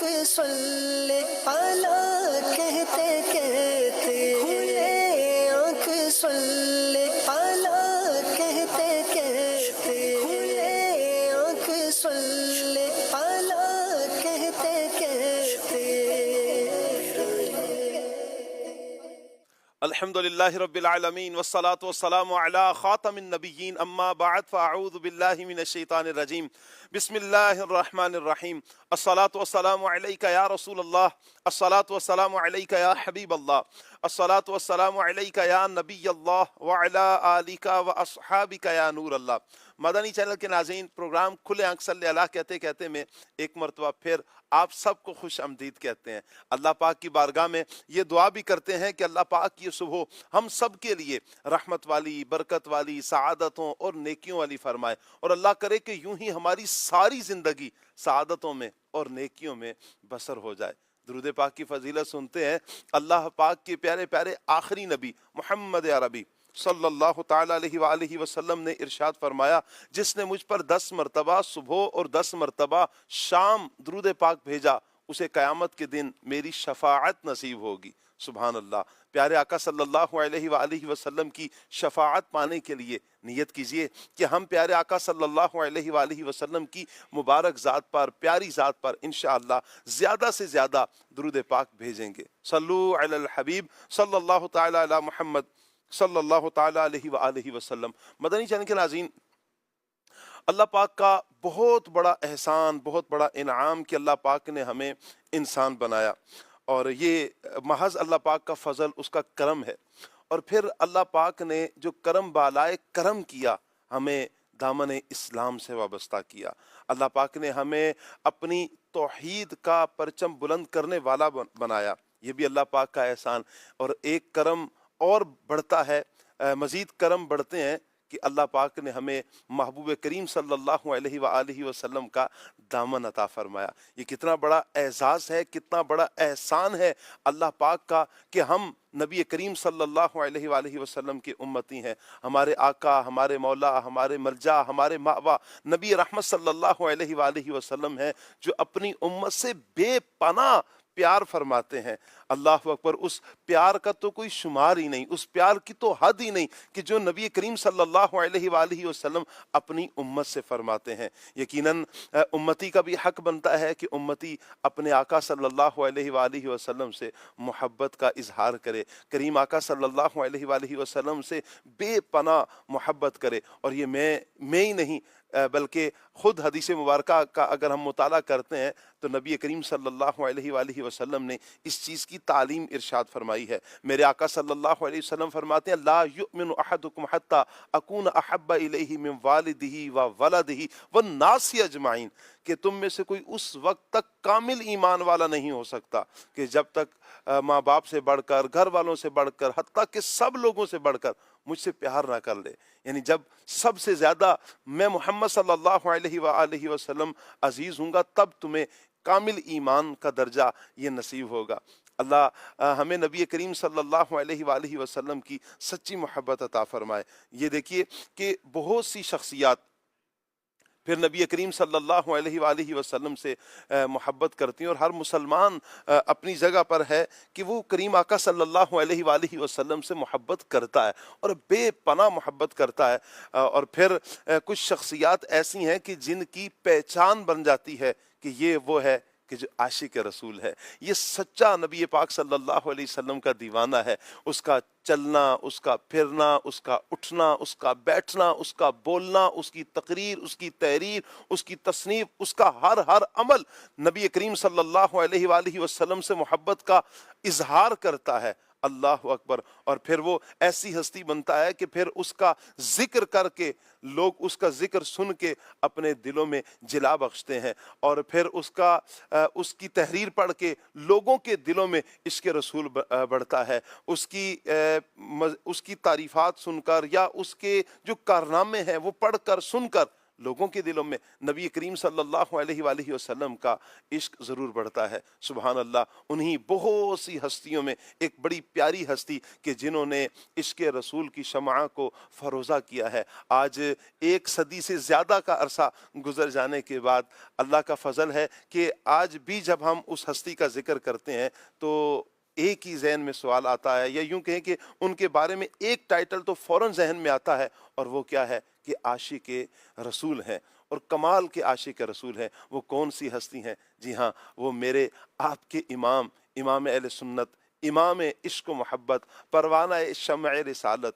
آنکھ سلے اعلیٰ کہتے کہتے کھلے آنکھ سلے اعلیٰ کہتے کہتے کھلے آنکھ سلے اعلیٰ کہتے کہتے الحمد للہ رب العالمین والصلاة والسلام علی خاتم النبیین اما بعد فاعوذ باللہ من الشیطان الرجیم بسم اللہ الرحمن الرحیم الصلاة والسلام علیک یا رسول اللہ الصلاة والسلام علیک یا حبیب اللہ الصلاة والسلام علیک یا نبی اللہ وعلی آلک واصحابک یا نور اللہ۔ مدنی چینل کے ناظرین، پروگرام کھلے آنکھ صلی اللہ کہتے کہتے میں ایک مرتبہ پھر آپ سب کو خوش آمدید کہتے ہیں۔ اللہ پاک کی بارگاہ میں یہ دعا بھی کرتے ہیں کہ اللہ پاک یہ صبح ہم سب کے لیے رحمت والی، برکت والی، سعادتوں اور نیکیوں والی فرمائے، اور اللہ کرے کہ یوں ہی ہماری ساری زندگی سعادتوں میں اور نیکیوں میں بسر ہو جائے۔ درود پاک کی فضیلت سنتے ہیں۔ اللہ پاک کے پیارے پیارے آخری نبی محمد عربی صلی اللہ تعالیٰ علیہ وآلہ وسلم نے ارشاد فرمایا، جس نے مجھ پر 10 مرتبہ صبح اور 10 مرتبہ شام درود پاک بھیجا، اسے قیامت کے دن میری شفاعت نصیب ہوگی۔ سبحان اللہ۔ پیارے آقا صلی اللہ علیہ وآلہ وسلم کی شفاعت پانے کے لیے نیت کیجئے کہ ہم پیارے آقا صلی اللہ علیہ وآلہ وسلم کی مبارک ذات پر، پیاری ذات پر انشاءاللہ زیادہ سے زیادہ درود پاک بھیجیں گے۔ صلو علی الحبیب صلی اللہ تعالیٰ علی محمد صلی اللہ تعالیٰ علیہ وآلہ وسلم۔ مدنی چینل کے ناظرین، اللہ پاک کا بہت بڑا احسان، بہت بڑا انعام کہ اللہ پاک نے ہمیں انسان بنایا، اور یہ محض اللہ پاک کا فضل، اس کا کرم ہے۔ اور پھر اللہ پاک نے جو کرم بالائے کرم کیا، ہمیں دامن اسلام سے وابستہ کیا۔ اللہ پاک نے ہمیں اپنی توحید کا پرچم بلند کرنے والا بنایا، یہ بھی اللہ پاک کا احسان۔ اور ایک کرم اور بڑھتا ہے، مزید کرم بڑھتے ہیں کہ اللہ پاک نے ہمیں محبوب کریم صلی اللہ علیہ وآلہ وسلم کا دامن عطا فرمایا۔ یہ کتنا بڑا اعزاز ہے، کتنا بڑا احسان ہے اللہ پاک کا کہ ہم نبی کریم صلی اللہ علیہ وآلہ وسلم کے امتی ہیں۔ ہمارے آقا، ہمارے مولا، ہمارے ملجا، ہمارے مأویٰ نبی رحمت صلی اللہ علیہ وآلہ وسلم ہیں، جو اپنی امت سے بے پناہ پیار فرماتے ہیں۔ اللہ اکبر۔ اس پیار کا تو کوئی شمار ہی نہیں، اس پیار کی تو حد ہی نہیں کہ جو نبی کریم صلی اللہ علیہ وآلہ وسلم اپنی امت سے فرماتے ہیں۔ یقیناً امتی کا بھی حق بنتا ہے کہ امتی اپنے آقا صلی اللہ علیہ وآلہ وسلم سے محبت کا اظہار کرے، کریم آقا صلی اللہ علیہ وآلہ وسلم سے بے پناہ محبت کرے۔ اور یہ میں ہی نہیں بلکہ خود حدیث مبارکہ کا اگر ہم مطالعہ کرتے ہیں تو نبی کریم صلی اللہ علیہ وآلہ وسلم نے اس چیز کی تعلیم ارشاد فرمائی ہے۔ میرے آقا صلی اللہ علیہ وسلم فرماتے ہیں، لا یؤمن احدکم حتی اکون احب الیہ من والدہ و ولدہ والناس اجمعین، کہ تم میں سے کوئی اس وقت تک کامل ایمان والا نہیں ہو سکتا کہ جب تک ماں باپ سے بڑھ کر، گھر والوں سے بڑھ کر، حتیٰ کہ سب لوگوں سے بڑھ کر مجھ سے پیار نہ کر لے۔ یعنی جب سب سے زیادہ میں محمد صلی اللہ علیہ وآلہ وسلم عزیز ہوں گا، تب تمہیں کامل ایمان کا درجہ یہ نصیب ہوگا۔ اللہ ہمیں نبی کریم صلی اللہ علیہ وآلہ وسلم کی سچی محبت عطا فرمائے۔ یہ دیکھیے کہ بہت سی شخصیات پھر نبی کریم صلی اللہ علیہ وآلہ وسلم سے محبت کرتی ہیں، اور ہر مسلمان اپنی جگہ پر ہے کہ وہ کریم آقا صلی اللہ علیہ وآلہ وسلم سے محبت کرتا ہے اور بے پناہ محبت کرتا ہے۔ اور پھر کچھ شخصیات ایسی ہیں کہ جن کی پہچان بن جاتی ہے کہ یہ وہ ہے کہ جو عاشق رسول ہے، یہ سچا نبی پاک صلی اللہ علیہ وسلم کا دیوانہ ہے۔ اس کا چلنا، اس کا پھرنا، اس کا اٹھنا، اس کا بیٹھنا، اس کا بولنا، اس کی تقریر، اس کی تحریر، اس کی تصنیف، اس کا ہر عمل نبی کریم صلی اللہ علیہ وآلہ وسلم سے محبت کا اظہار کرتا ہے۔ اللہ اکبر۔ اور پھر وہ ایسی ہستی بنتا ہے کہ پھر اس کا ذکر کر کے لوگ اس کا ذکر سن کے اپنے دلوں میں جلا بخشتے ہیں، اور پھر اس کی تحریر پڑھ کے لوگوں کے دلوں میں عشق رسول بڑھتا ہے۔ اس کی تعریفات سن کر یا اس کے جو کارنامے ہیں وہ پڑھ کر سن کر لوگوں کے دلوں میں نبی کریم صلی اللہ علیہ وآلہ وسلم کا عشق ضرور بڑھتا ہے۔ سبحان اللہ، انہی بہت سی ہستیوں میں ایک بڑی پیاری ہستی کہ جنہوں نے عشق رسول کی شمع کو فروزہ کیا ہے۔ آج 1 صدی سے زیادہ کا عرصہ گزر جانے کے بعد اللہ کا فضل ہے کہ آج بھی جب ہم اس ہستی کا ذکر کرتے ہیں تو ایک ہی ذہن میں سوال آتا ہے، یا یوں کہیں کہ ان کے بارے میں ایک ٹائٹل تو فوراً ذہن میں آتا ہے، اور وہ کیا ہے کہ عاشق رسول ہیں، اور کمال کے عاشق رسول ہیں۔ وہ کون سی ہستی ہیں؟ جی ہاں، وہ میرے آپ کے امام اہل سنت، امام عشق و محبت، پروانہ شمع رسالت،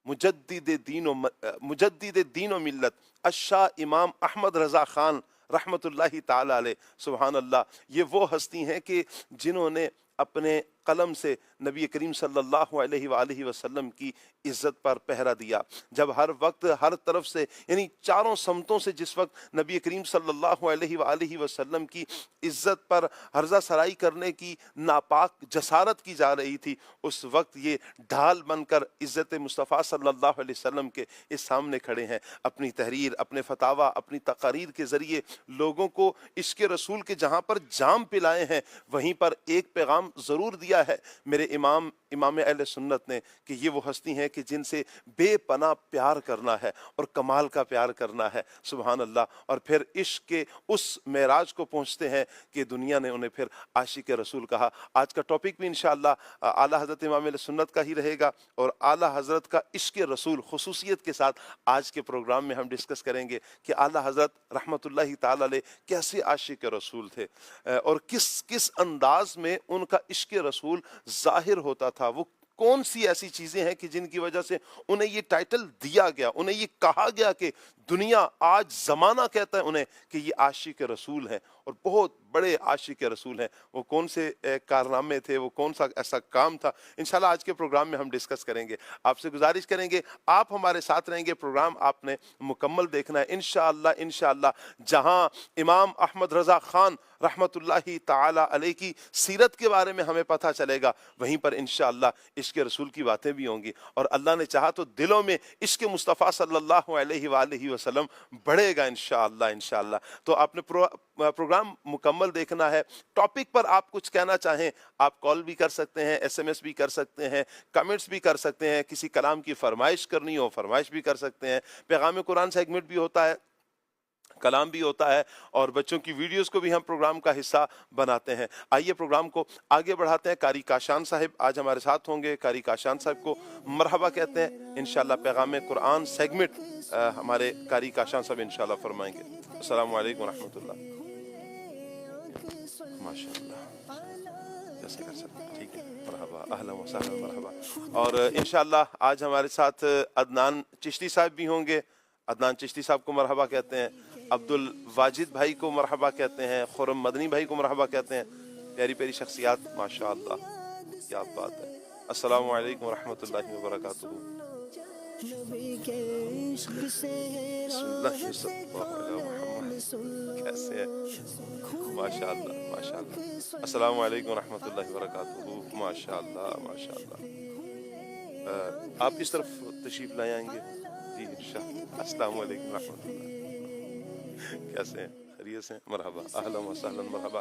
مجدد دین و ملت، الشاہ امام احمد رضا خان رحمۃ اللہ تعالی علیہ۔ سبحان اللہ، یہ وہ ہستی ہیں کہ جنہوں نے اپنے قلم سے نبی کریم صلی اللہ علیہ وآلہ وسلم کی عزت پر پہرا دیا۔ جب ہر وقت ہر طرف سے، یعنی چاروں سمتوں سے جس وقت نبی کریم صلی اللہ علیہ وآلہ وسلم کی عزت پر ہرزہ سرائی کرنے کی ناپاک جسارت کی جا رہی تھی، اس وقت یہ ڈھال بن کر عزت مصطفیٰ صلی اللہ علیہ وسلم کے اس سامنے کھڑے ہیں۔ اپنی تحریر، اپنے فتاویٰ، اپنی تقاریر کے ذریعے لوگوں کو عشق رسول کے جہاں پر جام پلائے ہیں، وہیں پر ایک پیغام ضرور دیا ہے میرے امام اہل سنت نے کہ یہ وہ ہستی ہیں کہ جن سے بے پناہ پیار کرنا ہے اور کمال کا پیار کرنا ہے۔ سبحان اللہ، اور پھر عشق کے اس معراج کو پہنچتے ہیں کہ دنیا نے انہیں پھر عاشق رسول کہا۔ آج کا ٹاپک بھی انشاءاللہ اعلیٰ حضرت امام اہل سنت کا ہی رہے گا، اور اعلیٰ حضرت کا عشق رسول خصوصیت کے ساتھ آج کے پروگرام میں ہم ڈسکس کریں گے کہ اعلیٰ حضرت رحمت اللہ تعالی علیہ کیسے عاشق رسول تھے، اور کس انداز میں ان کا عشق رسول ظاہر ہوتا تھا۔ وہ کون سی ایسی چیزیں ہیں کہ جن کی وجہ سے انہیں یہ ٹائٹل دیا گیا، انہیں یہ کہا گیا کہ دنیا، آج زمانہ کہتا ہے انہیں کہ یہ عاشق رسول ہیں، اور بہت بڑے عاشق رسول ہیں۔ وہ کون سے کارنامے تھے، وہ کون سا ایسا کام تھا، انشاءاللہ آج کے پروگرام میں ہم ڈسکس کریں گے۔ آپ سے گزارش کریں گے آپ ہمارے ساتھ رہیں گے، پروگرام آپ نے مکمل دیکھنا ہے انشاءاللہ۔ جہاں امام احمد رضا خان رحمت اللہ تعالی علیہ کی سیرت کے بارے میں ہمیں پتہ چلے گا، وہیں پر انشاءاللہ عشق رسول کی باتیں بھی ہوں گی، اور اللہ نے چاہا تو دلوں میں عشق مصطفیٰ صلی اللہ علیہ وآلہ وسلم بڑھے گا انشاءاللہ۔ تو آپ نے پروگرام مکمل دیکھنا ہے۔ ٹاپک پر آپ کچھ کہنا چاہیں، آپ کال بھی کر سکتے ہیں، SMS بھی کر سکتے ہیں، کمنٹس بھی کر سکتے ہیں، کسی کلام کی فرمائش کرنی ہو فرمائش بھی کر سکتے ہیں۔ پیغام قرآن سیگمنٹ بھی ہوتا ہے، کلام بھی ہوتا ہے، اور بچوں کی ویڈیوز کو بھی ہم پروگرام کا حصہ بناتے ہیں۔ آئیے پروگرام کو آگے بڑھاتے ہیں۔ قاری کاشان صاحب آج ہمارے ساتھ ہوں گے۔ قاری کاشان صاحب کو مرحبا کہتے ہیں۔ انشاءاللہ پیغام قرآن سیگمنٹ ہمارے قاری کاشان صاحب انشاءاللہ فرمائیں گے۔ السلام علیکم ورحمۃ اللہ۔ ماشاءاللہ، جیسے کر سکتے ہیں، ٹھیک ہے، مرحبا، اہلا و سہلا، مرحبا۔ اور انشاءاللہ آج ہمارے ساتھ عدنان چشتی صاحب بھی ہوں گے۔ عدنان چشتی صاحب کو مرحبا کہتے ہیں، عبد الواجد بھائی کو مرحبا کہتے ہیں، خرم مدنی بھائی کو مرحبا کہتے ہیں۔ پیاری پیاری شخصیات، ماشاءاللہ، کیا بات ہے۔ السلام علیکم ورحمۃ اللہ وبرکاتہ۔ بسم اللہ صلی اللہ علیہ محمد، کیسے ہیں؟ ماشاءاللہ۔ السلام علیکم ورحمۃ اللہ وبرکاتہ۔ ماشاءاللہ۔ آپ اس طرف تشریف لائے آئیں گے؟ جی انشاءاللہ۔ السلام علیکم ورحمۃ اللہ، کیسے ہیں؟ خیریت سے؟ مرحبا، اہلا و سہلا، مرحبا۔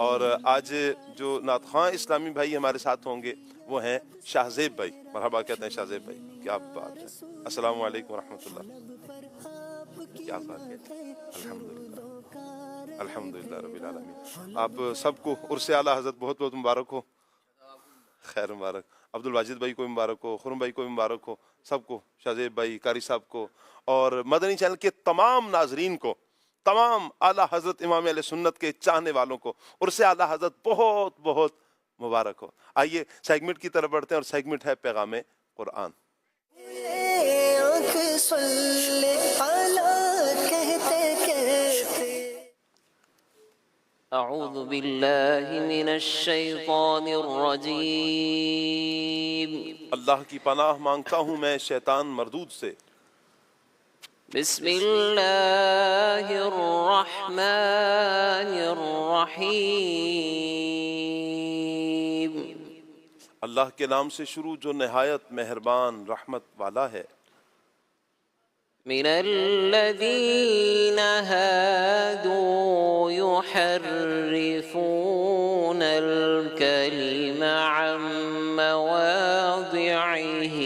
اور آج جو نعت خواں اسلامی بھائی ہمارے ساتھ ہوں گے وہ ہیں شاہ زیب بھائی۔ مرحبا کہتے ہیں شاہ زیب بھائی، کیا بات ہے۔ السلام علیکم ورحمۃ اللہ، کیا بات ہے۔ الحمدللہ رب العالمین۔ آپ سب کو عرس اعلیٰ حضرت بہت بہت مبارک ہو، خیر مبارک۔ عبد الواجد بھائی کو مبارک ہو، خرم بھائی کو مبارک ہو، سب کو، شاہ زیب بھائی، قاری صاحب کو، اور مدنی چینل کے تمام ناظرین کو، تمام اعلیٰ حضرت امام اہل سنت کے چاہنے والوں کو عرس اعلیٰ حضرت بہت بہت مبارک ہو۔ آئیے سیگمنٹ کی طرف بڑھتے ہیں، اور سیگمنٹ ہے پیغام قرآن۔ اعوذ باللہ من الشیطان الرجیم، اللہ کی پناہ مانگتا ہوں میں شیطان مردود سے۔ بسم اللہ الرحمن الرحیم، اللہ کے نام سے شروع جو نہایت مہربان رحمت والا ہے۔ من الذين هادوا يحرفون الكلم عن مواضعه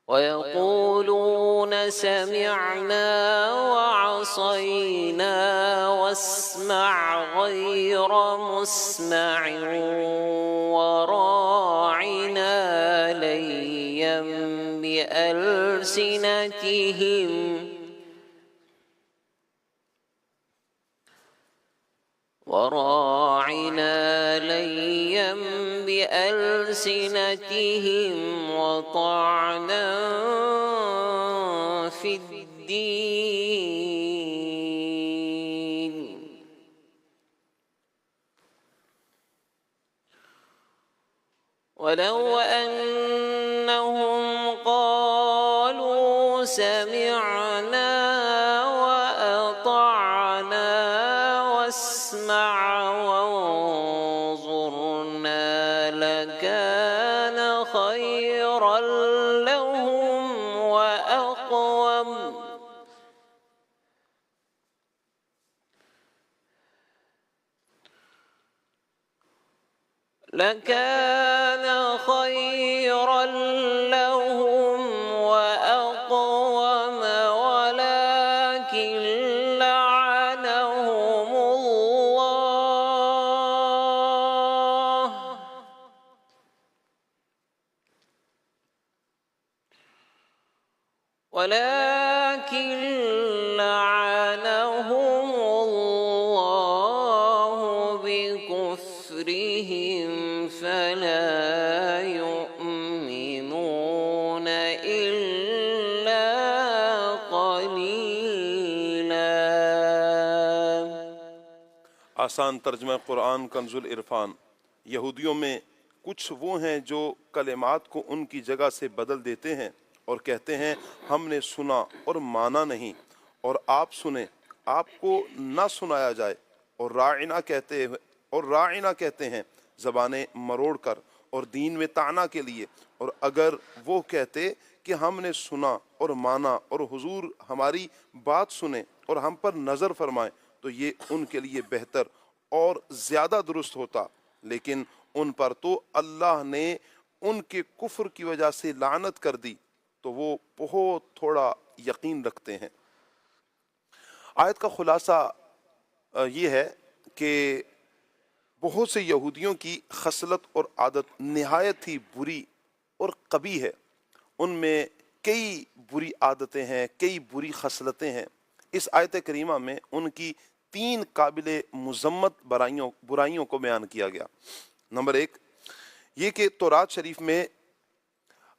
ويقولون سمعنا وعصينا واسمع غير مسمع وراعنا ليا بألسنتهم وطعنا في الدين ولو أنهم قالوا سمعنا وأطعنا واسمع وانظرنا لكان خيرا لهم وأقوم ولكن لعنهم الله بكفرهم فلا يؤمنون إلا قليلا. آسان ترجمہ قرآن کنز العرفان. یہودیوں میں کچھ وہ ہیں جو کلمات کو ان کی جگہ سے بدل دیتے ہیں اور کہتے ہیں ہم نے سنا اور مانا نہیں، اور آپ سنیں آپ کو نہ سنایا جائے، اور راعنا کہتے ہیں زبانیں مروڑ کر اور دین میں طعنہ کے لیے. اور اگر وہ کہتے کہ ہم نے سنا اور مانا اور حضور ہماری بات سنیں اور ہم پر نظر فرمائیں تو یہ ان کے لیے بہتر اور زیادہ درست ہوتا، لیکن ان پر تو اللہ نے ان کے کفر کی وجہ سے لعنت کر دی تو وہ بہت تھوڑا یقین رکھتے ہیں. آیت کا خلاصہ یہ ہے کہ بہت سے یہودیوں کی خصلت اور عادت نہایت ہی بری اور قبیح ہے. ان میں کئی بری عادتیں ہیں، کئی بری خصلتیں ہیں. اس آیت کریمہ میں ان کی 3 قابل مذمت برائیوں کو بیان کیا گیا. نمبر 1 یہ کہ تورات شریف میں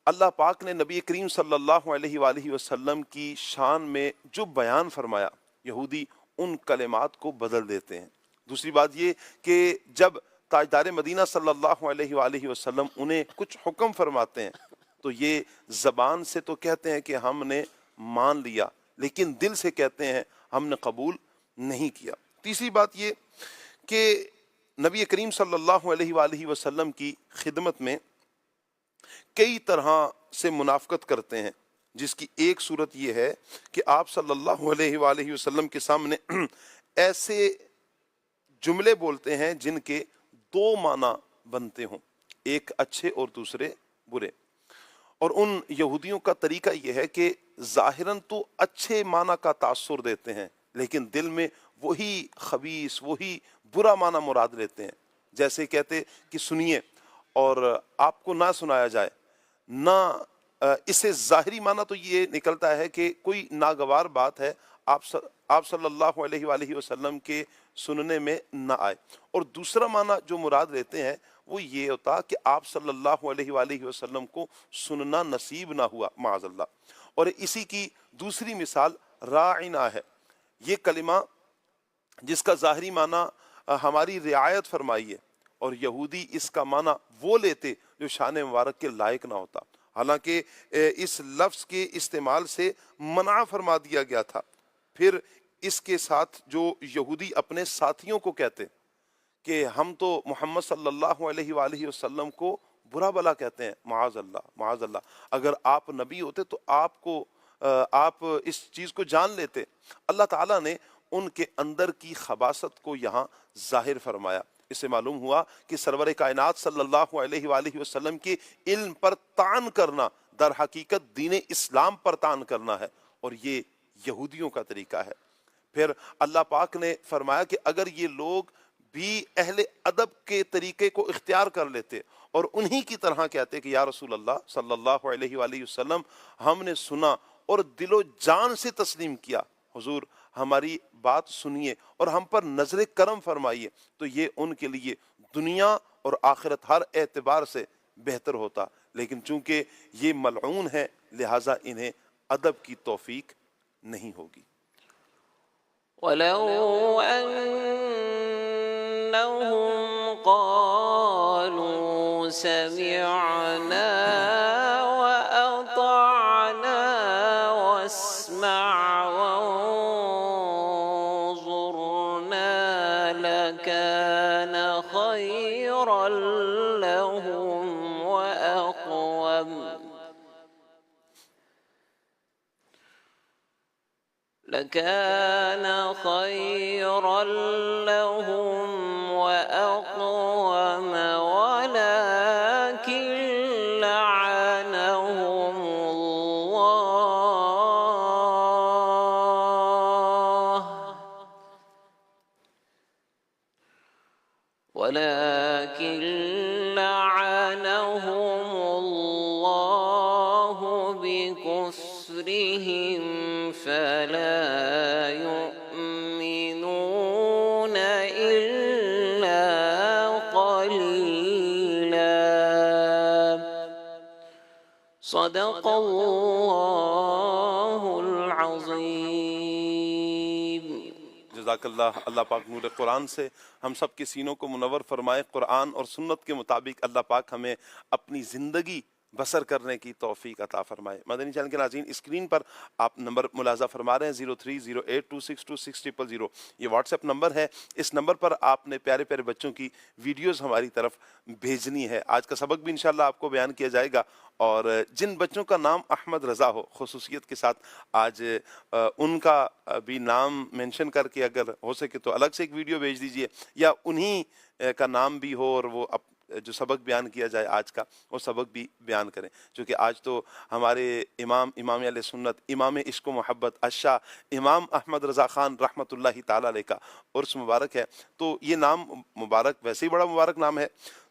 اللہ پاک نے نبی کریم صلی اللہ علیہ وآلہ وسلم کی شان میں جو بیان فرمایا یہودی ان کلمات کو بدل دیتے ہیں. دوسری بات یہ کہ جب تاجدار مدینہ صلی اللہ علیہ وآلہ وسلم انہیں کچھ حکم فرماتے ہیں تو یہ زبان سے تو کہتے ہیں کہ ہم نے مان لیا، لیکن دل سے کہتے ہیں ہم نے قبول نہیں کیا. تیسری بات یہ کہ نبی کریم صلی اللہ علیہ وآلہ وسلم کی خدمت میں کئی طرح سے منافقت کرتے ہیں، جس کی ایک صورت یہ ہے کہ آپ صلی اللہ علیہ وآلہ وسلم کے سامنے ایسے جملے بولتے ہیں جن کے 2 معنی بنتے ہوں، ایک اچھے اور دوسرے برے. اور ان یہودیوں کا طریقہ یہ ہے کہ ظاہراً تو اچھے معنی کا تاثر دیتے ہیں لیکن دل میں وہی خبیث وہی برا معنی مراد لیتے ہیں. جیسے کہتے کہ سنیے اور آپ کو نہ سنایا جائے، نہ اس سے ظاہری معنی تو یہ نکلتا ہے کہ کوئی ناگوار بات ہے، آپ صلی اللہ علیہ وآلہ وسلم کے سننے میں نہ آئے. اور دوسرا معنی جو مراد لیتے ہیں وہ یہ ہوتا کہ آپ صلی اللہ علیہ وآلہ وسلم کو سننا نصیب نہ ہوا معاذ اللہ. اور اسی کی دوسری مثال راعنا ہے. یہ کلمہ جس کا ظاہری معنی ہماری رعایت فرمائی ہے، اور یہودی اس کا معنی وہ لیتے جو شان مبارک کے لائق نہ ہوتا، حالانکہ اس لفظ کے استعمال سے منع فرما دیا گیا تھا. پھر اس کے ساتھ جو یہودی اپنے ساتھیوں کو کہتے کہ ہم تو محمد صلی اللہ علیہ وآلہ وسلم کو برا بلا کہتے ہیں، معاذ اللہ معاذ اللہ. اگر آپ نبی ہوتے تو آپ اس چیز کو جان لیتے. اللہ تعالیٰ نے ان کے اندر کی خباثت کو یہاں ظاہر فرمایا. اس سے معلوم ہوا کہ سرور کائنات صلی اللہ علیہ وآلہ وسلم کے علم پر طعن کرنا در حقیقت دین اسلام پر طعن کرنا ہے، اور یہ یہودیوں کا طریقہ ہے. پھر اللہ پاک نے فرمایا کہ اگر یہ لوگ بھی اہل ادب کے طریقے کو اختیار کر لیتے اور انہی کی طرح کہتے کہ یا رسول اللہ صلی اللہ علیہ وآلہ وسلم ہم نے سنا اور دل و جان سے تسلیم کیا، حضور ہماری بات سنیے اور ہم پر نظر کرم فرمائیے، تو یہ ان کے لیے دنیا اور آخرت ہر اعتبار سے بہتر ہوتا. لیکن چونکہ یہ ملعون ہے لہٰذا انہیں ادب کی توفیق نہیں ہوگی. ولو أنهم قالوا سمعنا وأطعنا واسمع وانظرنا لكان خيرا لهم وأقوم لكان خيرا لهم وأقوم ولكن لعنهم الله بكفرهم فلا يؤمنون إلا قليلا. صدق الله العظيم. جزاک اللہ. اللہ پاک نور قرآن سے ہم سب کے سینوں کو منور فرمائے. قرآن اور سنت کے مطابق اللہ پاک ہمیں اپنی زندگی بسر کرنے کی توفیق عطا فرمائے. مدنی چینل کے ناظرین، اسکرین پر آپ نمبر ملاحظہ فرما رہے ہیں 0308262600. یہ واٹس ایپ نمبر ہے. اس نمبر پر آپ نے پیارے پیارے بچوں کی ویڈیوز ہماری طرف بھیجنی ہے. آج کا سبق بھی انشاءاللہ آپ کو بیان کیا جائے گا، اور جن بچوں کا نام احمد رضا ہو خصوصیت کے ساتھ آج ان کا بھی نام مینشن کر کے اگر ہو سکے تو الگ سے ایک ویڈیو بھیج دیجئے، یا انہی کا نام بھی ہو اور وہ جو سبق بیان کیا جائے آج کا وہ سبق بھی بیان کریں. چونکہ آج تو ہمارے امام اہل سنت، امام عشق و محبت الشاہ امام احمد رضا خان رحمۃ اللہ تعالی علیہ کا عرس مبارک ہے. تو یہ نام مبارک ویسے ہی بڑا مبارک نام ہے،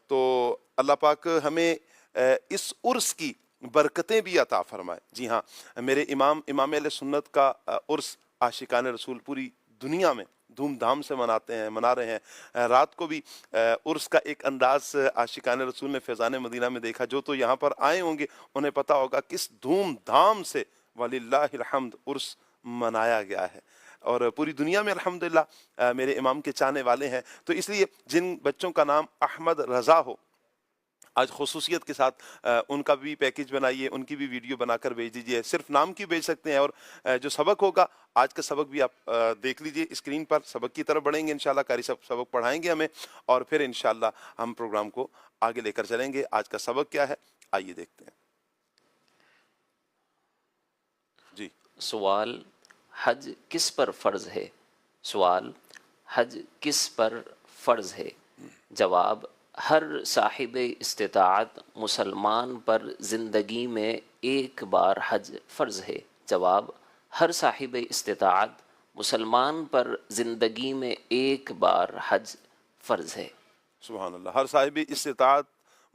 تو اللہ پاک ہمیں اس عرس کی برکتیں بھی عطا فرمائے. جی ہاں، میرے امام اہل سنت کا عرس عاشقان رسول پوری دنیا میں دھوم دھام سے منا رہے ہیں. رات کو بھی عرس کا ایک انداز عاشقان رسول نے فیضان مدینہ میں دیکھا. جو تو یہاں پر آئے ہوں گے انہیں پتہ ہوگا کس دھوم دھام سے وللہ الحمد عرس منایا گیا ہے، اور پوری دنیا میں الحمدللہ میرے امام کے چاہنے والے ہیں. تو اس لیے جن بچوں کا نام احمد رضا ہو آج خصوصیت کے ساتھ ان کا بھی پیکج بنائیے، ان کی بھی ویڈیو بنا کر بھیج دیجیے. صرف نام کی بھیج سکتے ہیں. اور جو سبق ہوگا آج کا سبق بھی آپ دیکھ لیجیے اسکرین پر. سبق کی طرف بڑھیں گے انشاءاللہ. قاری صاحب سبق پڑھائیں گے ہمیں، اور پھر انشاءاللہ ہم پروگرام کو آگے لے کر چلیں گے. آج کا سبق کیا ہے آئیے دیکھتے ہیں. جی، سوال: حج کس پر فرض ہے؟ سوال: حج کس پر فرض ہے؟ جواب: ہر صاحب استطاعت مسلمان پر زندگی میں ایک بار حج فرض ہے. جواب: ہر صاحب استطاعت مسلمان پر زندگی میں ایک بار حج فرض ہے. سبحان اللہ. ہر صاحب استطاعت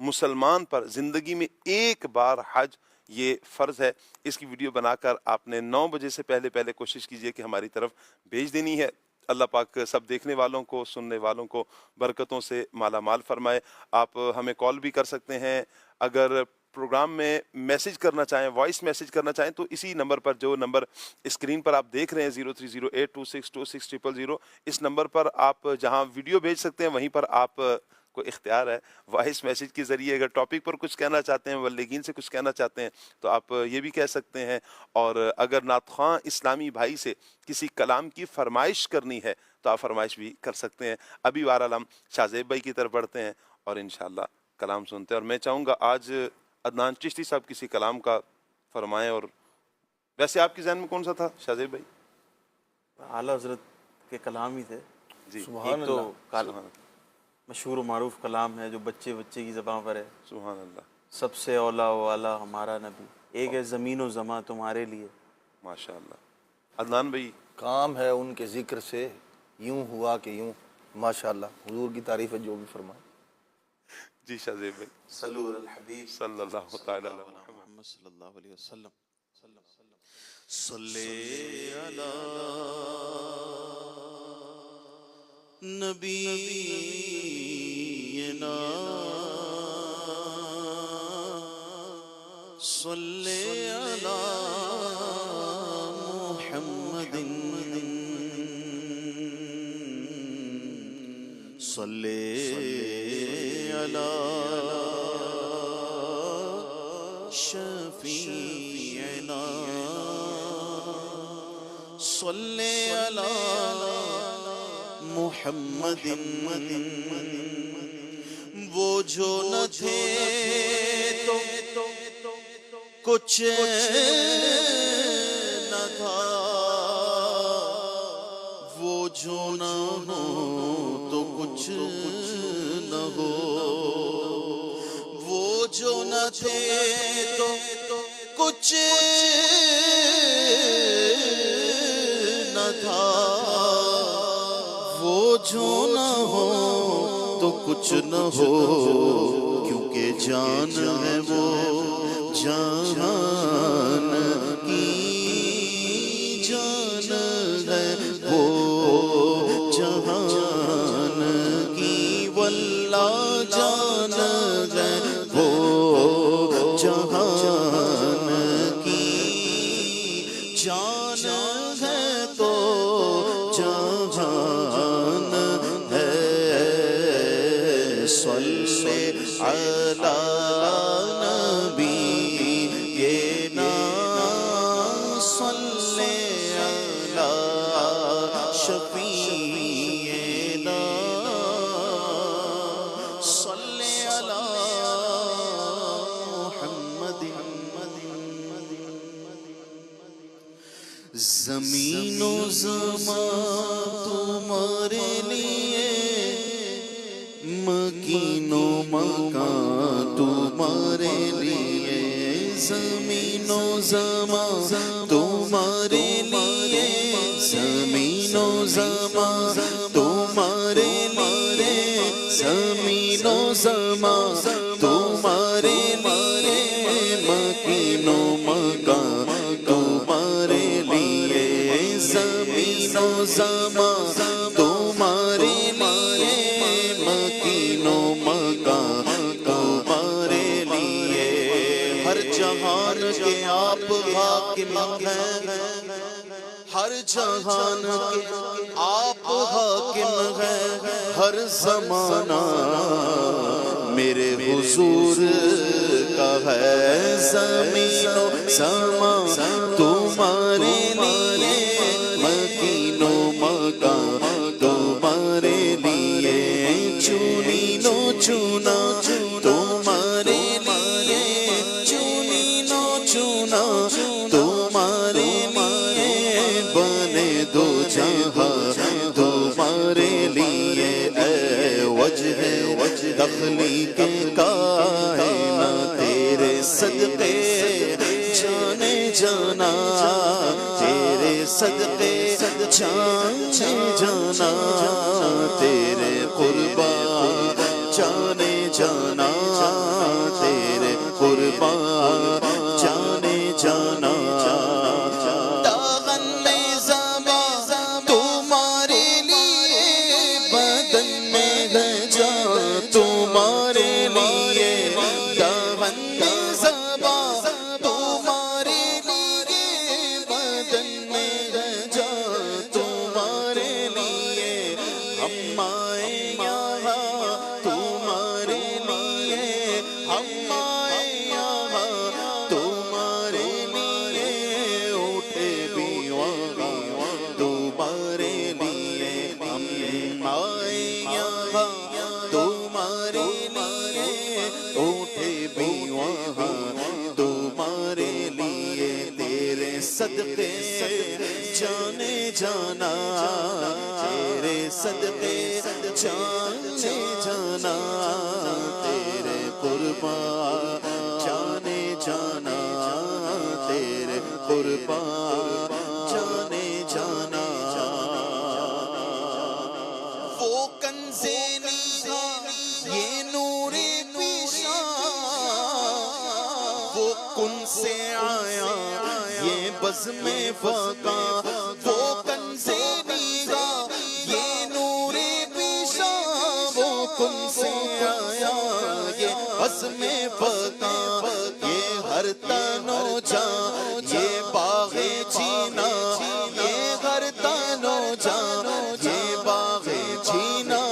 مسلمان پر زندگی میں ایک بار حج یہ فرض ہے. اس کی ویڈیو بنا کر آپ نے 9 بجے سے پہلے کوشش کیجئے کہ ہماری طرف بھیج دینی ہے. اللہ پاک سب دیکھنے والوں کو، سننے والوں کو برکتوں سے مالا مال فرمائے. آپ ہمیں کال بھی کر سکتے ہیں. اگر پروگرام میں میسج کرنا چاہیں، وائس میسج کرنا چاہیں، تو اسی نمبر پر، جو نمبر اسکرین پر آپ دیکھ رہے ہیں 0308262600، اس نمبر پر آپ جہاں ویڈیو بھیج سکتے ہیں وہیں پر آپ کو اختیار ہے وائس میسج کے ذریعے. اگر ٹاپک پر کچھ کہنا چاہتے ہیں، مبلغین سے کچھ کہنا چاہتے ہیں، تو آپ یہ بھی کہہ سکتے ہیں. اور اگر نعت خواں اسلامی بھائی سے کسی کلام کی فرمائش کرنی ہے تو آپ فرمائش بھی کر سکتے ہیں. ابھی بہرحال ہم شاہ زیب بھائی کی طرف بڑھتے ہیں اور انشاءاللہ کلام سنتے ہیں. اور میں چاہوں گا آج عدنان چشتی صاحب کسی کلام کا فرمائیں. اور ویسے آپ کے ذہن میں کون سا تھا شاہ زیب بھائی؟ اعلیٰ حضرت کے کلام ہی تھے. جی ایک تو مشہور و معروف کلام ہے جو بچے بچے کی زبان پر ہے. سبحان اللہ. سب سے اولا و اعلیٰ ہمارا نبی، ایک ہے زمین و زماں تمہارے لیے. ماشاء اللہ. عدنان بھائی؟ کام ہے ان کے ذکر سے یوں ہوا کہ یوں. ماشاءاللہ حضور کی تعریف ہے جو بھی فرمائے. جی شاہ زیب بھائی. صلو علی الحبیب صلی اللہ تعالی علیہ محمد صلی اللہ علیہ وسلم. صلی علی نبینا صلی علی محمد صلی علی شفیعنا صلی علی محمد. وہ جو نہ تھے تو کچھ نہ تھا، وہ جو نہ ہو تو کچھ نہ ہو. وہ جو نہ تھے تو کچھ نہ تھا، وہ جو نہ ہو تو کچھ نہ ہو. کیونکہ جان ہے وہ جہان کی جان ہے وہ جہان کی، واللہ جان ہے وہ جہان کی. جان ہے تو جہان ہے. صلی علی نبینا صلی علی شفیعنا صلی علی محمد. زمین و زمان تمہارے لیے، مکین و مکان تمہارے لیے. زمین و زمان تمہارے لیے، زمین و زمان تمہارے لیے، زمین و زمان تمہارے لیے. مکین و مکان تمہارے لیے، زمین و زمان تمہارے لیے. مکین و مکان تمہارے لیے. ہر جہان کے آپ حاکم ہیں، ہر جہان کے آپ حاکم ہیں. ہر زمانہ میرے حضور کا ہے. زمین و زمان تمہارے لیے، مکین و مکان تمہارے لیے. چنی نو چنا تمہارے لیے، چنی نو چنا تمہارے لیے. بنے دو جہاں تمہارے لیے. اے وجہ تخلیق کائنات تیرے صدقے جانے جانا، تیرے صدقے جانے جانا. تیرے قربان جانے جانا، تیرے قربان جانے جانا. داغن میں زباں تمہارے لیے، بدن میں گجا تمہارے لیے. داغن میں زباں تمہارے لیے، بدن میں گجا تمہارے لیے. ہم آئے یہاں تمہارے لیے، صدقے جانے جانا، تیرے صدقے جانے جانا، تیرے قربان جانے جانا، تیرے قربان جانے جانا۔ وہ کنز نیگاہ یہ نور پیشاں، وہ کن سے آیا یہ بزم وقا، وہ کنز نیگاہ یہ نور پیشاں، وہ کن سے آیا یہ بزم وقا، یہ ہر تن و جان یہ باغ جینا، یہ ہر تن و جان یہ باغ جینا،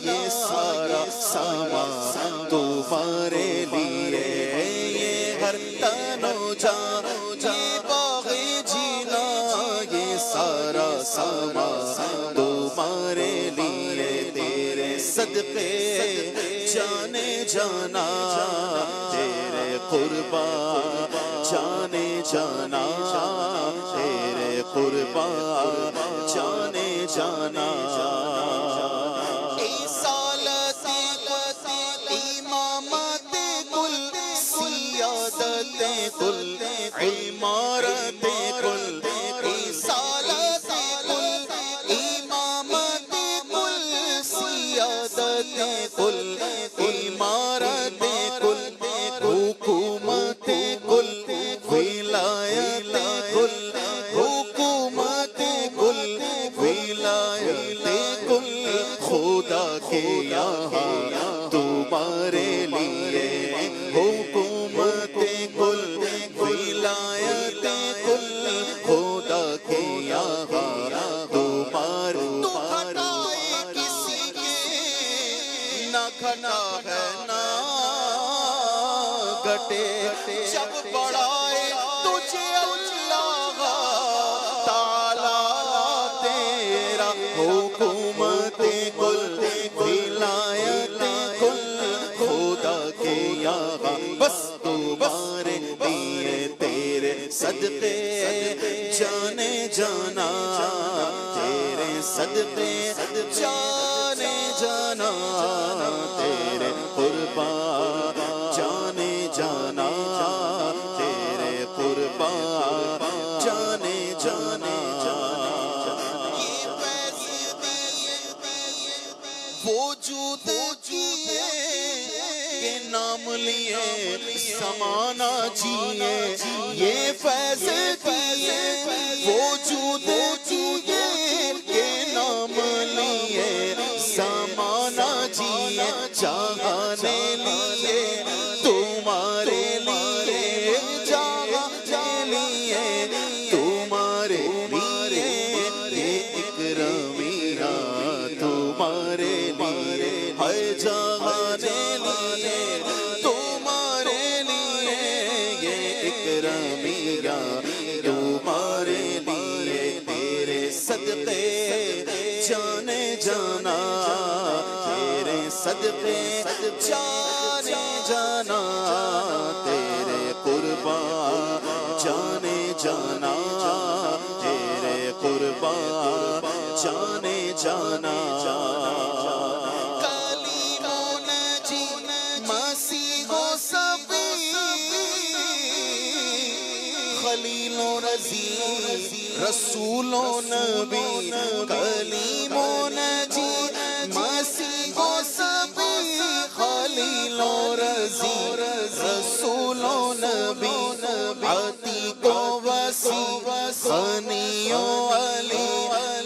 یہ سارا سامان تمہارے لیے، یہ ہر تن و جان یہ باغ جینا، یہ سارا سامان تمہارے لیے، تیرے صدقے جانے جانا، تیرے قربان جانے جانا، تیرے قربان جانے جانا۔ رسالت امامت کل، سیادت کل، عمارت کل، رسالت کل، امامت کل، سیادت کل، عمارت کل، حکومت کل، ولایت کل، حکومت کل، ولایت کل، خدا کے یہاں تمہارے لیے، حکومت کل، ولایت کل، خدا کے یہاں تمہارے، تو کھٹائے کسی کے نہ کھٹا ہے نہ گھٹے، جب بڑھائے تجھے اللہ تعالیٰ تیرا، حکومت کل، ولایت کل، خدا کے یہاں بس تمہارے لیے، تیرے صدقے جانے جانا، تیرے صدقے جانے جانا، تیرے قربان جانے جانا، تیرے قربان جانے جانا۔ یہ فیض دیے وجود کیے کہ نام لیے زمانہ جیے، یہ فیض دیے وجود کیے کہ نام لیے زمانہ جیے، جہانے لیے تمہارے لیے، جہانے لیے تمہارے لیے، یہ اکرامیہ تمہارے لیے، ہے جہانے لیے تمہارے لیے، یہ اکرامیہ تمہارے لیے، تیرے صدقے جانے جانا، تیرے صدقے جانے جانا، تیرے قربان جانے جانا، تیرے قربان جانے جانا۔ کلیم و نجی مسیح و صفی، خلیل و رضی رسول و نبی، کلیم و نجی مسیح و صفی، خلیل و رضی رسول و نبی، عتیق و وسیع، غنی و علی،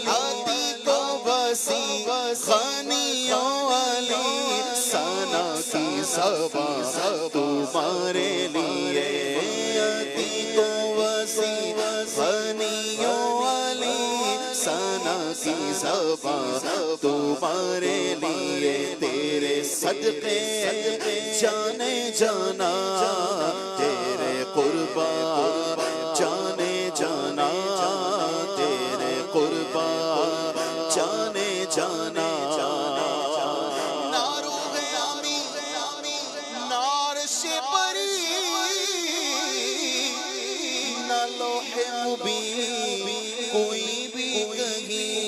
عتیق و وسیع، غنی و علی، ثنا کی زبان تمہارے لیے، عتیق و وسیع، غنی و علی، ثنا کی زبان تمہارے لیے، تیرے صدقے جانے جانا، تیرے قربان جانے جانا، تیرے قربان جانے جانا۔ نارو ہے آمی نارش پری، نہ لوح مبین کوئی بھی کہیں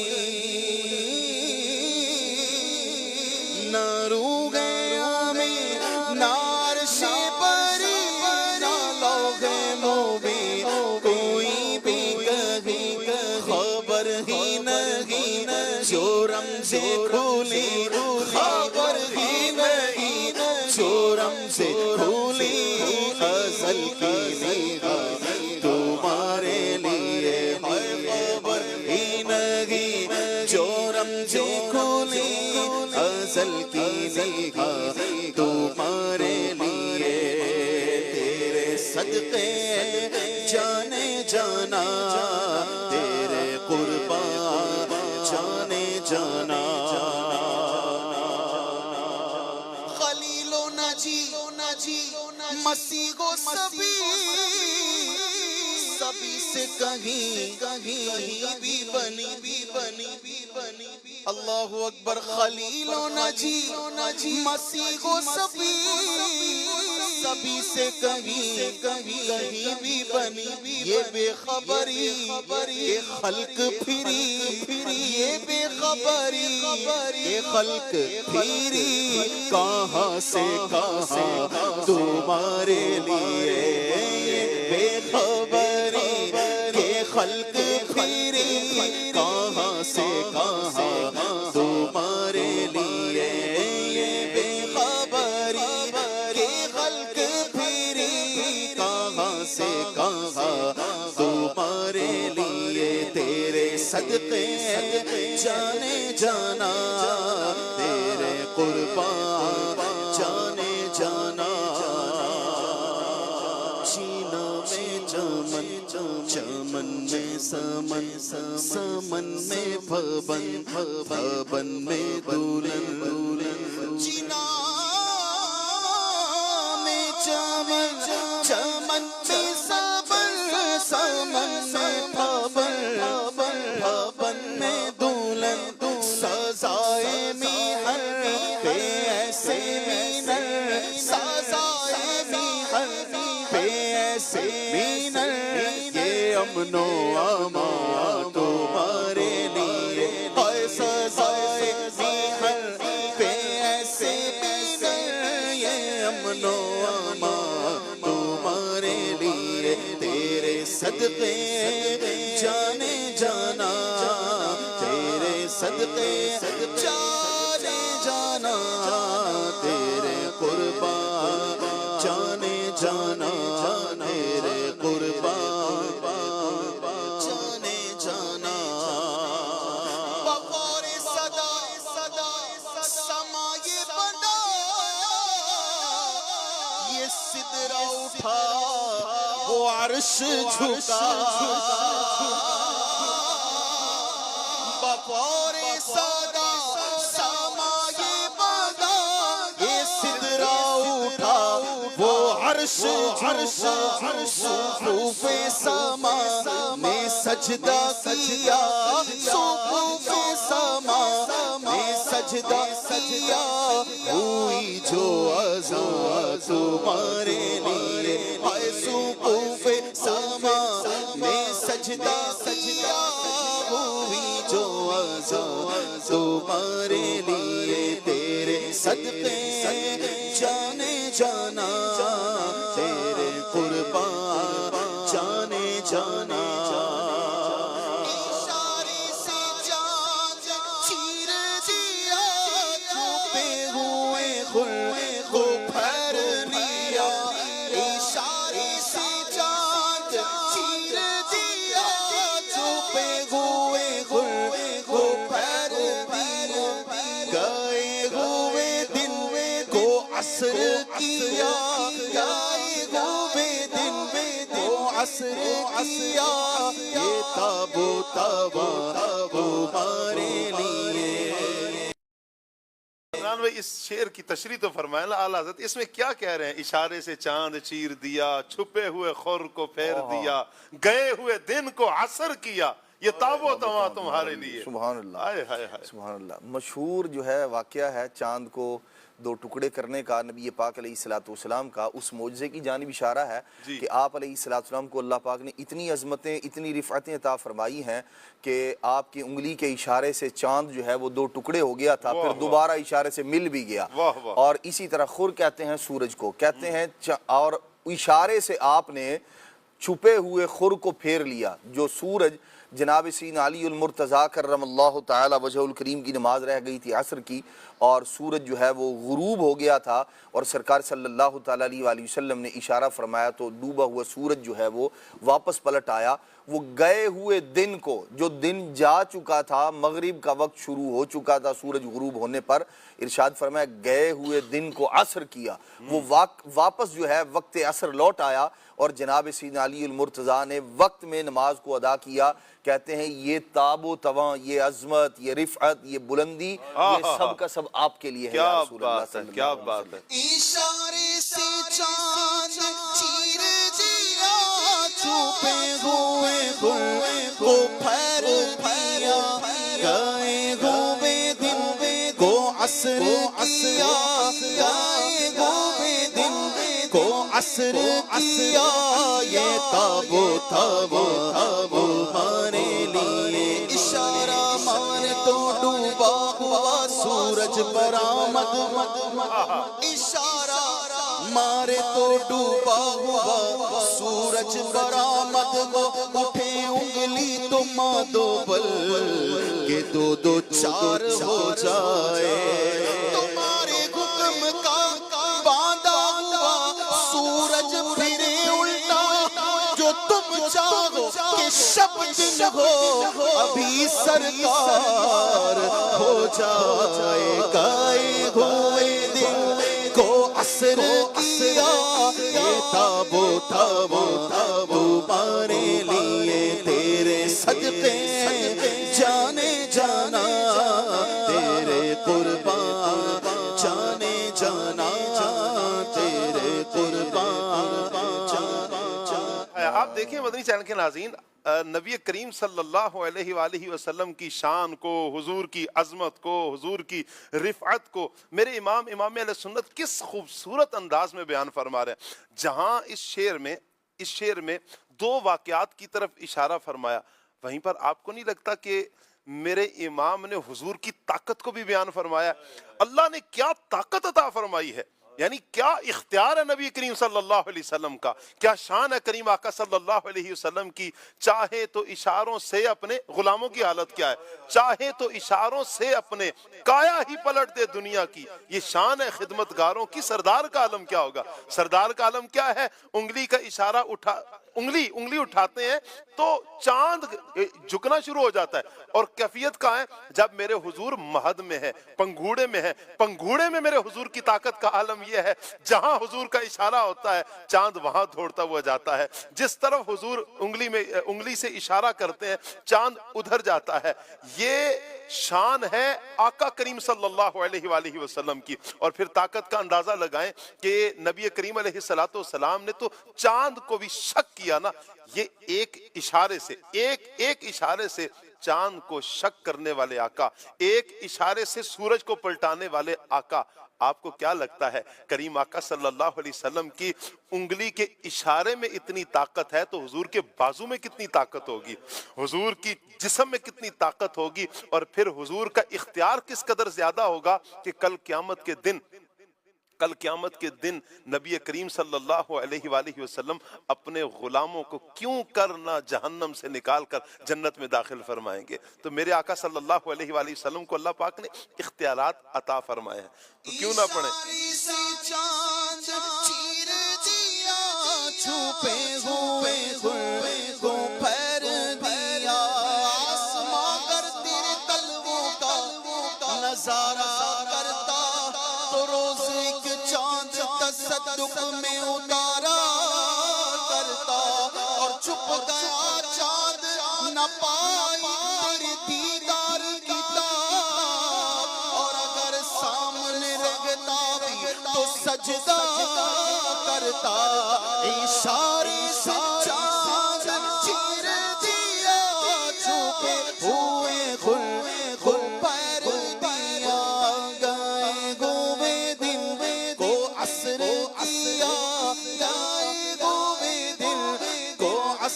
نہ روح میں نار سے بری نہ لوح مبین کوئی بھی کہیں خبر ہی نہیں جو رمز کھولی خبر ہی نہیں جو رمز کھولی ازل کی نگاہ تمہارے لیے ہے خبر ہی نہیں جو رمز کھولی ازل کی نگاہ تمہارے لیے تیرے صدقے جانے جانا تیرے قربان جانے جانا خلیل و نجی مسیح و سبھی سے کہیں بھی بنی اللہ اکبر خلیل و نجی مسیح و سبھی سے کہیں بھی بنی یہ بے خبری یہ خلق پھری یہ بے خبری یہ خلق پھری کہاں سے کہاں تمہارے لیے یہ بے خبری یہ خلق پھری کہاں سے کہاں تمہارے لیے یہ بے خبری یہ خلق پھری کہاں سے کہاں تمہارے لیے تیرے صدقے جانے جانا تیرے قربان جانے جانا چینا میں چمن میں سمن میں بھبن میں دلہن چینا میں چمن میں سمن میں بھبن میں دلہن سزائے میہر پہ ایسے مینر سزائے میہر پہ ایسے مینر یہ امن و امان تمہارے لیے ہے سزائے میہر پہ ایسے مینر یہ امن و امان تمہارے لیے تیرے صدقے جانے جانا تیرے صدقے جانے جانا تیرے قربان جانے جانا تیرے قربان جانے جانا بغور صدا سمائے بنا یہ سدرہ اٹھا وہ عرش جھکا بغور صدا سمائے بنا یہ سدرہ اٹھا وہ عرش صفوف سما میں سجدہ کیا صفوف سما میں سجدہ کیا ہوئی جو عزا تمہارے لیے ہے صفوف سما میں سجدہ کیا ہوئی جو عزا تمہارے لیے تیرے صدقے جانے جانا تیرے قربان جانے جانا اشارے سے چاند چیر دیا چھپے ہوئے خلق کو پھیر لیا اشارے سے چاند چیر دیا چھپے ہوئے خلق کو پھیر لیا گئے ہوئے دن کو عصر کیا گائے ہوئے دن کو عصر کیا یہ تابو تمہارے لیے عمران بھائی اس شعر کی تشریح تو فرمائیں نا اعلیٰ حضرت، اس میں کیا کہہ رہے ہیں؟ اشارے سے چاند چیر دیا، چھپے ہوئے خور کو پھیر دیا، گئے ہوئے دن کو عصر کیا، یہ تاب و تما تمہارے لیے. سبحان اللہ ہائے ہائے ہائے. سبحان اللہ. مشہور جو ہے واقعہ ہے چاند کو دو ٹکڑے کرنے کا نبی پاک علیہ الصلوۃ والسلام کا اس معجزے کی جانب اشارہ ہے کہ آپ علیہ الصلوۃ والسلام کو اللہ پاک نے اتنی عظمتیں اتنی رفعتیں عطا فرمائی ہیں کہ آپ کی انگلی کے اشارے سے چاند جو ہے وہ دو ٹکڑے ہو گیا تھا، پھر دوبارہ اشارے سے مل بھی گیا، اور اسی طرح خور کہتے ہیں سورج کو، کہتے ہیں اور اشارے سے آپ نے چھپے ہوئے خور کو پھیر لیا. جو سورج جناب سیدنا علی المرتضیٰ کرم اللہ تعالی وجہ الکریم کی نماز رہ گئی تھی عصر کی، اور سورج جو ہے وہ غروب ہو گیا تھا، اور سرکار صلی اللہ تعالی علیہ وآلہ وسلم نے اشارہ فرمایا تو ڈوبا ہوا سورج جو ہے وہ واپس پلٹ آیا. وہ گئے ہوئے دن کو، جو دن جا چکا تھا، مغرب کا وقت شروع ہو چکا تھا سورج غروب ہونے پر، ارشاد فرمایا گئے ہوئے دن کو عصر کیا، وہ واپس جو ہے وقت عصر لوٹ آیا، اور جناب سیدنا علی المرتضیٰ نے وقت میں نماز کو ادا کیا. کہتے ہیں یہ تاب و تواں، یہ عظمت، یہ رفعت، یہ بلندی، یہ سب کا سب آپ کے لیے ہے یا رسول اللہ صلی اللہ علیہ وسلم. کیا بات ہے. اشارے سے چاند چیر دیا، چھپے ہوئے خور کو پھیر دیا، گئے ہوئے دن کو عصر کیا، گئے ہوئے دن کو عصر کیا. یہ تاب و تواں ہمارے لیے اشارہ مان تو ڈوبا ہوا سورج برآمد، اشارہ مارے تو ڈوبا ہوا سورج برآمد، اٹھے انگلی تو مادو بل کہ دو دو چار ہو جائے. تمہارے حکم کا باندھا ہوا سورج پھرے الٹا، جو تم چاہو کہ شب دن ہو ابھی سرکار ہو جائے. گائے ہوئے دن کو عصر کیا، یہ تاب و تواں تمہارے لیے تیرے صدقے جانے جانا، تیرے قربان جانے جانا، تیرے قربان جانے جانا. آپ دیکھیں مدنی چینل کے ناظرین، نبی کریم صلی اللہ علیہ وآلہ وسلم کی شان کو، حضور کی عظمت کو، حضور کی رفعت کو میرے امام اہل سنت کس خوبصورت انداز میں بیان فرما رہے ہیں. جہاں اس شعر میں دو واقعات کی طرف اشارہ فرمایا، وہیں پر آپ کو نہیں لگتا کہ میرے امام نے حضور کی طاقت کو بھی بیان فرمایا؟ اللہ نے کیا طاقت عطا فرمائی ہے، یعنی کیا اختیار ہے نبی کریم صلی اللہ علیہ وسلم کا، کیا شان ہے کریم آقا صلی اللہ علیہ وسلم کی. چاہے تو اشاروں سے اپنے غلاموں کی حالت کیا ہے، چاہے تو اشاروں سے اپنے کایا ہی پلٹ دے دنیا کی. یہ شان ہے خدمتگاروں کی. سردار کا عالم کیا ہوگا؟ سردار کا عالم کیا ہے؟ انگلی کا اشارہ انگلی اٹھاتے ہیں تو چاند جھکنا شروع ہو جاتا ہے. اور کیفیت کہاں ہے؟ جب میرے حضور مہد میں ہے، پنگھوڑے میں ہے. پنگھوڑے میں میرے حضور کی طاقت کا عالم یہ ہے، جہاں حضور کا اشارہ ہوتا ہے چاند وہاں دوڑتا ہوا جاتا ہے. جس طرف حضور انگلی سے اشارہ کرتے ہیں چاند ادھر جاتا ہے. یہ شان ہے آقا کریم صلی اللہ علیہ وآلہ وسلم کی. اور پھر طاقت کا اندازہ لگائیں کہ نبی کریم علیہ السلام نے تو چاند کو بھی شک کیا نا. یہ ایک اشارے سے چاند کو شک کرنے والے آقا، ایک اشارے سے سورج کو پلٹانے والے آقا. آپ کو کیا لگتا ہے کریم آقا صلی اللہ علیہ وسلم کی انگلی کے اشارے میں اتنی طاقت ہے تو حضور کے بازو میں کتنی طاقت ہوگی، حضور کی جسم میں کتنی طاقت ہوگی، اور پھر حضور کا اختیار کس قدر زیادہ ہوگا کہ کل قیامت کے دن نبی کریم صلی اللہ علیہ وآلہ وسلم اپنے غلاموں کو کیوں کرنا جہنم سے نکال کر جنت میں داخل فرمائیں گے. تو میرے آقا صلی اللہ علیہ وآلہ وسلم کو اللہ پاک نے اختیارات عطا فرمائے ہیں، تو کیوں نہ پڑھیں. چھپے ہوئے خور کو پھیر دیا، آسماں گر تیرے تلووں کا نظارہ کرتا تو روز ایک چاند تصدق میں اتارا کرتا. اور چھپ گیا چاند نہ پائی تیرے دیدار کی تاب، اور اگر سامنے رہتا بھی تو سجدہ کرتا. اشارے سے چاند چیر دیا، چھپے ہوئے خور کو پھیر دیا، گئے ہوئے دن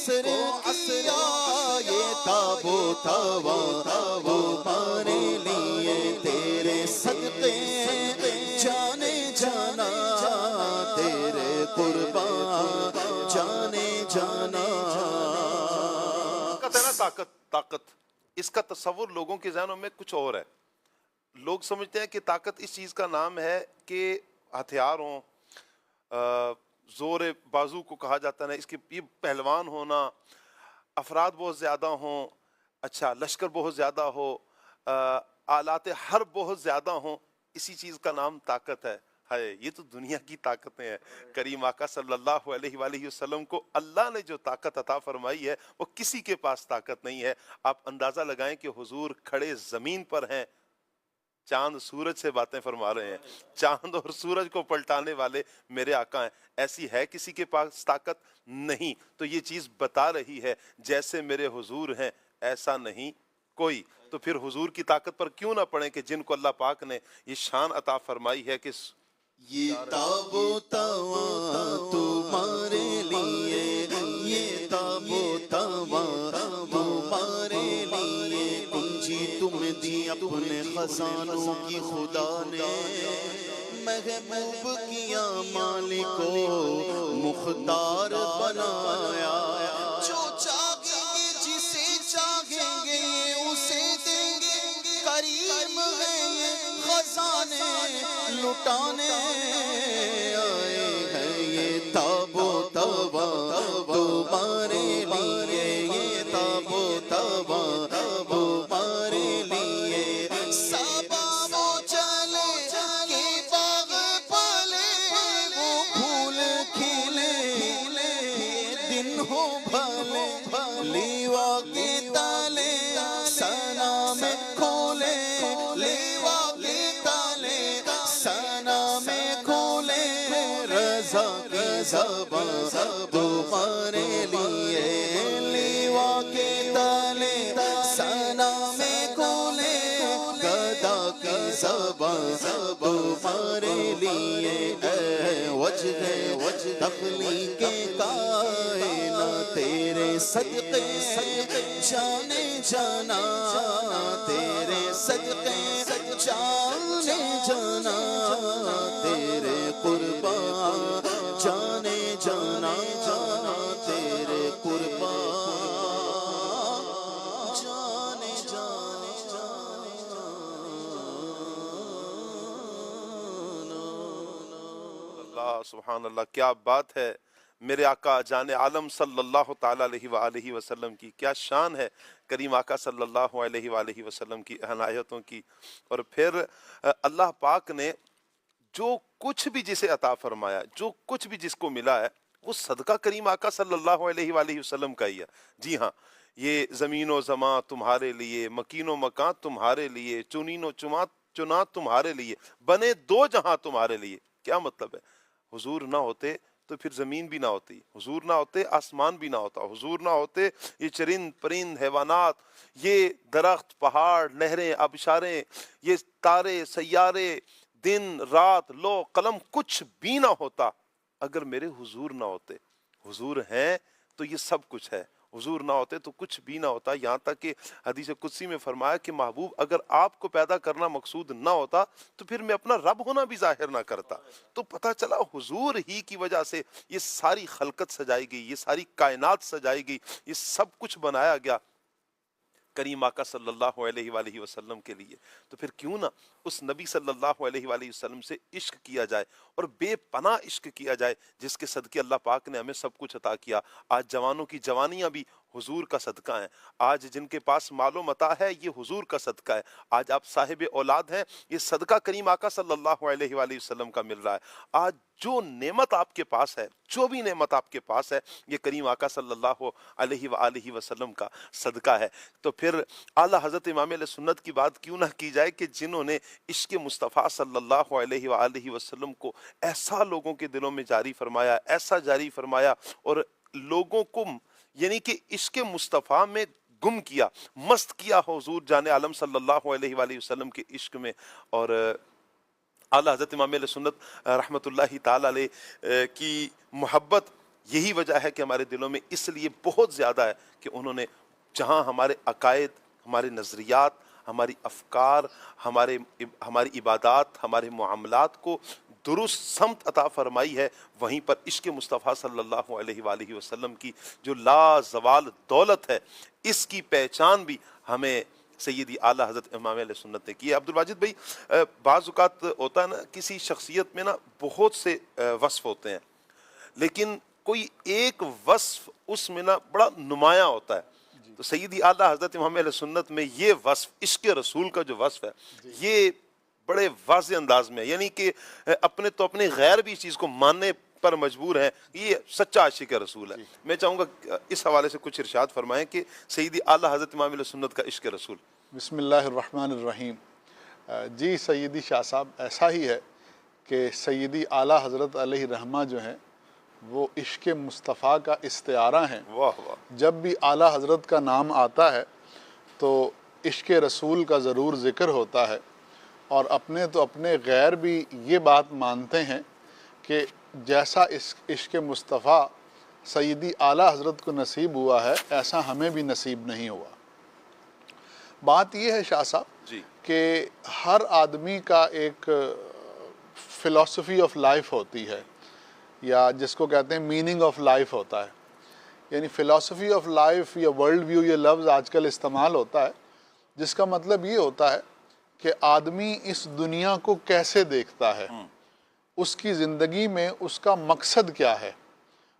عصر کیا یہ تابوت تمہارے لیے تیرے صدقے جانے جانا تیرے قربان جانے جانا. کہتے ہیں نا طاقت، اس کا تصور لوگوں کے ذہنوں میں کچھ اور ہے. لوگ سمجھتے ہیں کہ طاقت اس چیز کا نام ہے کہ ہتھیار ہوں، زور بازو کو کہا جاتا ہے، اس کے یہ پہلوان ہونا، افراد بہت زیادہ ہوں، اچھا لشکر بہت زیادہ ہو، آلات حرب بہت زیادہ ہوں، اسی چیز کا نام طاقت ہے. یہ تو دنیا کی طاقتیں ہیں. کریم آقا صلی اللہ علیہ وآلہ وسلم کو اللہ نے جو طاقت عطا فرمائی ہے وہ کسی کے پاس طاقت نہیں ہے. آپ اندازہ لگائیں کہ حضور کھڑے زمین پر ہیں، چاند سورج سے باتیں فرما رہے ہیں، چاند اور سورج کو پلٹانے والے میرے آقا ہیں. ایسی ہے کسی کے پاس طاقت؟ نہیں. تو یہ چیز بتا رہی ہے جیسے میرے حضور ہیں ایسا نہیں کوئی. تو پھر حضور کی طاقت پر کیوں نہ پڑیں کہ جن کو اللہ پاک نے یہ شان عطا فرمائی ہے کہ یہ تابوت تمہارے لیے، یہ تابوت تمہارے لیے، کنجی تم دی اپنے خزانوں کی خدا نے، محبوب کیا مالک کو مختار بنایا. جو چاہیں گے جسے چاہیں گے اسے دیں گے، کریم ہے یہ خزانے لٹانے آئے ہیں. یہ تابوت تمہارے لیے، یہ تابوت تمہارے لیے. صبا وہ چلے کہ باغ پالے، وہ پھول کھلے دن ہو بھلے، لیوا کے تالے سنا میں کھولے، لیوا کے تالے سنا میں کھولے. رضا کی زبان تمہارے لیے، لیوا کے تالے سنا میں کھولے. گدا کی زبان تمہارے لیے، اے وجہ تخلیق کائنات تیرے صدقے جانے جانا، تیرے صدقے جانے جانا، تیرے قربان جانے جانا، تیرے قربان جانے جانا. اللہ سبحان اللہ، کیا بات ہے. میرے آقا جان عالم صلی اللہ تعالیٰ علیہ وآلہ وسلم کی کیا شان ہے، کریم آقا صلی اللہ علیہ وآلہ وسلم کی عنایتوں کی. اور پھر اللہ پاک نے جو کچھ بھی جسے عطا فرمایا، جو کچھ بھی جس کو ملا ہے، وہ صدقہ کریم آقا صلی اللہ علیہ وآلہ وسلم کا ہی ہے. جی ہاں، یہ زمین و زمان تمہارے لیے، مکین و مکان تمہارے لیے، چنین و چنا تمہارے لیے، بنے دو جہاں تمہارے لیے. کیا مطلب ہے؟ حضور نہ ہوتے تو پھر زمین بھی نہ ہوتی، حضور نہ ہوتے آسمان بھی نہ ہوتا، حضور نہ ہوتے یہ چرند پرند حیوانات، یہ درخت پہاڑ نہریں آبشاریں، یہ تارے سیارے، دن رات لو قلم، کچھ بھی نہ ہوتا اگر میرے حضور نہ ہوتے. حضور ہیں تو یہ سب کچھ ہے، حضور نہ ہوتے تو کچھ بھی نہ ہوتا. یہاں تک کہ حدیث قدسی میں فرمایا کہ محبوب اگر آپ کو پیدا کرنا مقصود نہ ہوتا تو پھر میں اپنا رب ہونا بھی ظاہر نہ کرتا. تو پتہ چلا حضور ہی کی وجہ سے یہ ساری خلقت سجائی گئی، یہ ساری کائنات سجائی گئی، یہ سب کچھ بنایا گیا کریم آقا صلی اللہ علیہ وآلہ وسلم کے لیے. تو پھر کیوں نہ اس نبی صلی اللہ علیہ وآلہ وسلم سے عشق کیا جائے اور بے پناہ عشق کیا جائے، جس کے صدقے اللہ پاک نے ہمیں سب کچھ عطا کیا. آج جوانوں کی جوانیاں بھی حضور کا صدقہ ہیں، آج جن کے پاس مال و متاع ہے یہ حضور کا صدقہ ہے، آج آپ صاحب اولاد ہیں یہ صدقہ کریم آقا صلی اللہ علیہ وآلہ وسلم کا مل رہا ہے. آج جو نعمت آپ کے پاس ہے، جو بھی نعمت آپ کے پاس ہے، یہ کریم آقا صلی اللہ علیہ وآلہ وسلم کا صدقہ ہے. تو پھر اعلیٰ حضرت امام علیہ سنت کی بات کیوں نہ کی جائے کہ جنہوں نے عشق مصطفیٰ صلی اللہ علیہ وآلہ وسلم کو ایسا لوگوں کے دلوں میں جاری فرمایا، ایسا جاری فرمایا، اور لوگوں کو یعنی کہ عشق مصطفیٰ میں گم کیا، مست کیا حضور جان عالم صلی اللہ علیہ وآلہ وسلم کے عشق میں. اور اعلیٰ حضرت امام علیہ سنت رحمۃ اللہ تعالی علیہ کی محبت یہی وجہ ہے کہ ہمارے دلوں میں اس لیے بہت زیادہ ہے کہ انہوں نے جہاں ہمارے عقائد، ہمارے نظریات، ہماری افکار، ہماری عبادات، ہمارے معاملات کو درست سمت عطا فرمائی ہے، وہیں پر عشق مصطفیٰ صلی اللہ علیہ وآلہ وسلم کی جو لا زوال دولت ہے، اس کی پہچان بھی ہمیں سیدی اعلیٰ حضرت امام علیہ سنت نے کی ہے۔ عبد الواجد بھائی، بعض اوقات ہوتا ہے نا کسی شخصیت میں نا بہت سے وصف ہوتے ہیں، لیکن کوئی ایک وصف اس میں نا بڑا نمایاں ہوتا ہے، تو سیدی اعلیٰ حضرت امام علیہ سنت میں یہ وصف عشق رسول کا جو وصف ہے یہ بڑے واضح انداز میں ہے، یعنی کہ اپنے غیر بھی اس چیز کو ماننے پر مجبور ہیں، یہ سچا عاشق رسول ہے۔ میں چاہوں گا اس حوالے سے کچھ ارشاد فرمائیں کہ سیدی اعلیٰ حضرت امام علیہ سنت کا عشق رسول۔ بسم اللہ الرحمن الرحیم۔ جی سیدی شاہ صاحب، ایسا ہی ہے کہ سیدی اعلیٰ حضرت علیہ رحمہ جو ہیں وہ عشق مصطفیٰ کا استعارہ ہیں۔ واہ واہ۔ جب بھی اعلیٰ حضرت کا نام آتا ہے تو عشق رسول کا ضرور ذکر ہوتا ہے، اور اپنے غیر بھی یہ بات مانتے ہیں کہ جیسا عشق مصطفیٰ سیدی اعلیٰ حضرت کو نصیب ہوا ہے ایسا ہمیں بھی نصیب نہیں ہوا۔ بات یہ ہے شاہ صاحب جی کہ ہر آدمی کا ایک فلسفی آف لائف ہوتی ہے، یا جس کو کہتے ہیں میننگ آف لائف ہوتا ہے، یعنی فلسفی آف لائف یا ورلڈ ویو، یہ لفظ آج کل استعمال ہوتا ہے، جس کا مطلب یہ ہوتا ہے کہ آدمی اس دنیا کو کیسے دیکھتا ہے، اس کی زندگی میں اس کا مقصد کیا ہے،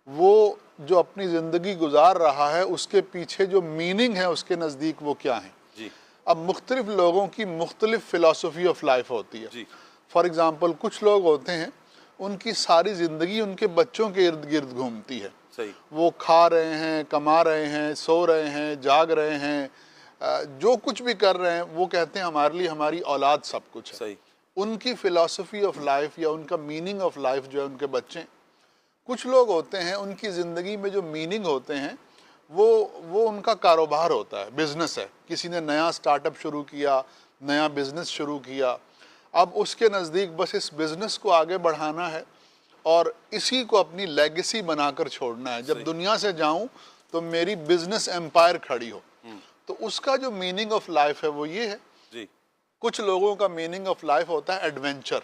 وہ جو اپنی زندگی گزار رہا ہے اس کے پیچھے جو میننگ ہے اس کے نزدیک وہ کیا ہیں۔ جی اب مختلف لوگوں کی مختلف فلسفی آف لائف ہوتی ہے۔ جی فار ایگزامپل کچھ لوگ ہوتے ہیں ان کی ساری زندگی ان کے بچوں کے ارد گرد گھومتی ہے، صحیح، وہ کھا رہے ہیں، کما رہے ہیں، سو رہے ہیں، جاگ رہے ہیں، جو کچھ بھی کر رہے ہیں وہ کہتے ہیں ہمارے لیے ہماری اولاد سب کچھ ہے۔ صحیح، ان کی فلسفی آف لائف یا ان کا میننگ آف لائف جو ہے ان کے بچے۔ کچھ لوگ ہوتے ہیں ان کی زندگی میں جو میننگ ہوتے ہیں وہ ان کا کاروبار ہوتا ہے، بزنس ہے، کسی نے نیا سٹارٹ اپ شروع کیا، نیا بزنس شروع کیا، اب اس کے نزدیک بس اس بزنس کو آگے بڑھانا ہے اور اسی کو اپنی لیگیسی بنا کر چھوڑنا ہے، جب دنیا سے جاؤں تو میری بزنس ایمپائر کھڑی ہو۔ تو اس کا جو میننگ آف لائف ہے وہ یہ ہے۔ جی کچھ لوگوں کا میننگ آف لائف ہوتا ہے ایڈونچر،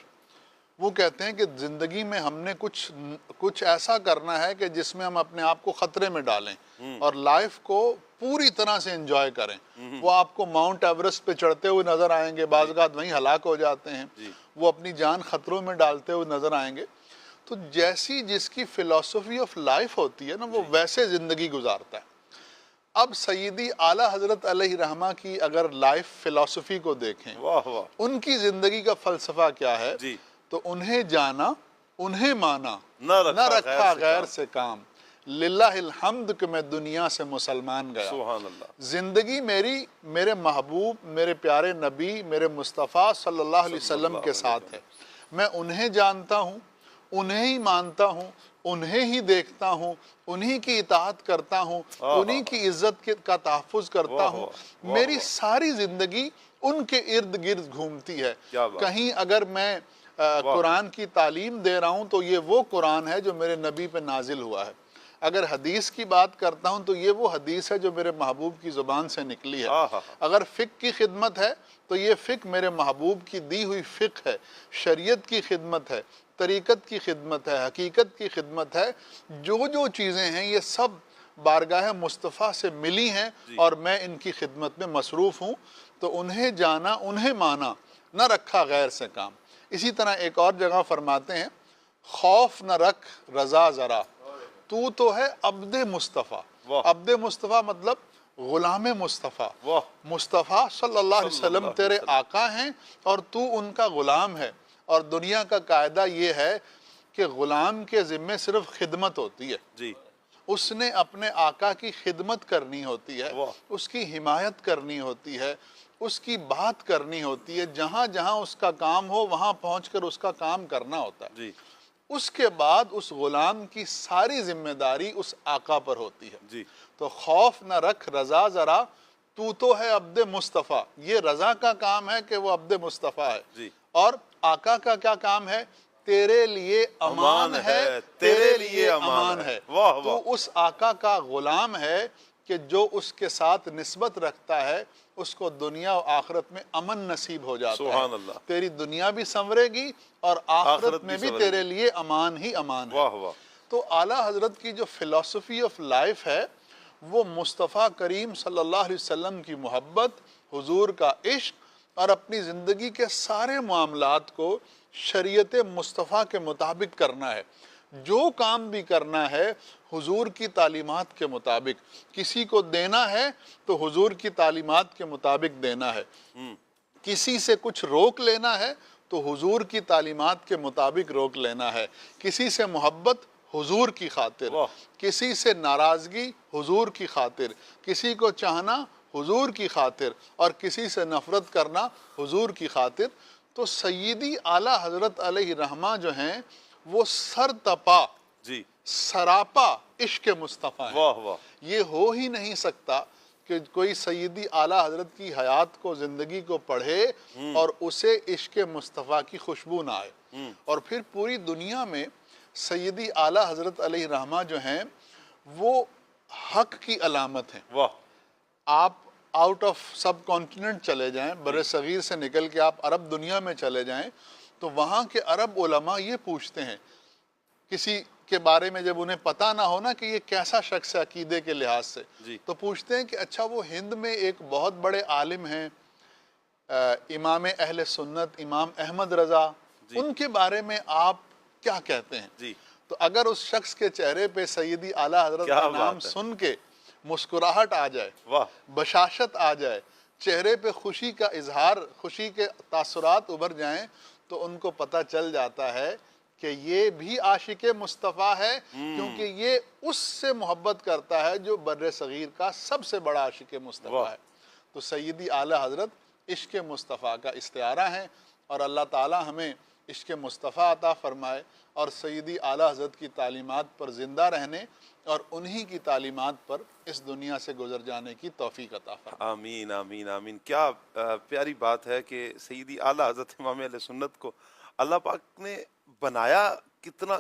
وہ کہتے ہیں کہ زندگی میں ہم نے کچھ ایسا کرنا ہے کہ جس میں ہم اپنے آپ کو خطرے میں ڈالیں اور لائف کو پوری طرح سے انجوائے کریں۔ وہ آپ کو ماؤنٹ ایورسٹ پہ چڑھتے ہوئے نظر آئیں گے، بعض اوقات وہیں ہلاک ہو جاتے ہیں، وہ اپنی جان خطروں میں ڈالتے ہوئے نظر آئیں گے۔ تو جیسی جس کی فلسفی آف لائف ہوتی ہے نا وہ ویسے زندگی گزارتا ہے۔ اب سیدی اعلیٰ حضرت علیہ رحمہ کی اگر لائف فلسفی کو دیکھیں، واہ واہ، ان کی زندگی کا فلسفہ کیا ہے، جی تو انہیں جانا، انہیں مانا، نہ رکھا غیر سے کام، للہ الحمد کہ میں دنیا سے مسلمان گیا۔ سبحان اللہ، زندگی میری میرے محبوب، میرے پیارے نبی، میرے مصطفیٰ صلی اللہ علیہ وسلم کے ساتھ ہے۔ میں انہیں جانتا ہوں، انہیں ہی مانتا ہوں، انہیں ہی دیکھتا ہوں، انہیں کی اطاعت کرتا ہوں، انہیں کی عزت کا تحفظ کرتا ہوں۔ میری ساری زندگی ان کے ارد گرد گھومتی ہے۔ کہیں اگر میں قرآن کی تعلیم دے رہا ہوں تو یہ وہ قرآن ہے جو میرے نبی پہ نازل ہوا ہے۔ اگر حدیث کی بات کرتا ہوں تو یہ وہ حدیث ہے جو میرے محبوب کی زبان سے نکلی ہے۔ اگر فقہ کی خدمت ہے تو یہ فقہ میرے محبوب کی دی ہوئی فقہ ہے، شریعت کی خدمت ہے، طریقت کی خدمت ہے، حقیقت کی خدمت ہے۔ جو چیزیں ہیں یہ سب بارگاہ مصطفیٰ سے ملی ہیں اور میں ان کی خدمت میں مصروف ہوں۔ تو انہیں جانا، انہیں مانا، نہ رکھا غیر سے کام۔ اسی طرح ایک اور جگہ فرماتے ہیں، خوف نہ رکھ رضا ذرا، تو ہے عبد مصطفیٰ۔ عبد مصطفیٰ مطلب غلام مصطفیٰ۔ مصطفیٰ صلی اللہ علیہ وسلم تیرے آقا ہیں اور تو ان کا غلام ہے۔ اور دنیا کا قاعدہ یہ ہے کہ غلام کے ذمے صرف خدمت ہوتی ہے، جی اس نے اپنے آقا کی خدمت کرنی ہوتی ہے، اس کی حمایت کرنی ہوتی ہے، اس کی بات کرنی ہوتی ہے، جہاں جہاں اس کا کام ہو وہاں پہنچ کر اس کا کام کرنا ہوتا ہے۔ جی اس کے بعد اس غلام کی ساری ذمہ داری اس آقا پر ہوتی ہے۔ جی تو خوف نہ رکھ رضا ذرا، تو ہے عبد مصطفیٰ۔ یہ رضا کا کام ہے کہ وہ عبد مصطفیٰ ہے۔ جی اور آقا کا کیا کام ہے تیرے لیے امان ہے، تیرے لیے امان امان ہے۔ واہ واہ۔ تو اس آقا کا غلام ہے کہ جو اس کے ساتھ نسبت رکھتا ہے اس کو دنیا و آخرت میں امن نصیب ہو جاتا ہے۔ سبحان اللہ۔ تیری دنیا بھی سنورے گی اور آخرت میں بھی سنورے تیرے گی۔ لیے امان ہی امان ہے۔ واہ واہ۔ تو اعلیٰ حضرت کی جو فلسفی آف لائف ہے وہ مصطفیٰ کریم صلی اللہ علیہ وسلم کی محبت، حضور کا عشق اور اپنی زندگی کے سارے معاملات کو شریعت مصطفیٰ کے مطابق کرنا ہے۔ جو کام بھی کرنا ہے حضور کی تعلیمات کے مطابق، کسی کو دینا ہے تو حضور کی تعلیمات کے مطابق دینا ہے، کسی سے کچھ روک لینا ہے تو حضور کی تعلیمات کے مطابق روک لینا ہے، کسی سے محبت حضور کی خاطر، کسی سے ناراضگی حضور کی خاطر، کسی کو چاہنا حضور کی خاطر اور کسی سے نفرت کرنا حضور کی خاطر۔ تو سیدی اعلیٰ حضرت علیہ رحمہ جو ہیں وہ سر تپا جی سراپا عشق مصطفیٰ ہیں۔ واہ واہ۔ یہ ہو ہی نہیں سکتا کہ کوئی سیدی اعلیٰ حضرت کی حیات کو، زندگی کو پڑھے اور اسے عشق مصطفیٰ کی خوشبو نہ آئے۔ اور پھر پوری دنیا میں سیدی اعلیٰ حضرت علیہ رحمہ جو ہیں وہ حق کی علامت ہیں۔ واہ۔ آپ آؤٹ آف سب کانٹیننٹ چلے جائیں، بر صغیر سے نکل کے آپ عرب دنیا میں چلے جائیں تو وہاں کے عرب علماء یہ پوچھتے ہیں کسی کے بارے میں جب انہیں پتہ نہ ہونا کہ یہ کیسا شخص ہے عقیدے کے لحاظ سے، تو پوچھتے ہیں کہ اچھا وہ ہند میں ایک بہت بڑے عالم ہیں امام اہل سنت امام احمد رضا، ان کے بارے میں آپ کیا کہتے ہیں؟ تو اگر اس شخص کے چہرے پہ سیدی اعلیٰ حضرت کا نام سن کے مسکراہٹ آ جائے، بشاشت آ جائے، چہرے پہ خوشی کا اظہار، خوشی کے تاثرات ابھر جائیں، تو ان کو پتہ چل جاتا ہے کہ یہ بھی عاشق مصطفیٰ ہے، کیونکہ یہ اس سے محبت کرتا ہے جو بر صغیر کا سب سے بڑا عاشق مصطفیٰ ہے۔ تو سیدی اعلیٰ حضرت عشق مصطفیٰ کا استعارہ ہیں، اور اللہ تعالی ہمیں عشق مصطفیٰ عطا فرمائے اور سیدی اعلیٰ حضرت کی تعلیمات پر زندہ رہنے اور انہی کی تعلیمات پر اس دنیا سے گزر جانے کی توفیق عطا فرمائے۔ آمین آمین آمین۔ کیا پیاری بات ہے کہ سیدی اعلیٰ حضرت امام اہل سنت کو اللہ پاک نے بنایا، کتنا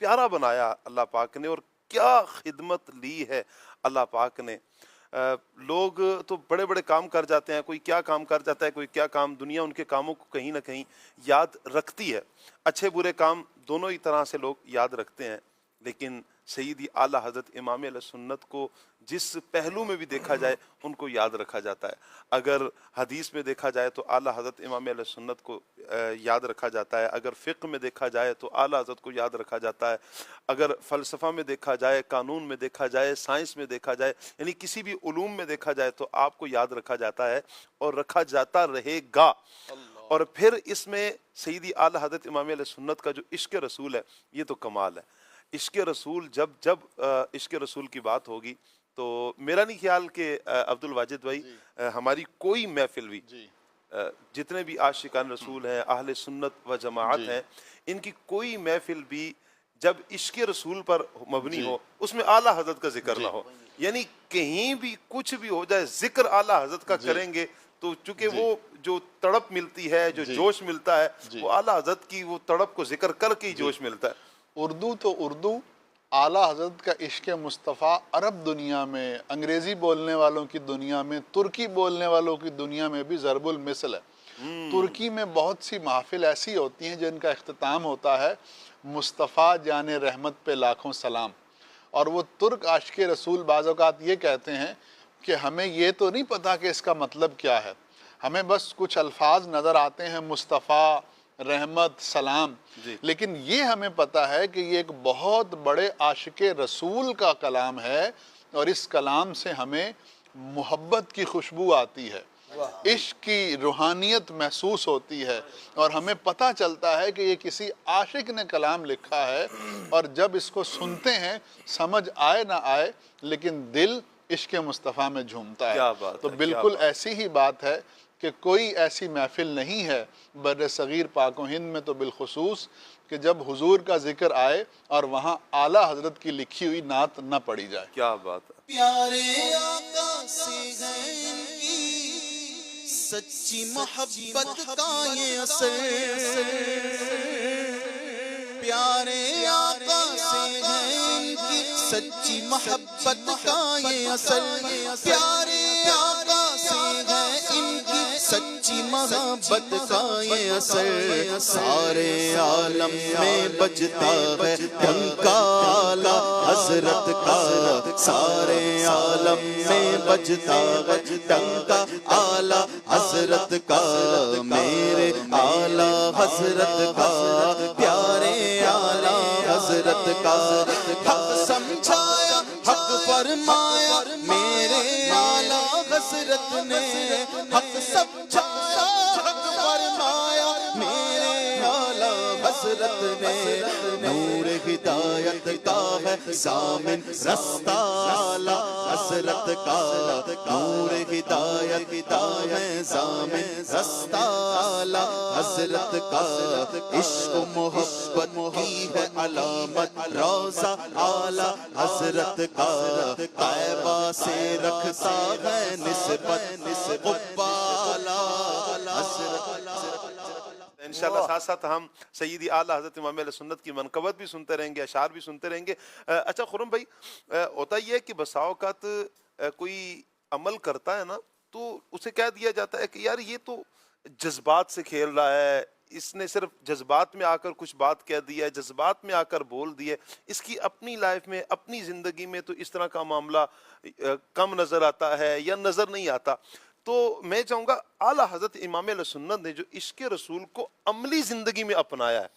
پیارا بنایا اللہ پاک نے، اور کیا خدمت لی ہے اللہ پاک نے۔ لوگ تو بڑے بڑے کام کر جاتے ہیں، کوئی کیا کام کر جاتا ہے، کوئی کیا کام، دنیا ان کے کاموں کو کہیں نہ کہیں یاد رکھتی ہے، اچھے برے کام دونوں ہی طرح سے لوگ یاد رکھتے ہیں، لیکن سیدی اعلیٰ حضرت امام علیہ سنت کو جس پہلو میں بھی دیکھا جائے ان کو یاد رکھا جاتا ہے۔ اگر حدیث میں دیکھا جائے تو اعلیٰ حضرت امام علیہ سنت کو یاد رکھا جاتا ہے، اگر فقہ میں دیکھا جائے تو اعلیٰ حضرت کو یاد رکھا جاتا ہے، اگر فلسفہ میں دیکھا جائے، قانون میں دیکھا جائے، سائنس میں دیکھا جائے، یعنی کسی بھی علوم میں دیکھا جائے تو آپ کو یاد رکھا جاتا ہے اور رکھا جاتا رہے گا۔ اور پھر اس میں سیدی اعلیٰ حضرت امام علیہ سنت کا جو عشق رسول ہے یہ تو کمال ہے۔ عشق رسول جب عشق رسول کی بات ہوگی تو میرا نہیں خیال کہ عبد الواجد بھائی ہماری کوئی محفل بھی، جتنے بھی عاشقان رسول ہیں، اہل سنت و جماعت ہیں، ان کی کوئی محفل بھی جب عشق رسول پر مبنی ہو اس میں اعلیٰ حضرت کا ذکر نہ ہو، یعنی کہیں بھی کچھ بھی ہو جائے ذکر اعلیٰ حضرت کا کریں گے، تو چونکہ وہ جو تڑپ ملتی ہے، جو جوش ملتا ہے، وہ اعلیٰ حضرت کی وہ تڑپ کو ذکر کر کے ہی جوش ملتا ہے۔ اردو تو اردو، اعلیٰ حضرت کا عشق مصطفیٰ عرب دنیا میں، انگریزی بولنے والوں کی دنیا میں، ترکی بولنے والوں کی دنیا میں بھی ضرب المثل ہے۔ ترکی میں بہت سی محافل ایسی ہوتی ہیں جن کا اختتام ہوتا ہے مصطفیٰ جان رحمت پہ لاکھوں سلام، اور وہ ترک عاشق رسول بعض اوقات یہ کہتے ہیں کہ ہمیں یہ تو نہیں پتا کہ اس کا مطلب کیا ہے، ہمیں بس کچھ الفاظ نظر آتے ہیں مصطفیٰ، رحمت، سلام، لیکن یہ ہمیں پتہ ہے کہ یہ ایک بہت بڑے عاشق رسول کا کلام ہے، اور اس کلام سے ہمیں محبت کی خوشبو آتی ہے، عشق کی روحانیت محسوس ہوتی ہے، اور ہمیں پتہ چلتا ہے کہ یہ کسی عاشق نے کلام لکھا ہے، اور جب اس کو سنتے ہیں سمجھ آئے نہ آئے لیکن دل عشق مصطفیٰ میں جھومتا ہے۔ تو بالکل ایسی ہی بات ہے کہ کوئی ایسی محفل نہیں ہے بر صغیر پاک و ہند میں تو بالخصوص کہ جب حضور کا ذکر آئے اور وہاں اعلیٰ حضرت کی لکھی ہوئی نعت نہ پڑھی جائے۔ کیا بات ہے۔ پیارے آقا سے ہے ان کی سچی محبت کا یہ اثر پیارے آقا سے ہے ان کی سچی محبت کا یہ اثر پیارے آقا سے ہے ان کی سچی محبت کا یہ اثر سارے عالم میں بجتا ہے ڈنکا اعلی حضرت کا سارے عالم میں بجتا ہے ڈنکا اعلی حضرت کا میرے اعلی حضرت کا پیارے اعلی حضرت کا حق سمجھایا حق فرمایا میرے اعلی حضرت نے حق سمجھایا حق فرمایا میرے اعلی حضرت نے نور ہدایت کا ہے ضامن رستہ اعلی حضرت کا نور ہدایت کا ہے ضامن رستہ اعلی حضرت کا عشق و محبت کی ہے علامت روضہ اعلی حضرت کا طیبہ سے رکھتا ہے نسبت قبہ اعلی حضرت انشاءاللہ ساتھ ساتھ ہم سیدی اعلیٰ حضرت امام اہل سنت کی منقبت بھی سنتے رہیں گے، اشعار بھی سنتے رہیں گے۔ اچھا خرم بھائی، ہوتا یہ ہے کہ بسا اوقات کوئی عمل کرتا ہے نا تو اسے کہہ دیا جاتا ہے کہ یار یہ تو جذبات سے کھیل رہا ہے، اس نے صرف جذبات میں آ کر کچھ بات کہہ دی ہے، جذبات میں آ کر بول دی ہے، اس کی اپنی لائف میں اپنی زندگی میں تو اس طرح کا معاملہ کم نظر آتا ہے یا نظر نہیں آتا۔ تو میں چاہوں گا اعلیٰ حضرت امام اہل سنت نے جو عشق رسول کو عملی زندگی میں اپنایا ہے،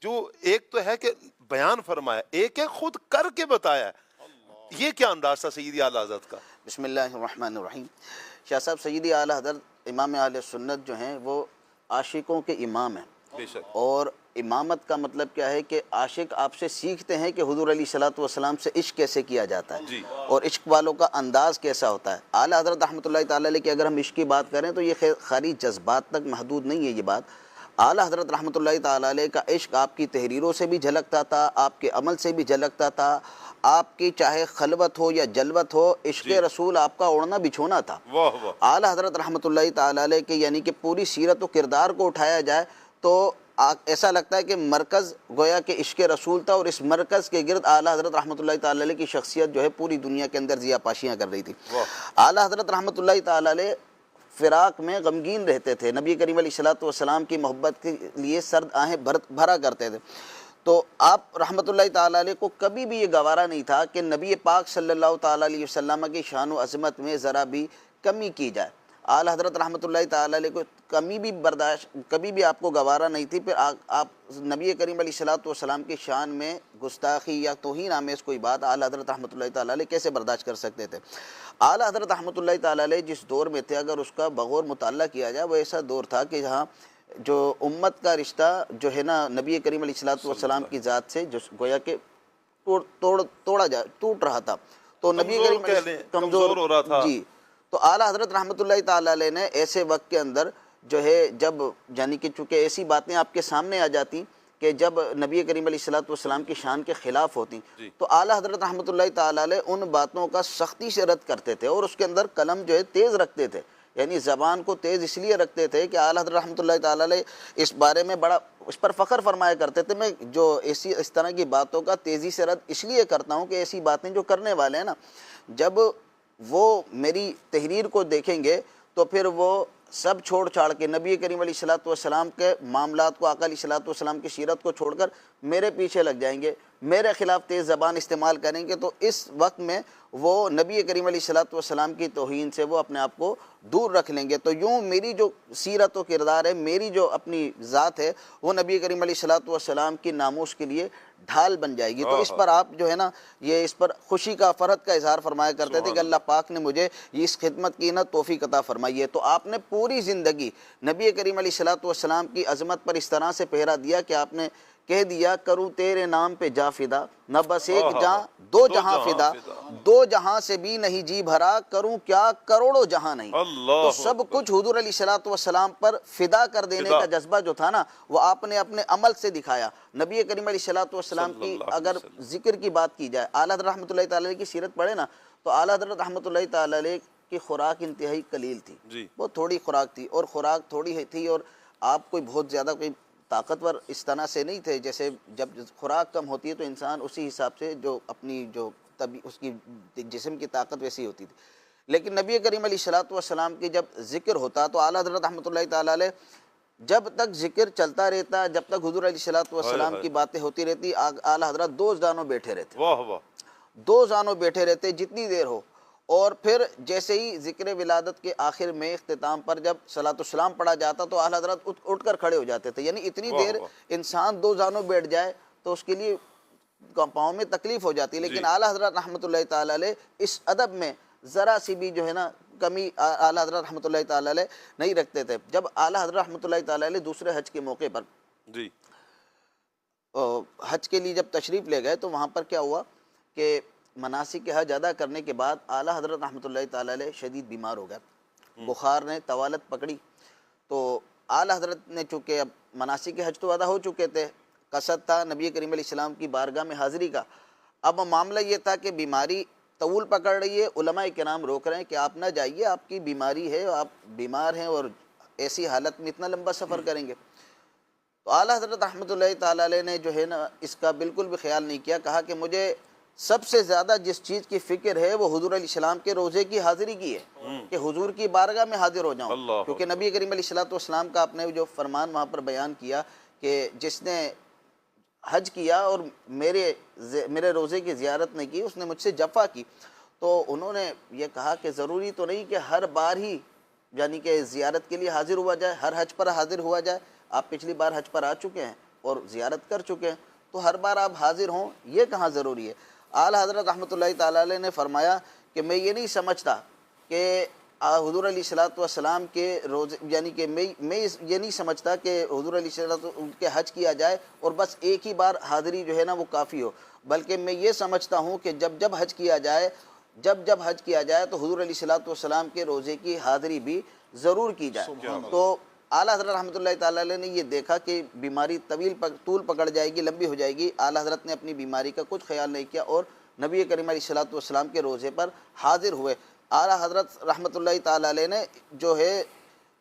جو ایک تو ہے کہ بیان فرمایا، ایک ہے خود کر کے بتایا ہے، یہ کیا انداز تھا سیدی اعلیٰ حضرت کا؟ بسم اللہ الرحمن الرحیم۔ شاہ صاحب سیدی اعلیٰ حضرت امام اہل سنت جو ہیں وہ عاشقوں کے امام ہیں، بے شک۔ اور امامت کا مطلب کیا ہے کہ عاشق آپ سے سیکھتے ہیں کہ حضور علیہ السلام سے عشق کیسے کیا جاتا ہے جی۔ اور عشق والوں کا انداز کیسا ہوتا ہے۔ اعلیٰ حضرت رحمۃ اللہ تعالیٰ علیہ کی اگر ہم عشق کی بات کریں تو یہ خالی جذبات تک محدود نہیں ہے یہ بات۔ اعلیٰ حضرت رحمۃ اللہ تعالیٰ علیہ کا عشق آپ کی تحریروں سے بھی جھلکتا تھا، آپ کے عمل سے بھی جھلکتا تھا، آپ کی چاہے خلوت ہو یا جلوت ہو، عشق رسول آپ کا اوڑھنا بچھونا تھا۔ واہ واہ۔ اعلیٰ حضرت رحمۃ اللہ تعالیٰ علیہ کے یعنی کہ پوری سیرت و کردار کو اٹھایا جائے تو ایسا لگتا ہے کہ مرکز گویا کہ عشق رسول تھا، اور اس مرکز کے گرد اعلیٰ حضرت رحمۃ اللہ تعالیٰ علیہ کی شخصیت جو ہے پوری دنیا کے اندر ضیا پاشیاں کر رہی تھی۔ اعلیٰ حضرت رحمۃ اللہ تعالیٰ علیہ فراق میں غمگین رہتے تھے، نبی کریم علیہ السلام کی محبت کے لیے سرد آہیں بھرا کرتے تھے۔ تو آپ رحمۃ اللہ تعالیٰ علیہ کو کبھی بھی یہ گوارا نہیں تھا کہ نبی پاک صلی اللہ تعالیٰ علیہ وسلم کی شان و عظمت میں ذرا بھی کمی کی جائے۔ اعلیٰ حضرت رحمۃ اللہ تعالیٰ علیہ کو کبھی بھی آپ کو گوارا نہیں تھی پھر آپ نبی کریم علیہ السلام کی شان میں گستاخی یا توہین آمیز کوئی بات اعلیٰ حضرت رحمۃ اللہ تعالیٰ علیہ کیسے برداشت کر سکتے تھے۔ اعلیٰ حضرت رحمۃ اللہ تعالیٰ علیہ جس دور میں تھے اگر اس کا بغور مطالعہ کیا جائے وہ ایسا دور تھا کہ جہاں جو امت کا رشتہ جو ہے نا نبی کریم علیہ السلام کی ذات سے جو گویا کہ ٹوٹ رہا تھا، تو نبی کریم کمزور ہو رہا تھا جی۔ تو اعلیٰ حضرت رحمۃ اللہ تعالیٰ علیہ نے ایسے وقت کے اندر جو ہے جب یعنی کہ چونکہ ایسی باتیں آپ کے سامنے آ جاتی کہ جب نبی کریم علیہ السلام کی شان کے خلاف ہوتی تو اعلیٰ حضرت رحمۃ اللہ تعالیٰ علیہ ان باتوں کا سختی سے رد کرتے تھے، اور اس کے اندر قلم جو ہے تیز رکھتے تھے، یعنی زبان کو تیز اس لیے رکھتے تھے کہ اعلیٰ حضرت رحمۃ اللہ تعالیٰ علیہ اس بارے میں بڑا اس پر فخر فرمایا کرتے تھے، میں جو اس طرح کی باتوں کا تیزی سے رد اس لیے کرتا ہوں کہ ایسی باتیں جو کرنے والے ہیں نا جب وہ میری تحریر کو دیکھیں گے تو پھر وہ سب چھوڑ چھاڑ کے نبی کریم علیہ السلام کے معاملات کو، آقا علیہ السلام کی سیرت کو چھوڑ کر میرے پیچھے لگ جائیں گے، میرے خلاف تیز زبان استعمال کریں گے، تو اس وقت میں وہ نبی کریم علیہ السلام کی توہین سے وہ اپنے آپ کو دور رکھ لیں گے۔ تو یوں میری جو سیرت و کردار ہے، میری جو اپنی ذات ہے، وہ نبی کریم علیہ السلام کی ناموس کے لیے ڈھال بن جائے گی۔ تو اس پر آپ جو ہے نا یہ اس پر خوشی کا فرحت کا اظہار فرمایا کرتے تھے کہ اللہ پاک نے مجھے اس خدمت کی نا توفیق عطا فرمائی ہے۔ تو آپ نے پوری زندگی نبی کریم علیہ السلام کی عظمت پر اس طرح سے پہرا دیا کہ آپ نے کہہ دیا کروں تیرے نام پہ جا فدا، نہ بس ایک جہاں دو جہاں فدا، دو جہاں سے بھی نہیں جی بھرا، کروں کیا کروڑوں جہاں نہیں۔ تو سب کچھ حضور علیہ السلام پر فدا کر دینے کا جذبہ جو تھا نا وہ آپ نے اپنے عمل سے دکھایا۔ نبی کریم علیہ السلام کی اگر ذکر کی بات کی جائے، اعلیٰ حضرت رحمۃ اللہ تعالیٰ کی سیرت پڑھے نا تو اعلیٰ حضرت رحمۃ اللہ تعالیٰ کی خوراک انتہائی قلیل تھی، جی بہت تھوڑی خوراک تھی، اور خوراک تھوڑی تھی، اور آپ کوئی بہت زیادہ کوئی طاقتور اس طرح سے نہیں تھے. جیسے جب خوراک کم ہوتی ہے تو انسان اسی حساب سے جو اپنی جو اس کی جسم کی طاقت ویسی ہوتی تھی. لیکن نبی کریم علیہ الصلوۃ والسلام کی جب ذکر ہوتا تو اعلیٰ حضرت رحمۃ اللہ تعالیٰ علیہ جب تک ذکر چلتا رہتا، جب تک حضور علیہ الصلوۃ والسلام کی باتیں ہوتی رہتی، اعلیٰ حضرت دو زانوں بیٹھے رہتے، واہ واہ دو زانوں بیٹھے رہتے جتنی دیر ہو. اور پھر جیسے ہی ذکر ولادت کے آخر میں اختتام پر جب صلاۃ السلام پڑھا جاتا تو اعلیٰ حضرت اٹھ کر کھڑے ہو جاتے تھے. یعنی اتنی دیر انسان دو زانوں بیٹھ جائے تو اس کے لیے پاؤں میں تکلیف ہو جاتی. لیکن اعلیٰ حضرت رحمۃ اللہ تعالیٰ علیہ اس ادب میں ذرا سی بھی جو ہے نا کمی اعلیٰ حضرت رحمۃ اللہ تعالیٰ علیہ نہیں رکھتے تھے. جب اعلیٰ حضرت رحمۃ اللہ تعالیٰ علیہ دوسرے حج کے موقع پر جی حج کے لیے جب تشریف لے گئے تو وہاں پر کیا ہوا کہ مناسک حج ادا کرنے کے بعد اعلیٰ حضرت رحمۃ اللہ تعالیٰ علیہ شدید بیمار ہو گئے. بخار نے طوالت پکڑی. تو اعلیٰ حضرت نے چونکہ اب مناسک حج تو ادا ہو چکے تھے، قصد تھا نبی کریم علیہ السلام کی بارگاہ میں حاضری کا. اب معاملہ یہ تھا کہ بیماری طول پکڑ رہی ہے، علماء کرام روک رہے ہیں کہ آپ نہ جائیے، آپ کی بیماری ہے، آپ بیمار ہیں اور ایسی حالت میں اتنا لمبا سفر کریں گے. تو اعلیٰ حضرت رحمۃ اللہ تعالیٰ علیہ نے جو ہے نا اس کا بالکل بھی خیال نہیں کیا. کہا کہ مجھے سب سے زیادہ جس چیز کی فکر ہے وہ حضور علیہ السلام کے روزے کی حاضری کی ہے، کہ حضور کی بارگاہ میں حاضر ہو جاؤں. کیونکہ نبی کریم علیہ السلام کا آپ نے جو فرمان وہاں پر بیان کیا کہ جس نے حج کیا اور میرے روزے کی زیارت نہیں کی اس نے مجھ سے جفا کی. تو انہوں نے یہ کہا کہ ضروری تو نہیں کہ ہر بار ہی یعنی کہ زیارت کے لیے حاضر ہوا جائے، ہر حج پر حاضر ہوا جائے. آپ پچھلی بار حج پر آ چکے ہیں اور زیارت کر چکے ہیں تو ہر بار آپ حاضر ہوں، یہ کہاں ضروری ہے. اعلیٰ حضرت رحمۃ اللہ تعالیٰ علیہ نے فرمایا کہ میں یہ نہیں سمجھتا کہ حضور علیہ الصلوۃ والسلام کے روزے یعنی کہ میں یہ نہیں سمجھتا کہ حضور علیہ السلام کے حج کیا جائے اور بس ایک ہی بار حاضری جو ہے نا وہ کافی ہو، بلکہ میں یہ سمجھتا ہوں کہ جب حج کیا جائے تو حضور علیہ الصلوۃ والسلام کے روزے کی حاضری بھی ضرور کی جائے. تو اعلیٰ حضرت رحمۃ اللہ تعالیٰ علیہ نے یہ دیکھا کہ بیماری طول پکڑ جائے گی، لمبی ہو جائے گی. اعلیٰ حضرت نے اپنی بیماری کا کچھ خیال نہیں کیا اور نبی کریم علیہ الصلوۃ والسلام کے روزے پر حاضر ہوئے. اعلیٰ حضرت رحمۃ اللہ تعالیٰ علیہ نے جو ہے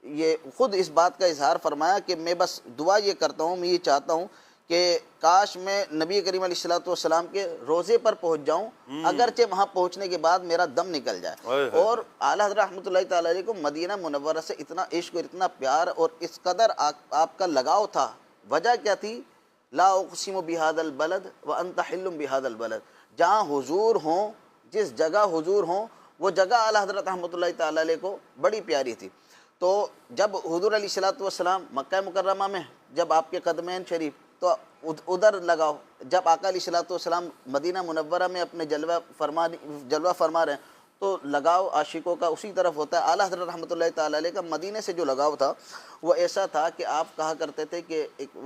یہ خود اس بات کا اظہار فرمایا کہ میں بس دعا یہ کرتا ہوں، میں یہ چاہتا ہوں کہ کاش میں نبی کریم علیہ الصلوۃ والسلام کے روزے پر پہنچ جاؤں، اگرچہ وہاں پہنچنے کے بعد میرا دم نکل جائے. اور اعلیٰ حضرت رحمۃ اللہ تعالیٰ علیہ کو مدینہ منورہ سے اتنا عشق اور اتنا پیار اور اس قدر آپ کا لگاؤ تھا. وجہ کیا تھی؟ لا اقسم بہذا البلد وانت حل بہذا البلد. جہاں حضور ہوں، جس جگہ حضور ہوں، وہ جگہ اعلیٰ حضرت رحمۃ اللہ تعالیٰ علیہ کو بڑی پیاری تھی. تو جب حضور علیہ الصلوۃ والسلام مکہ مکرمہ میں جب آپ کے قدمین شریف تو ادھر لگاؤ، جب آقا علیہ الصلوۃ والسلام مدینہ منورہ میں اپنے جلوہ فرما رہے ہیں تو لگاؤ عاشقوں کا اسی طرف ہوتا ہے. اعلیٰ حضرت رحمۃ اللہ تعالیٰ علیہ کا مدینہ سے جو لگاؤ تھا وہ ایسا تھا کہ آپ کہا کرتے تھے کہ ایک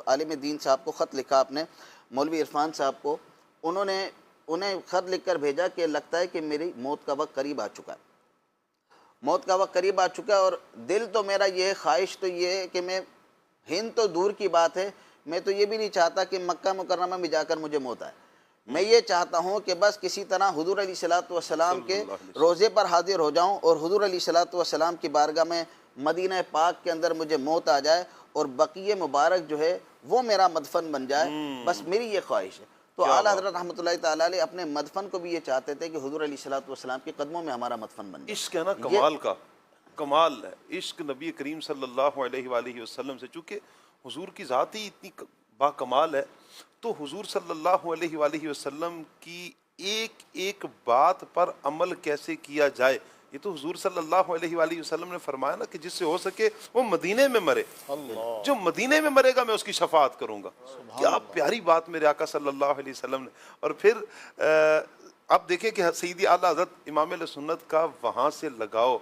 عالم دین صاحب کو خط لکھا آپ نے، مولوی عرفان صاحب کو، انہیں خط لکھ کر بھیجا کہ لگتا ہے کہ میری موت کا وقت قریب آ چکا ہے، موت کا وقت قریب آ چکا ہے، اور دل تو میرا یہ ہے، خواہش تو یہ ہے کہ میں ہند تو دور کی بات ہے، میں تو یہ بھی نہیں چاہتا کہ مکہ مکرمہ میں جا کر مجھے موت آئے. میں یہ چاہتا ہوں کہ بس کسی طرح حضور علیہ الصلوۃ والسلام کے روزے پر حاضر ہو جاؤں اور حضور علیہ الصلوۃ والسلام کی بارگاہ میں مدینہ پاک کے اندر مجھے موت آ جائے اور بقیہ مبارک جو ہے وہ میرا مدفن بن جائے. بس میری یہ خواہش ہے. تو اعلیٰ حضرت رحمۃ اللہ تعالیٰ علیہ اپنے مدفن کو بھی یہ چاہتے تھے کہ حضور علیہ الصلوۃ والسلام کے قدموں میں ہمارا مدفن بن جائے. عشق ہے نا کمال کا، کمال ہے عشق نبی کریم صلی اللہ علیہ وآلہ وسلم سے. چونکہ حضور کی ذات ہی اتنی با کمال ہے تو حضور صلی اللہ علیہ وآلہ وسلم کی ایک ایک بات پر عمل کیسے کیا جائے، یہ تو حضور صلی اللہ علیہ وآلہ وسلم نے فرمایا نا کہ جس سے ہو سکے وہ مدینے میں مرے، جو مدینے میں مرے گا میں اس کی شفاعت کروں گا. کیا پیاری بات میرے آقا صلی اللہ علیہ وسلم نے. اور پھر آپ دیکھیں کہ سیدی اعلیٰ حضرت امام اہل سنت کا وہاں سے لگاؤ.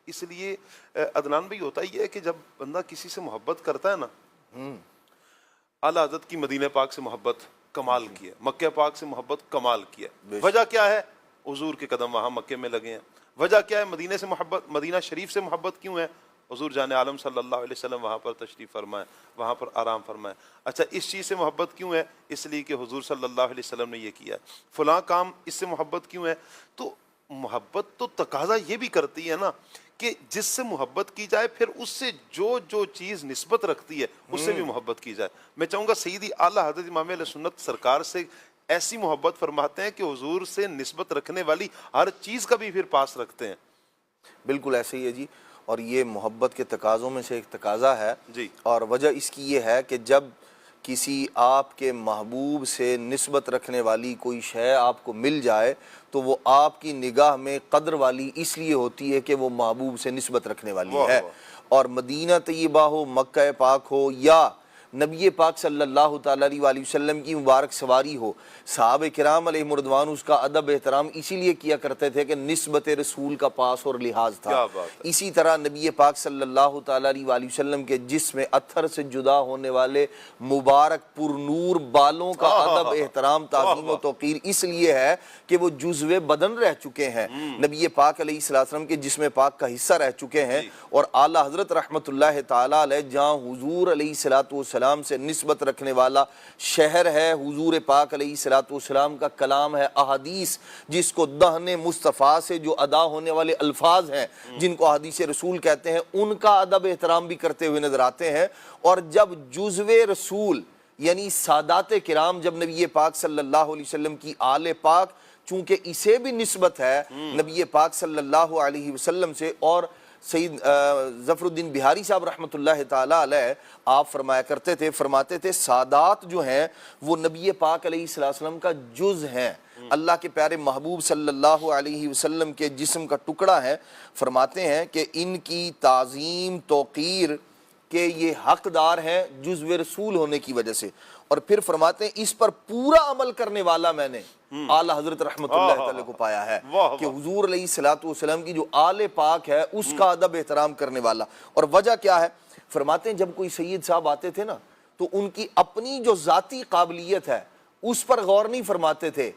اس لیے عدنان بھائی ہوتا یہ ہے کہ جب بندہ کسی سے محبت کرتا ہے نا، اعلیٰ حضرت کی مدینہ پاک سے محبت کمال کی ہے، مکہ پاک سے محبت کمال کی ہے. وجہ کیا ہے؟ حضور کے قدم وہاں مکے میں لگے ہیں. وجہ کیا ہے؟ مدینہ سے محبت، مدینہ شریف سے محبت کیوں ہے؟ حضور جان عالم صلی اللہ علیہ وسلم وہاں پر تشریف فرمائے، وہاں پر آرام فرمائے. اچھا اس چیز سے محبت کیوں ہے؟ اس لیے کہ حضور صلی اللہ علیہ وسلم نے یہ کیا ہے. فلاں کام اس سے محبت کیوں ہے؟ تو محبت تو تقاضا یہ بھی کرتی ہے نا کہ جس سے محبت کی جائے پھر اس سے جو چیز نسبت رکھتی ہے اس سے بھی محبت کی جائے. میں چاہوں گا سیدی اعلیٰ حضرت امام علیہ سنت سرکار سے ایسی محبت فرماتے ہیں کہ حضور سے نسبت رکھنے والی ہر چیز کا بھی پھر پاس رکھتے ہیں. بالکل ایسے ہی ہے جی. اور یہ محبت کے تقاضوں میں سے ایک تقاضا ہے جی. اور وجہ اس کی یہ ہے کہ جب کسی آپ کے محبوب سے نسبت رکھنے والی کوئی شے آپ کو مل جائے تو وہ آپ کی نگاہ میں قدر والی اس لیے ہوتی ہے کہ وہ محبوب سے نسبت رکھنے والی ہے. اور مدینہ طیبہ ہو، مکہ پاک ہو، یا نبی پاک صلی اللہ تعالیٰ علیہ وسلم کی مبارک سواری ہو، صحابہ کرام علیہ رضوان اس کا ادب احترام اسی لیے کیا کرتے تھے کہ نسبت رسول کا پاس اور لحاظ تھا. اسی طرح نبی پاک صلی اللہ تعالیٰ علیہ وسلم کے جسم اتھر سے جدا ہونے والے مبارک پر نور بالوں کا ادب احترام تعظیم و توقیر اس لیے ہے کہ وہ جزو بدن رہ چکے ہیں، نبی پاک علیہ السلام کے جسم پاک کا حصہ رہ چکے ہیں. اور اعلیٰ حضرت رحمت اللہ تعالیٰ علیہ جہاں حضور علیہ السلام سے نسبت رکھنے والا شہر ہے، حضور پاک علیہ السلام کا کلام ہے، احادیث جس کو دہن مصطفیٰ سے جو ادا ہونے والے الفاظ ہیں جن کو احادیث رسول کہتے ہیں ان کا ادب احترام بھی کرتے ہوئے نظر آتے ہیں. اور جب جزو رسول یعنی سادات کرام جب نبی پاک صلی اللہ علیہ وسلم کی آل پاک چونکہ اسے بھی نسبت ہے نبی پاک صلی اللہ علیہ وسلم سے. اور سید ظفر الدین بہاری صاحب رحمۃ اللہ تعالیٰ علیہ آپ فرمایا کرتے تھے، فرماتے تھے سادات جو ہیں وہ نبی پاک علیہ السلام کا جز ہیں، اللہ کے پیارے محبوب صلی اللہ علیہ وسلم کے جسم کا ٹکڑا ہے. فرماتے ہیں کہ ان کی تعظیم توقیر کہ یہ حقدار ہیں جزو رسول ہونے کی وجہ سے. اور پھر فرماتے ہیں اس پر پورا عمل کرنے والا میں نے اعلیٰ حضرت رحمت اللہ تعالیٰ کو پایا ہے کہ حضور علیہ السلام کی جو آل پاک ہے اس کا ادب احترام کرنے والا. اور وجہ کیا ہے؟ فرماتے ہیں جب کوئی سید صاحب آتے تھے نا تو ان کی اپنی جو ذاتی قابلیت ہے اس پر غور نہیں فرماتے تھے،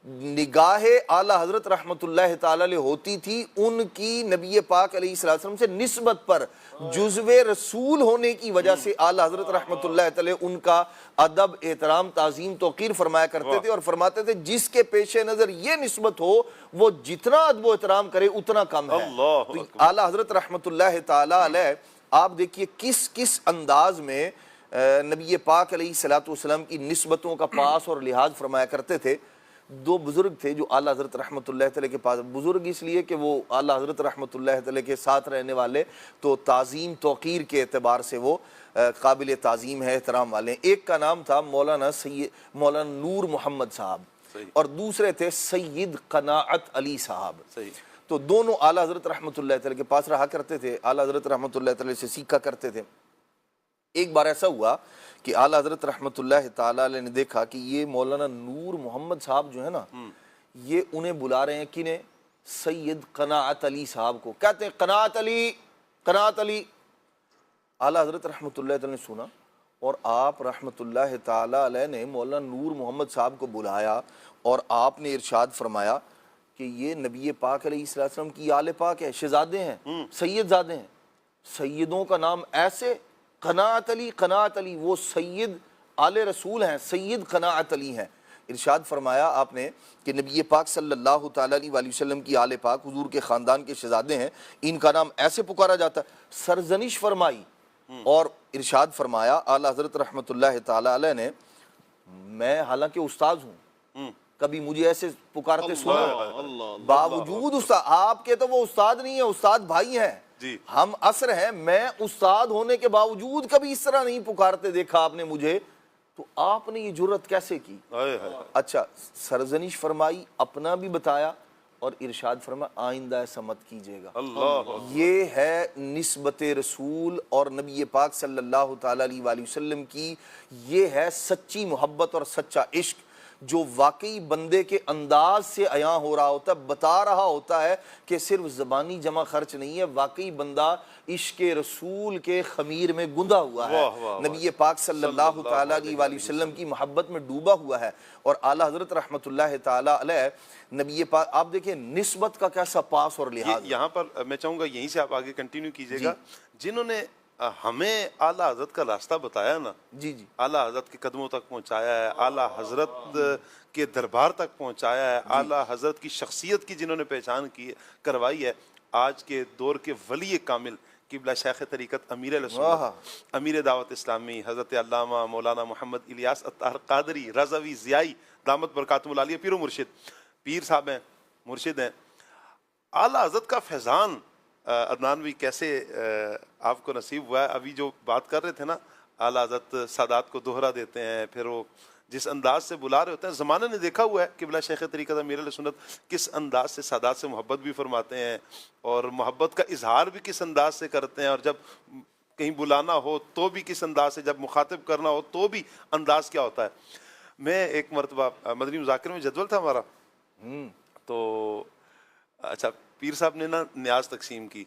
نگاہ اعلیٰ حضرت رحمت اللہ تعالیٰ علیہ ہوتی تھی ان کی نبی پاک علیہ السلام سے نسبت پر، جزو رسول ہونے کی وجہ سے اعلیٰ حضرت رحمت اللہ تعالیٰ ان کا ادب احترام تعظیم توقیر فرمایا کرتے تھے. اور فرماتے تھے جس کے پیش نظر یہ نسبت ہو وہ جتنا ادب و احترام کرے اتنا کم ہے. تو اعلیٰ حضرت رحمت اللہ تعالیٰ علیہ آپ دیکھیے کس انداز میں نبی پاک علیہ السلام کی نسبتوں کا پاس اور لحاظ فرمایا کرتے تھے. دو بزرگ تھے جو اعلیٰ حضرت رحمت اللہ تعالیٰ کے پاس، بزرگ اس لیے کہ وہ اعلیٰ حضرت رحمت اللہ تعالیٰ کے ساتھ رہنے والے تو تعظیم توقیر کے اعتبار سے وہ قابل تعظیم ہے، احترام والے. ایک کا نام تھا مولانا نور محمد صاحب اور دوسرے تھے سید قناعت علی صاحب. تو دونوں اعلیٰ حضرت رحمت اللہ تعالیٰ کے پاس رہا کرتے تھے، اعلیٰ حضرت رحمت اللہ تعالیٰ سے سیکھا کرتے تھے. ایک بار ایسا ہوا کہ اعلیٰ حضرت رحمت اللہ تعالیٰ علیہ نے دیکھا کہ یہ مولانا نور محمد صاحب جو ہے نا یہ انہیں بلا رہے ہیں، کنہیں؟ سید قناعت علی صاحب کو. کہتے ہیں قناعت علی قناعت علی. اعلیٰ حضرت رحمت اللہ تعالیٰ نے سنا اور آپ رحمت اللہ تعالیٰ علیہ نے مولانا نور محمد صاحب کو بلایا اور آپ نے ارشاد فرمایا کہ یہ نبی پاک علیہ السلام کی آل پاک ہے، شہزادے ہیں، سید زادے ہیں. سیدوں کا نام ایسے قناعت علی وہ سید آل رسول ہیں، سید قناعت علی ہیں. ارشاد فرمایا آپ نے کہ نبی پاک صلی اللہ تعالیٰ علیہ وسلم کی آل پاک حضور کے خاندان کے شہزادے ہیں، ان کا نام ایسے پکارا جاتا ہے. سرزنش فرمائی اور ارشاد فرمایا اعلیٰ حضرت رحمت اللہ تعالیٰ علیہ نے، میں حالانکہ استاد ہوں کبھی مجھے ایسے پکارتے سنا، باوجود استاد آپ کے تو وہ استاد نہیں ہے، استاد بھائی ہیں، ہم عصر ہیں، میں استاد ہونے کے باوجود کبھی اس طرح نہیں پکارتے دیکھا آپ نے مجھے. تو آپ نے یہ جرت کیسے کی؟ اچھا سرزنش فرمائی، اپنا بھی بتایا اور ارشاد فرمایا آئندہ ایسا مت کیجیے گا. یہ ہے نسبت رسول اور نبی پاک صلی اللہ تعالیٰ علیہ وسلم کی، یہ ہے سچی محبت اور سچا عشق جو واقعی بندے کے انداز سے عیاں ہو رہا ہوتا ہے، بتا رہا ہوتا ہے کہ صرف زبانی جمع خرچ نہیں ہے، واقعی بندہ عشق رسول کے خمیر میں گندھا ہوا ہے، نبی پاک صلی اللہ تعالیٰ علیہ وسلم کی محبت میں ڈوبا ہوا ہے. اور اعلیٰ حضرت رحمت اللہ تعالیٰ علیہ نبی پاک آپ دیکھیں نسبت کا کیسا پاس اور لحاظ. یہاں پر میں چاہوں گا یہیں سے آپ آگے کنٹینیو کیجئے گا. جنہوں نے ہمیں اعلیٰ حضرت کا راستہ بتایا نا، جی جی اعلیٰ حضرت کے قدموں تک پہنچایا ہے، اعلیٰ حضرت کے دربار تک پہنچایا ہے، اعلیٰ حضرت کی شخصیت کی جنہوں نے پہچان کی کروائی ہے، آج کے دور کے ولی کامل قبلہ شیخ طریقت امیر اہل سنت، امیر دعوت اسلامی حضرت علامہ مولانا محمد الیاس عطار قادری رضوی ضیائی دامت برکاتہم العالیہ پیر و مرشد، پیر صاحب ہیں، مرشد ہیں۔ اعلیٰ حضرت کا فیضان عدنان بھی کیسے آپ کو نصیب ہوا ہے؟ ابھی جو بات کر رہے تھے نا، اعلیٰ حضرت سادات کو دوہرا دیتے ہیں، پھر وہ جس انداز سے بلا رہے ہوتے ہیں، زمانہ نے دیکھا ہوا ہے قبلہ شیخ طریقت امیر اہل سنت کس انداز سے سادات سے محبت بھی فرماتے ہیں، اور محبت کا اظہار بھی کس انداز سے کرتے ہیں، اور جب کہیں بلانا ہو تو بھی کس انداز سے، جب مخاطب کرنا ہو تو بھی انداز کیا ہوتا ہے۔ میں ایک مرتبہ مدنی مذاکر میں جدول تھا ہمارا، تو اچھا پیر صاحب نے نا نیاز تقسیم کی،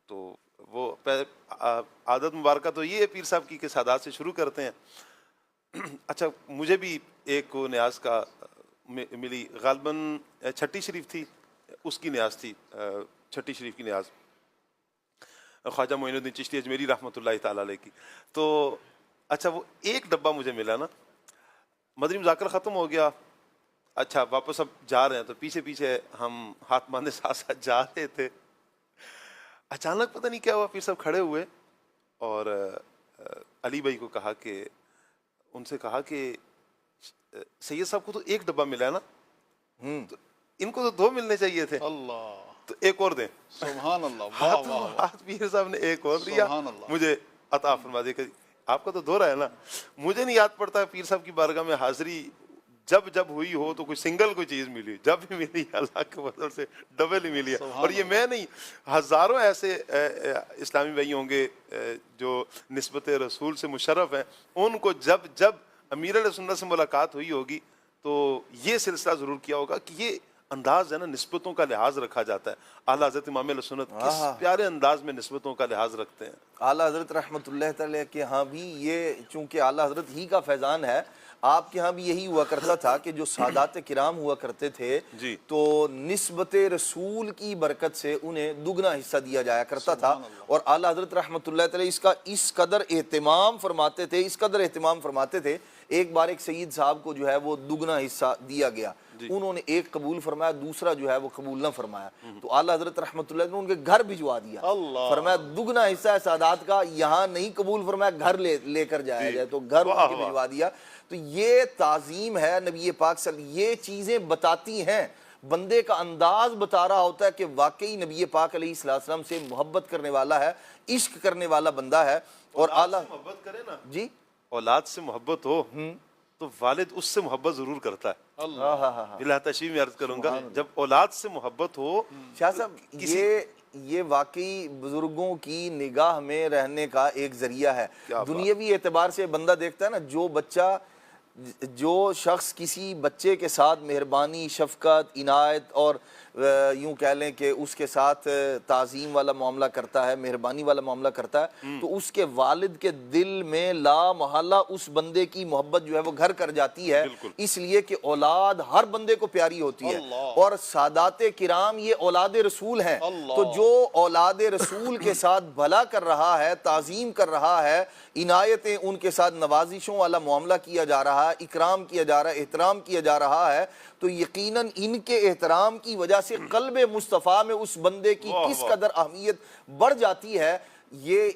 تو وہ عادت مبارکہ تو یہ ہے پیر صاحب کی کہ سادات سے شروع کرتے ہیں۔ اچھا مجھے بھی ایک وہ نیاز کا ملی، غالباً چھٹی شریف تھی، اس کی نیاز تھی، چھٹی شریف کی نیاز خواجہ معین الدین چشتی اجمیری رحمۃ اللہ تعالیٰ علیہ کی۔ تو اچھا وہ ایک ڈبہ مجھے ملا نا، مدنی مذاکر ختم ہو گیا، اچھا واپس اب جا رہے ہیں، تو پیچھے پیچھے ہم ہاتھ باندھے ساتھ ساتھ جا رہے تھے، اچانک پتہ نہیں کیا ہوا، پیر صاحب کھڑے ہوئے اور علی بھائی کو کہا کہ، ان سے کہا کہ سید صاحب کو تو ایک ڈبہ ملا ہے نا، تو ان کو تو دو ملنے چاہیے تھے، اللہ تو ایک اور دیں۔ سبحان اللہ، واہ واہ ہاتھ پیر صاحب نے ایک اور دیا، مجھے عطا فرما دیا کہ آپ کا تو دو رہا ہے نا۔ مجھے نہیں یاد پڑتا پیر صاحب کی بارگاہ میں حاضری جب ہوئی ہو تو کوئی سنگل کوئی چیز ملی، جب بھی ملی اللہ کے فضل سے ڈبل ہی ملی ہے۔ اور یہ میں نہیں، ہزاروں ایسے اسلامی بھائی ہوں گے جو نسبت رسول سے مشرف ہیں، ان کو جب امیر علیہ سنت سے ملاقات ہوئی ہوگی تو یہ سلسلہ ضرور کیا ہوگا کہ یہ انداز ہے نا، نسبتوں کا لحاظ رکھا جاتا ہے۔ اعلیٰ حضرت امام علیہ سنت کس پیارے انداز میں نسبتوں کا لحاظ رکھتے ہیں۔ اعلیٰ حضرت رحمۃ اللہ تعالیٰ کے ہاں بھی یہ چونکہ اعلیٰ حضرت ہی کا فیضان ہے، آپ کے ہاں بھی یہی ہوا کرتا تھا کہ جو سادات کرام ہوا کرتے تھے تو نسبت رسول کی برکت سے انہیں دگنا حصہ دیا جایا کرتا تھا، اور اعلیٰ حضرت رحمۃ اللہ تعالیٰ اس کا اس قدر اہتمام فرماتے تھے، ایک بار ایک سید صاحب کو جو ہے وہ دگنا حصہ دیا گیا، انہوں نے ایک قبول فرمایا، دوسرا جو ہے وہ قبول نہ فرمایا، تو اعلیٰ حضرت رحمۃ اللہ نے ان کے گھر بھجوا دیا، فرمایا دگنا حصہ ہے سادات کا، یہاں نہیں قبول فرمایا گھر لے کر جایا جائے، تو گھر ان کے بھجوا دیا۔ تو یہ تعظیم ہے نبی پاک صلی اللہ علیہ وسلم، یہ چیزیں بتاتی ہیں، بندے کا انداز بتا رہا ہوتا ہے کہ واقعی نبی پاک علیہ السلام سے محبت کرنے والا ہے، عشق کرنے والا بندہ ہے۔ اور اعلیٰ محبت کرے نا جی، اولاد سے محبت ہو تو والد اس سے محبت ضرور کرتا ہے۔ بلا تشبیہ میں عرض کروں گا، جب اولاد سے محبت ہو، شاہ صاحب یہ واقعی بزرگوں کی نگاہ میں رہنے کا ایک ذریعہ ہے۔ دنیاوی اعتبار سے بندہ دیکھتا ہے نا، جو شخص کسی بچے کے ساتھ مہربانی، شفقت، عنایت اور یوں کہہ لیں کہ اس کے ساتھ تعظیم والا معاملہ کرتا ہے، مہربانی والا معاملہ کرتا ہے، تو اس کے والد کے دل میں لا محالہ اس بندے کی محبت جو ہے وہ گھر کر جاتی ہے، اس لیے کہ اولاد ہر بندے کو پیاری ہوتی ہے، اور سادات کرام یہ اولاد رسول ہیں، تو جو اولاد رسول کے ساتھ بھلا کر رہا ہے، تعظیم کر رہا ہے، عنایتیں ان کے ساتھ نوازشوں والا معاملہ کیا جا رہا ہے، اکرام کیا جا رہا ہے، احترام کیا جا رہا ہے، تو یقیناً ان کے احترام کی وجہ سے قلب مصطفیٰ میں اس بندے کی کس قدر اہمیت بڑھ جاتی ہے۔ یہ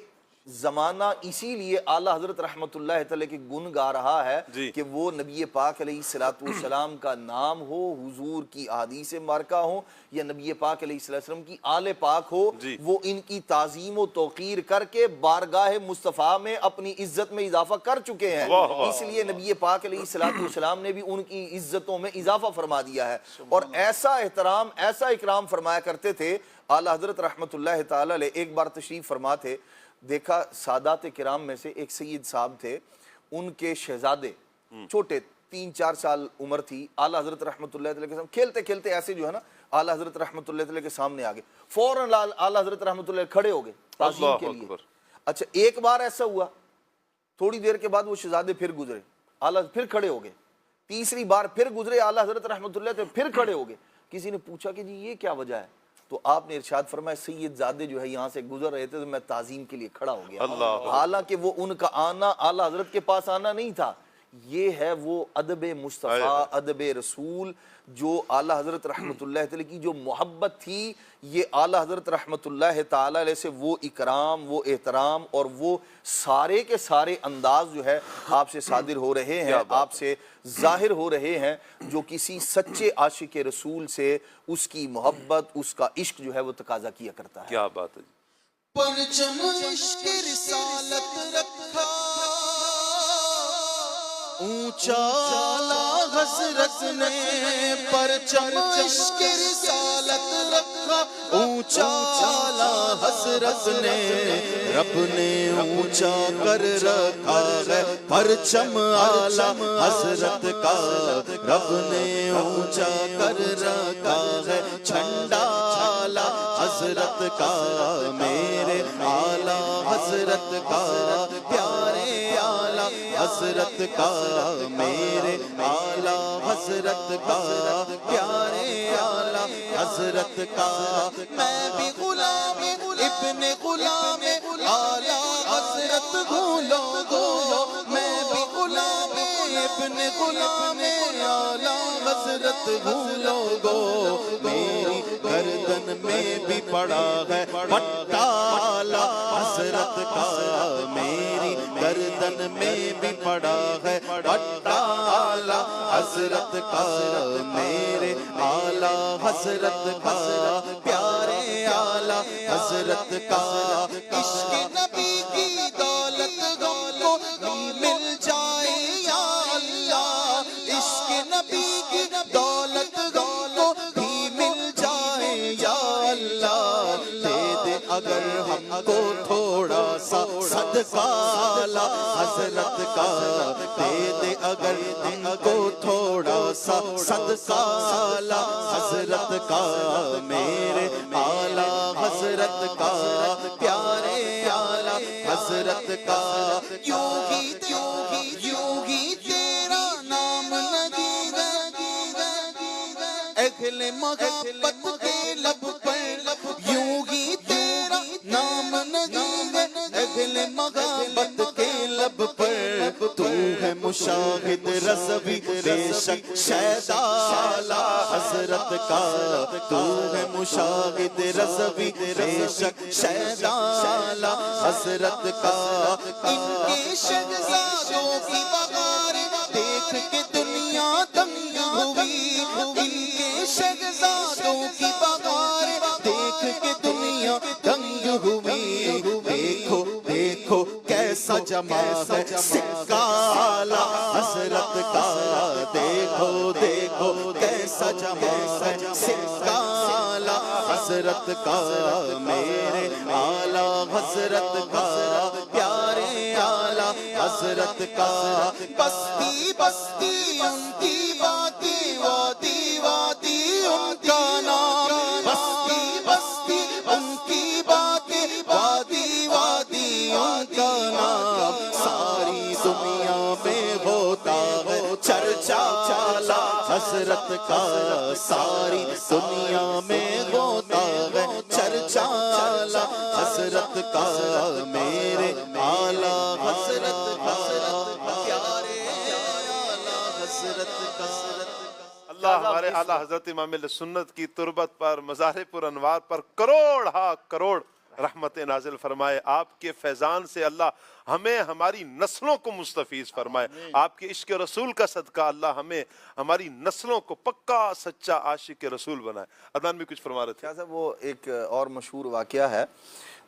زمانہ اسی لیے اعلیٰ حضرت رحمۃ اللہ تعالیٰ کی گن گا رہا ہے کہ وہ نبی پاک علیہ السلام کا نام ہو، حضور کی احادیث مبارکہ ہو، یا نبی پاک علیہ السلام کی آل پاک ہو، وہ ان کی تعظیم و توقیر کر کے بارگاہ مصطفیٰ میں اپنی عزت میں اضافہ کر چکے ہیں، اس لیے نبی پاک علیہ السلام نے بھی ان کی عزتوں میں اضافہ فرما دیا ہے، اور ایسا احترام، ایسا اکرام فرمایا کرتے تھے اعلیٰ حضرت رحمۃ اللہ تعالیٰ علیہ۔ ایک بار تشریف فرما تھے، دیکھا سادات کرام میں سے ایک سید صاحب تھے، ان کے شہزادے چھوٹے 3-4 سال عمر تھی، اعلیٰ حضرت رحمۃ اللہ تعالیٰ کے سامنے کھیلتے کھیلتے ایسے جو ہے نا اعلیٰ حضرت رحمۃ اللہ تعالیٰ کے سامنے آگے، فوراً اعلیٰ حضرت رحمۃ اللہ کھڑے ہو گئے تعظیم کے لیے۔ اچھا ایک بار ایسا ہوا، تھوڑی دیر کے بعد وہ شہزادے پھر گزرے، اعلیٰ پھر کھڑے ہو گئے، تیسری بار پھر گزرے، اعلیٰ حضرت رحمۃ اللہ تعالیٰ پھر کھڑے ہو گئے۔ کسی نے پوچھا کہ جی یہ کیا وجہ ہے؟ تو آپ نے ارشاد فرمایا سید زادے جو ہے یہاں سے گزر رہے تھے تو میں تعظیم کے لیے کھڑا ہو گیا. حالانکہ وہ ان کا آنا اعلیٰ حضرت کے پاس آنا نہیں تھا, یہ ہے وہ ادب مصطفیٰ, ادب رسول, جو اعلیٰ حضرت رحمت اللہ تعالی کی جو محبت تھی, یہ اعلیٰ حضرت رحمت اللہ تعالی علیہ سے وہ اکرام, وہ احترام اور وہ سارے کے سارے انداز جو ہے آپ سے صادر ہو رہے ہیں, آپ سے ظاہر ہو رہے ہیں, جو کسی سچے عاشق رسول سے اس کی محبت, اس کا عشق جو ہے وہ تقاضا کیا کرتا ہے. کیا بات ہے. پرچم عشق رسالت رکھا اونچا اعلیٰ حضرت نے, پرچم عشق رسالت رکھا اونچا اعلیٰ حضرت نے, رب نے اونچا کر رکھا ہے پرچم اعلیٰ حضرت کا, رب نے اونچا کر رکھا ہے جھنڈا اعلیٰ حضرت کا, میرے اعلیٰ حضرت کا, پیارے اعلیٰ حضرت کا, میرے اعلیٰ حضرت کا, پیارے اعلیٰ حضرت کا. میں بھی غلام ابن غلام اعلیٰ حضرت بھولو گو, میں بھی غلام ابن غلام اعلیٰ حضرت بھولو گو, میری گردن میں بھی پڑا ہے پٹا اعلیٰ حضرت کا, میری گردن میں بھی پڑا ہے پٹا اعلیٰ حضرت کا, میرے اعلیٰ حضرت کا, پیارے اعلیٰ حضرت کا. عشق نبی کی دولت ہم کو مل جائے یا اللہ, عشق نبی کی دولت ہم کو بھی مل جائے یا اللہ, دے دے اگر ہم کو تھوڑا سا صدقہ اعلیٰ حضرت کا, دے دے اگر ہم کو تھوڑا سا صدقہ اعلیٰ حضرت کا, میرے اعلیٰ حضرت کا, پیارے اعلیٰ حضرت کا. یوں ہی تیرا نام نگید اہل محبت کے لب پر, یوں ہی تیرا نام نگید اہل محبت کے لب پر, تو ہے مشاہد رضوی بے شک شیدا اعلیٰ حضرت کا, تو ہے مشاہد رضوی بے شک شیدا اعلیٰ حضرت کا. ان کے شہزادوں کی بہار دیکھ کے دنیا دنگ ہوئی, ان کے شہزادوں کی بہار دیکھ کے دنیا دنگ ہوئی, دیکھو دیکھو کیسا جمع ہے سکہ اعلیٰ حضرت کا, دیکھو دیکھو کیسا جمع ہے سکہ اعلیٰ حضرت کا, میرے اعلیٰ حضرت کا, پیارے اعلیٰ حضرت کا. بستی بستی ان کی وادی وادی وادی ان کا نام, بستی بستی ان کی وادی وادی وادی ان کا نام, ساری دنیا میں ہوتا ہے چرچا اعلیٰ حضرت کا, ساری دنیا میں ہوتا ہے چرچا اعلیٰ حضرت کا, میرے اعلیٰ حضرت کا, پیارے اعلیٰ حضرت کا. اللہ ہمارے اعلیٰ حضرت امام اہل سنت کی تربت پر, مزار پر انوار پر کروڑ ہا کروڑ رحمت نازل فرمائے. آپ کے فیضان سے اللہ ہمیں ہماری نسلوں کو مستفیض فرمائے. آپ کے عشق رسول کا صدقہ اللہ ہمیں ہماری نسلوں کو پکا سچا عاشق رسول بنائے. عدنان بھی کچھ فرما رہے تھے. کیا صاحب وہ ایک اور مشہور واقعہ ہے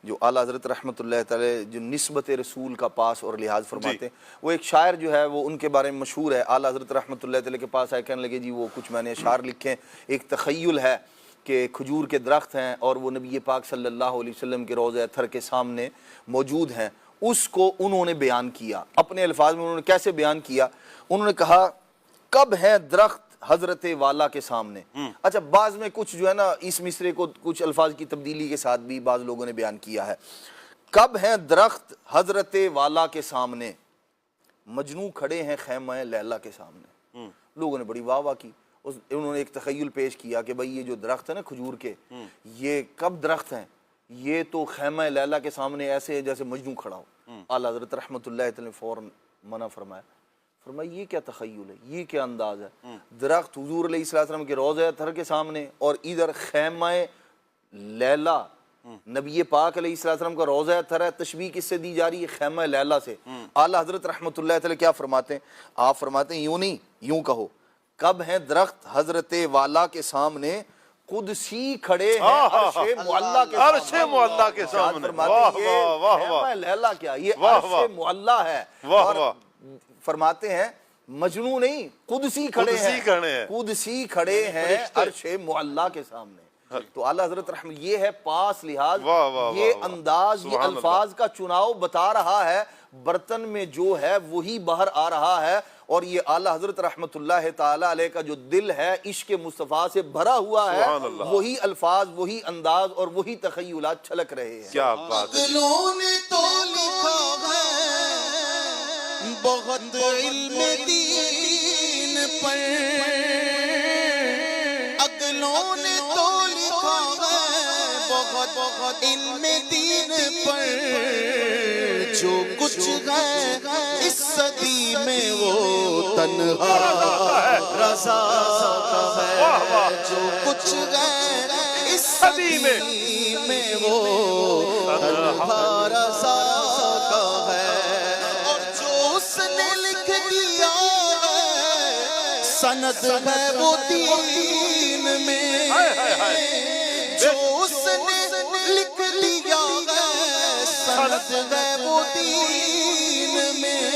جو اعلیٰ حضرت رحمت اللہ تعالی جو نسبت رسول کا پاس اور لحاظ فرماتے ہیں, وہ ایک شاعر جو ہے وہ ان کے بارے میں مشہور ہے. اعلیٰ حضرت رحمت اللہ تعالی کے پاس آئے, کہنے لگے جی وہ کچھ میں نے اشعار لکھے, ایک تخیل ہے کہ کھجور کے درخت ہیں اور وہ نبی پاک صلی اللہ علیہ وسلم کے روضہ اطہر کے سامنے موجود ہیں, اس کو انہوں نے بیان کیا اپنے الفاظ میں. انہوں نے کیسے بیان کیا؟ انہوں نے کہا کب ہے درخت حضرت والا کے سامنے. اچھا بعض میں کچھ جو ہے نا اس مصرے کو کچھ الفاظ کی تبدیلی کے ساتھ بھی بعض لوگوں نے بیان کیا ہے. کب ہے درخت حضرت والا کے سامنے, مجنوں کھڑے ہیں خیمہ لیلا کے سامنے. لوگوں نے بڑی واہ واہ کی. انہوں نے ایک تخیل پیش کیا کہ بھئی یہ جو درخت ہے نا کھجور کے، یہ کب درخت ہیں؟ یہ تو خیمہ لیلا کے سامنے ایسے ہے جیسے مجنوں کھڑا ہو۔ اعلیٰ حضرت رحمۃ اللہ تعالی نے فوراً منع فرمایا، یہ کیا تخیل ہے، یہ کیا انداز ہے؟ درخت حضور علیہ السلام کے روضہ اطہر کے سامنے، اور ادھر خیمہ لیلا نبی پاک علیہ السلام کا روضہ اطہر ہے، تشبیہ کس سے دی جا رہی ہے؟ خیمہ لیلا سے۔ اعلیٰ حضرت رحمۃ اللہ تعالی کیا فرماتے ہیں؟ آپ فرماتے ہیں یوں نہیں، یوں کہو، کب ہیں درخت حضرت والا کے سامنے قدسی کھڑے ہیں عرش معلا کے سامنے۔ عرش معلا کے سامنے، فرماتے ہیں یہ خیمہ لیلا کیا، یہ عرش معلا ہے۔ اور فرماتے ہیں مجنون نہیں، قدسی کھڑے ہیں، قدسی کھڑے ہیں عرش معلا کے سامنے۔ تو اعلیٰ حضرت رحمت، یہ ہے پاس لحاظ، یہ انداز، یہ الفاظ کا چناؤ بتا رہا ہے برتن میں جو ہے وہی باہر آ رہا ہے، اور یہ اعلیٰ حضرت رحمت اللہ تعالیٰ علیہ کا جو دل ہے عشق مصطفیٰ سے بھرا ہوا ہے، وہی الفاظ، وہی انداز اور وہی تخیلات چھلک رہے ہیں۔ کیا بات ہے! اگلوں نے تو لکھا ہے بہت علم دین پر، اگلوں نے تو لکھا ہے بہت علم دین پر، جو کچھ ہے اس صدی میں وہ تنہا رضا کا ہے، جو کچھ ہے اس صدی میں وہ تنہا رضا کا ہے، اور جو اس نے لکھ دیا ہے سند ہے وہ دین میں، جو اس نے لکھ دیا ہے سند ہے وہ دین میں،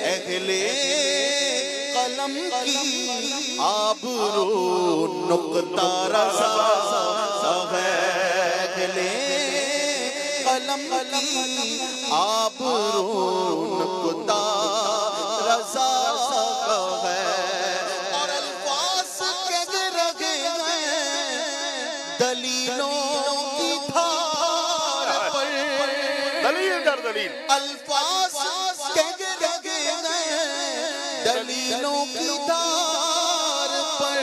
اہل قلم کی آبرو نقطہ رضا ہے، اہل قلم کی آبرو نقطہ رضا ہے، اور الفاظ کے رگے ہیں دلیلوں کی دھار پر، دلیل در دلیل، الفاظ کے رگے ہیں دلیلوں کی دھار پر،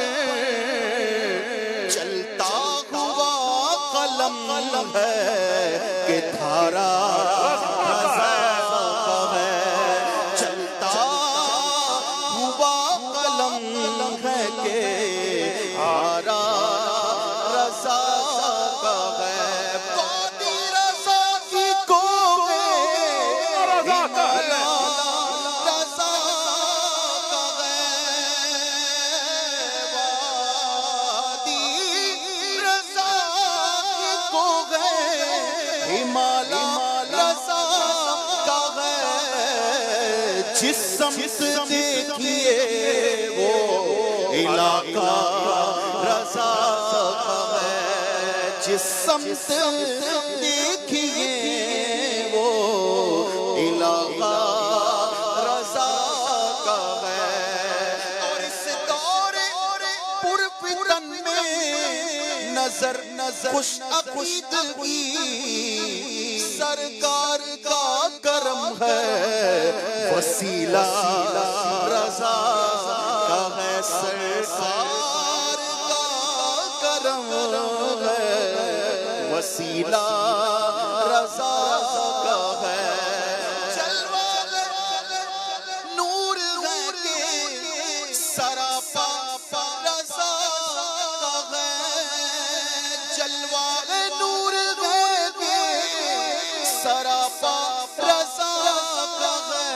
چلتا ہوا قلم ہے کہ دھارا رضا کا ہے، چلتا ہوا قلم ہے کہ دھارا رضا کا ہے، وادی رضا کی کو رضا کا ہے، رضا کا ہے، وادی رضا کی کو ہمالا رضا کا ہے، جس سمت دیکھیے وہ علاقہ رضا کا ہے، جس سمت دیکھیے وہ علاقہ رضا کا ہے، اور اس دور پرفتن میں نظر خوش عقیدگی سرکار کا کرم ہے، وسیلہ رضا کا ہے، سرکار کا کرم ہے، وسیلہ رضا کا ہے، جلوہ نور ہے کہ سراپا رضا کا ہے، جلوہ نور ہے کہ سراپا رضا کا ہے،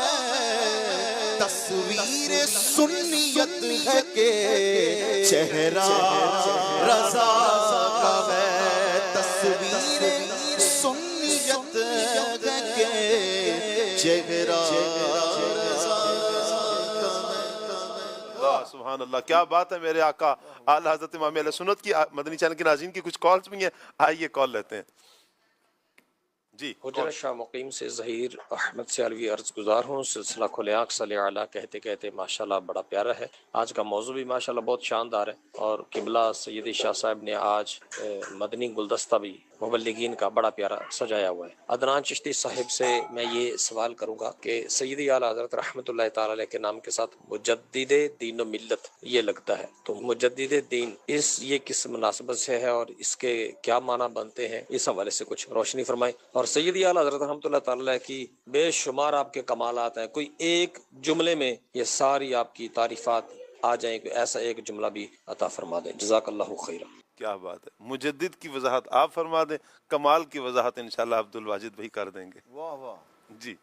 تصویر سنیت ہے کہ چہرہ رضا کا ہے، تصویر سنیت ہے کہ چہرہ سبحان اللہ، کیا بات ہے میرے آقا اعلیٰ حضرت امام اہل سنت کی۔ مدنی چینل کے ناظرین کی کچھ کالز بھی ہیں، آئیے کال لیتے ہیں۔ جی حجرہ شاہ مقیم سے ظہیر احمد سیالوی عرض گزار ہوں. سلسلہ کھلے آنکھ صلی علیہ کہتے کہتے ماشاءاللہ بڑا پیارا ہے. آج کا موضوع بھی ماشاءاللہ بہت شاندار ہے، اور قبلہ سیدی شاہ صاحب نے آج مدنی گلدستہ بھی مبلغین کا بڑا پیارا سجایا ہوا ہے. عدنان چشتی صاحب سے میں یہ سوال کروں گا کہ سیدی اعلیٰ حضرت رحمۃ اللہ تعالی علیہ کے نام کے ساتھ مجدد دین و ملت یہ لگتا ہے، تو مجدد دین یہ کس مناسبت سے ہے اور اس کے کیا معنی بنتے ہیں، اس حوالے سے کچھ روشنی فرمائیں. اور سیدی اعلیٰ حضرت رحمۃ اللہ تعالی علیہ کی بے شمار آپ کے کمالات ہیں، کوئی ایک جملے میں یہ ساری آپ کی تعریفات آ جائیں، کوئی ایسا ایک جملہ بھی عطا فرما دیں. جزاک اللہ خیرہ. کیا بات ہے، مجدد کی وضاحت آپ فرما دیں، کمال کی وضاحت انشاءاللہ عبد الواجد بھائی کر دیں گے. واہ واہ. جی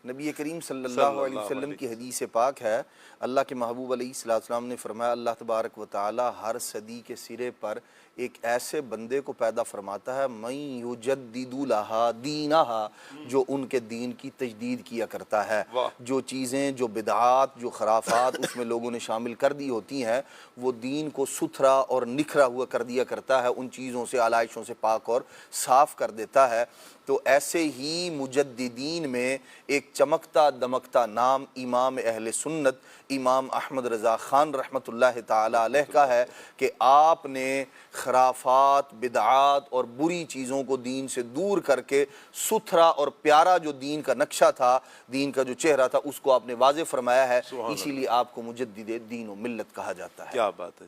نبی کریم صلی اللہ علیہ وسلم کی حدیث پاک ہے، اللہ کے محبوب علیہ السلام نے فرمایا اللہ تبارک و تعالی ہر صدی کے سرے پر ایک ایسے بندے کو پیدا فرماتا ہے من یجدد لہا دینہا، جو ان کے دین کی تجدید کیا کرتا ہے. جو چیزیں، جو بدعات، جو خرافات اس میں لوگوں نے شامل کر دی ہوتی ہیں، وہ دین کو ستھرا اور نکھرا ہوا کر دیا کرتا ہے، ان چیزوں سے، علائشوں سے پاک اور صاف کر دیتا ہے. تو ایسے ہی مجددین میں ایک چمکتا دمکتا نام امام اہل سنت امام احمد رضا خان رحمۃ اللہ تعالی علیہ کا ہے کہ آپ نے خرافات، بدعات اور بری چیزوں کو دین سے دور کر کے ستھرا اور پیارا جو دین کا نقشہ تھا، دین کا جو چہرہ تھا، اس کو آپ نے واضح فرمایا ہے. اسی لیے آپ کو مجدد دین و ملت کہا جاتا ہے. کیا بات ہے.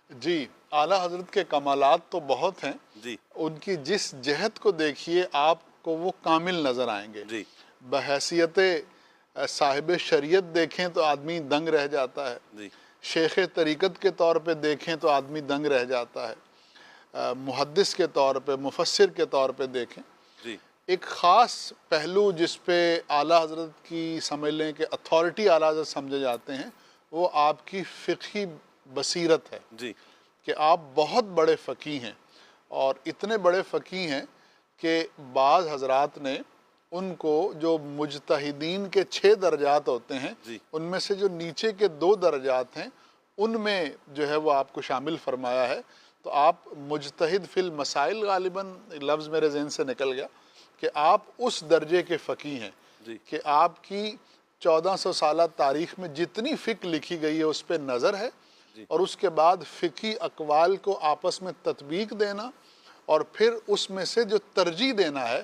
جی اعلیٰ حضرت کے کمالات تو بہت ہیں. جی ان کی جس جہت کو دیکھیے آپ کو وہ کامل نظر آئیں گے. جی بحیثیت صاحب شریعت دیکھیں تو آدمی دنگ رہ جاتا ہے. جی شیخ طریقت کے طور پہ دیکھیں تو آدمی دنگ رہ جاتا ہے. محدث کے طور پہ، مفسر کے طور پہ دیکھیں. جی ایک خاص پہلو جس پہ اعلیٰ حضرت کی سمجھ لیں کہ اتھارٹی اعلیٰ حضرت سمجھے جاتے ہیں، وہ آپ کی فقہی بصیرت ہے. جی کہ آپ بہت بڑے فقیہ ہیں، اور اتنے بڑے فقیہ ہیں کہ بعض حضرات نے ان کو جو مجتہدین کے 6 درجات ہوتے ہیں، جی ان میں سے جو نیچے کے 2 درجات ہیں ان میں جو ہے وہ آپ کو شامل فرمایا ہے. تو آپ مجتہد فی المسائل، غالباً لفظ میرے ذہن سے نکل گیا، کہ آپ اس درجے کے فقیہ ہیں جی کہ آپ کی 1400 سالہ تاریخ میں جتنی فقہ لکھی گئی ہے اس پہ نظر ہے، اور اس کے بعد فقہی اقوال کو آپس میں تطبیق دینا، اور پھر اس میں سے جو ترجیح دینا ہے،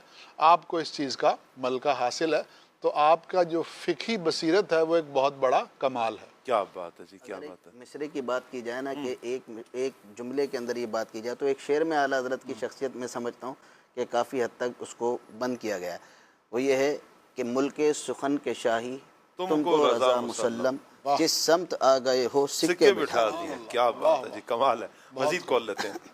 آپ کو اس چیز کا ملکہ حاصل ہے. تو آپ کا جو فقہی بصیرت ہے وہ ایک بہت بڑا کمال ہے. کیا بات ہے. جی کیا بات ہے. مصرے کی بات کی جائے نا کہ ایک جملے کے اندر یہ بات کی جائے تو ایک شعر میں اعلیٰ حضرت کی شخصیت میں سمجھتا ہوں کہ کافی حد تک اس کو بند کیا گیا ہے. وہ یہ ہے کہ ملک سخن کے شاہی تم کو رضا مسلم، جس سمت آ گئے ہو سکے بٹھا دیے. کیا بات ہے. جی کمال ہے. مزید کال لیتے ہیں.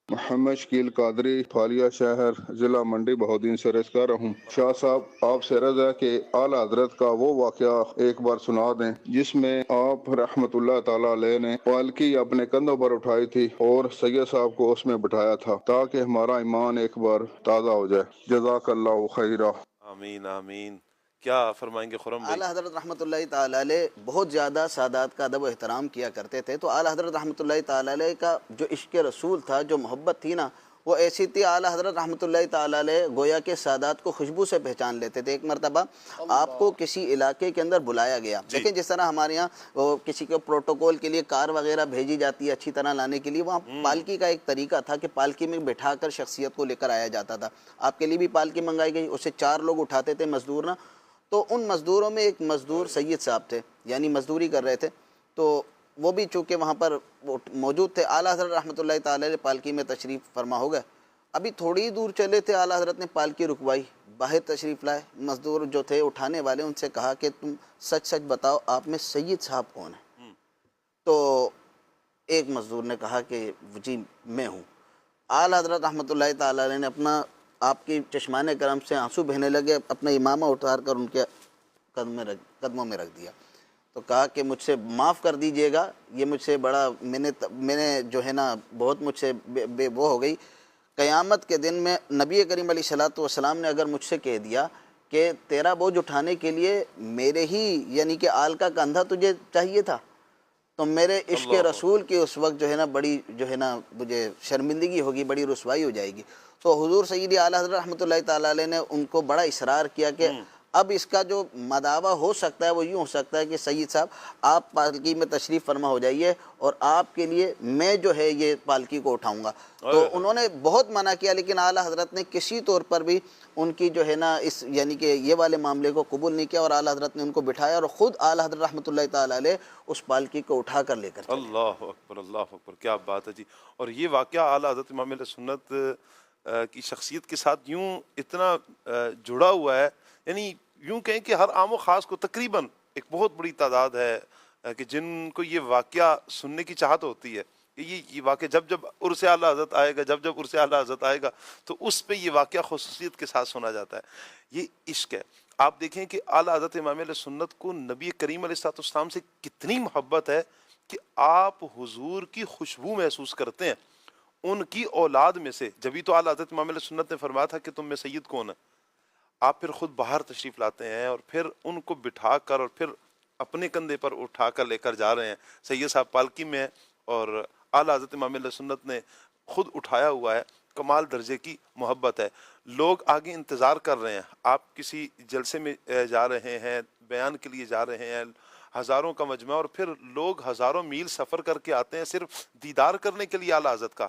محمد شکیل قادری، فالیہ شہر، ضلع منڈی بہودین سے عرض کر رہا ہوں. شاہ صاحب آپ سے عرض ہے کہ اعلیٰ حضرت کا وہ واقعہ ایک بار سنا دیں جس میں آپ رحمت اللہ تعالیٰ علیہ نے پالکی اپنے کندھوں پر اٹھائی تھی اور سید صاحب کو اس میں بٹھایا تھا، تاکہ ہمارا ایمان ایک بار تازہ ہو جائے. جزاک اللہ خیرہ. آمین آمین. کیا فرمائیں گے خرم بھائی؟ اعلیٰ حضرت رحمۃ اللہ تعالی علیہ بہت زیادہ سادات کا ادب و احترام کیا کرتے تھے. تو اعلیٰ حضرت رحمۃ اللہ تعالی علیہ کا جو عشق رسول تھا، جو محبت تھی نا، وہ ایسی تھی. اعلیٰ حضرت رحمۃ اللہ تعالی علیہ گویا کے سادات کو خوشبو سے پہچان لیتے تھے. ایک مرتبہ آپ کو کسی علاقے کے اندر بلایا گیا. دیکھیں جس طرح ہمارے یہاں کسی کو پروٹوکول کے لیے کار وغیرہ بھیجی جاتی ہے اچھی طرح لانے کے لیے، وہاں پالکی کا ایک طریقہ تھا کہ پالکی میں بٹھا کر شخصیت کو لے کر آیا جاتا تھا. آپ کے لیے بھی پالکی منگائی گئی، اسے 4 لوگ اٹھاتے تھے مزدور نا. تو ان مزدوروں میں ایک مزدور سید صاحب تھے، یعنی مزدوری کر رہے تھے. تو وہ بھی چونکہ وہاں پر موجود تھے. اعلیٰ حضرت رحمۃ اللہ تعالی علیہ پالکی میں تشریف فرما ہو گئے. ابھی تھوڑی دور چلے تھے، اعلیٰ حضرت نے پالکی رکوائی، باہر تشریف لائے. مزدور جو تھے اٹھانے والے ان سے کہا کہ تم سچ سچ بتاؤ آپ میں سید صاحب کون ہیں؟ تو ایک مزدور نے کہا کہ جی میں ہوں. اعلیٰ حضرت رحمۃ اللہ تعالی علیہ نے اپنا آپ کی چشمان کرم سے آنسو بہنے لگے، اپنا امامہ اتار کر ان کے قدموں میں رکھ دیا. تو کہا کہ مجھ سے معاف کر دیجئے گا، یہ مجھ سے بڑا میں نے جو ہے نا بہت مجھ سے بے وہ ہو گئی. قیامت کے دن میں نبی کریم علیہ الصلوۃ والسلام نے اگر مجھ سے کہہ دیا کہ تیرا بوجھ اٹھانے کے لیے میرے ہی یعنی کہ آل کا کندھا تجھے چاہیے تھا، تو میرے عشق اللہ رسول کی اس وقت جو ہے نا بڑی جو ہے نا مجھے شرمندگی ہوگی، بڑی رسوائی ہو جائے گی۔ تو حضور سیدی اعلیٰ حضرت رحمۃ اللہ تعالیٰ علیہ نے ان کو بڑا اصرار کیا کہ اب اس کا جو مداوع ہو سکتا ہے وہ یوں ہو سکتا ہے کہ سید صاحب آپ پالکی میں تشریف فرما ہو جائیے اور آپ کے لیے میں جو ہے یہ پالکی کو اٹھاؤں گا۔ تو انہوں نے بہت منع کیا، لیکن اعلیٰ حضرت نے کسی طور پر بھی ان کی جو ہے نا اس یعنی کہ یہ والے معاملے کو قبول نہیں کیا، اور اعلیٰ حضرت نے ان کو بٹھایا اور خود اعلیٰ حضرت رحمۃ اللہ تعالیٰ علیہ اس پالکی کو اٹھا کر لے کر چلے۔ اللہ اکبر، اللہ اکبر، کیا بات ہے جی۔ اور یہ واقعہ اعلیٰ حضرت امام اہل سنت کی شخصیت کے ساتھ یوں اتنا جڑا ہوا ہے، یعنی یوں کہیں کہ ہر عام و خاص کو تقریباً ایک بہت بڑی تعداد ہے کہ جن کو یہ واقعہ سننے کی چاہت ہوتی ہے کہ یہ واقعہ جب جب عرس اعلیٰ حضرت آئے گا، جب جب عرس اعلیٰ حضرت آئے گا تو اس پہ یہ واقعہ خصوصیت کے ساتھ سنا جاتا ہے۔ یہ عشق ہے۔ آپ دیکھیں کہ اعلیٰ حضرت امام علیہ سنت کو نبی کریم علیہ السلام سے کتنی محبت ہے کہ آپ حضور کی خوشبو محسوس کرتے ہیں ان کی اولاد میں سے۔ جبھی تو اعلیٰ حضرت امام علیہ سنت نے فرمایا تھا کہ تم میں سید کون ہے۔ آپ پھر خود باہر تشریف لاتے ہیں اور پھر ان کو بٹھا کر اور پھر اپنے کندھے پر اٹھا کر لے کر جا رہے ہیں۔ سید صاحب پالکی میں ہیں اور اعلیٰ حضرت امام علیہ سنت نے خود اٹھایا ہوا ہے۔ کمال درجے کی محبت ہے۔ لوگ آگے انتظار کر رہے ہیں، آپ کسی جلسے میں جا رہے ہیں، بیان کے لیے جا رہے ہیں، ہزاروں کا مجمع، اور پھر لوگ ہزاروں میل سفر کر کے آتے ہیں صرف دیدار کرنے کے لیے اعلیٰ حضرت کا،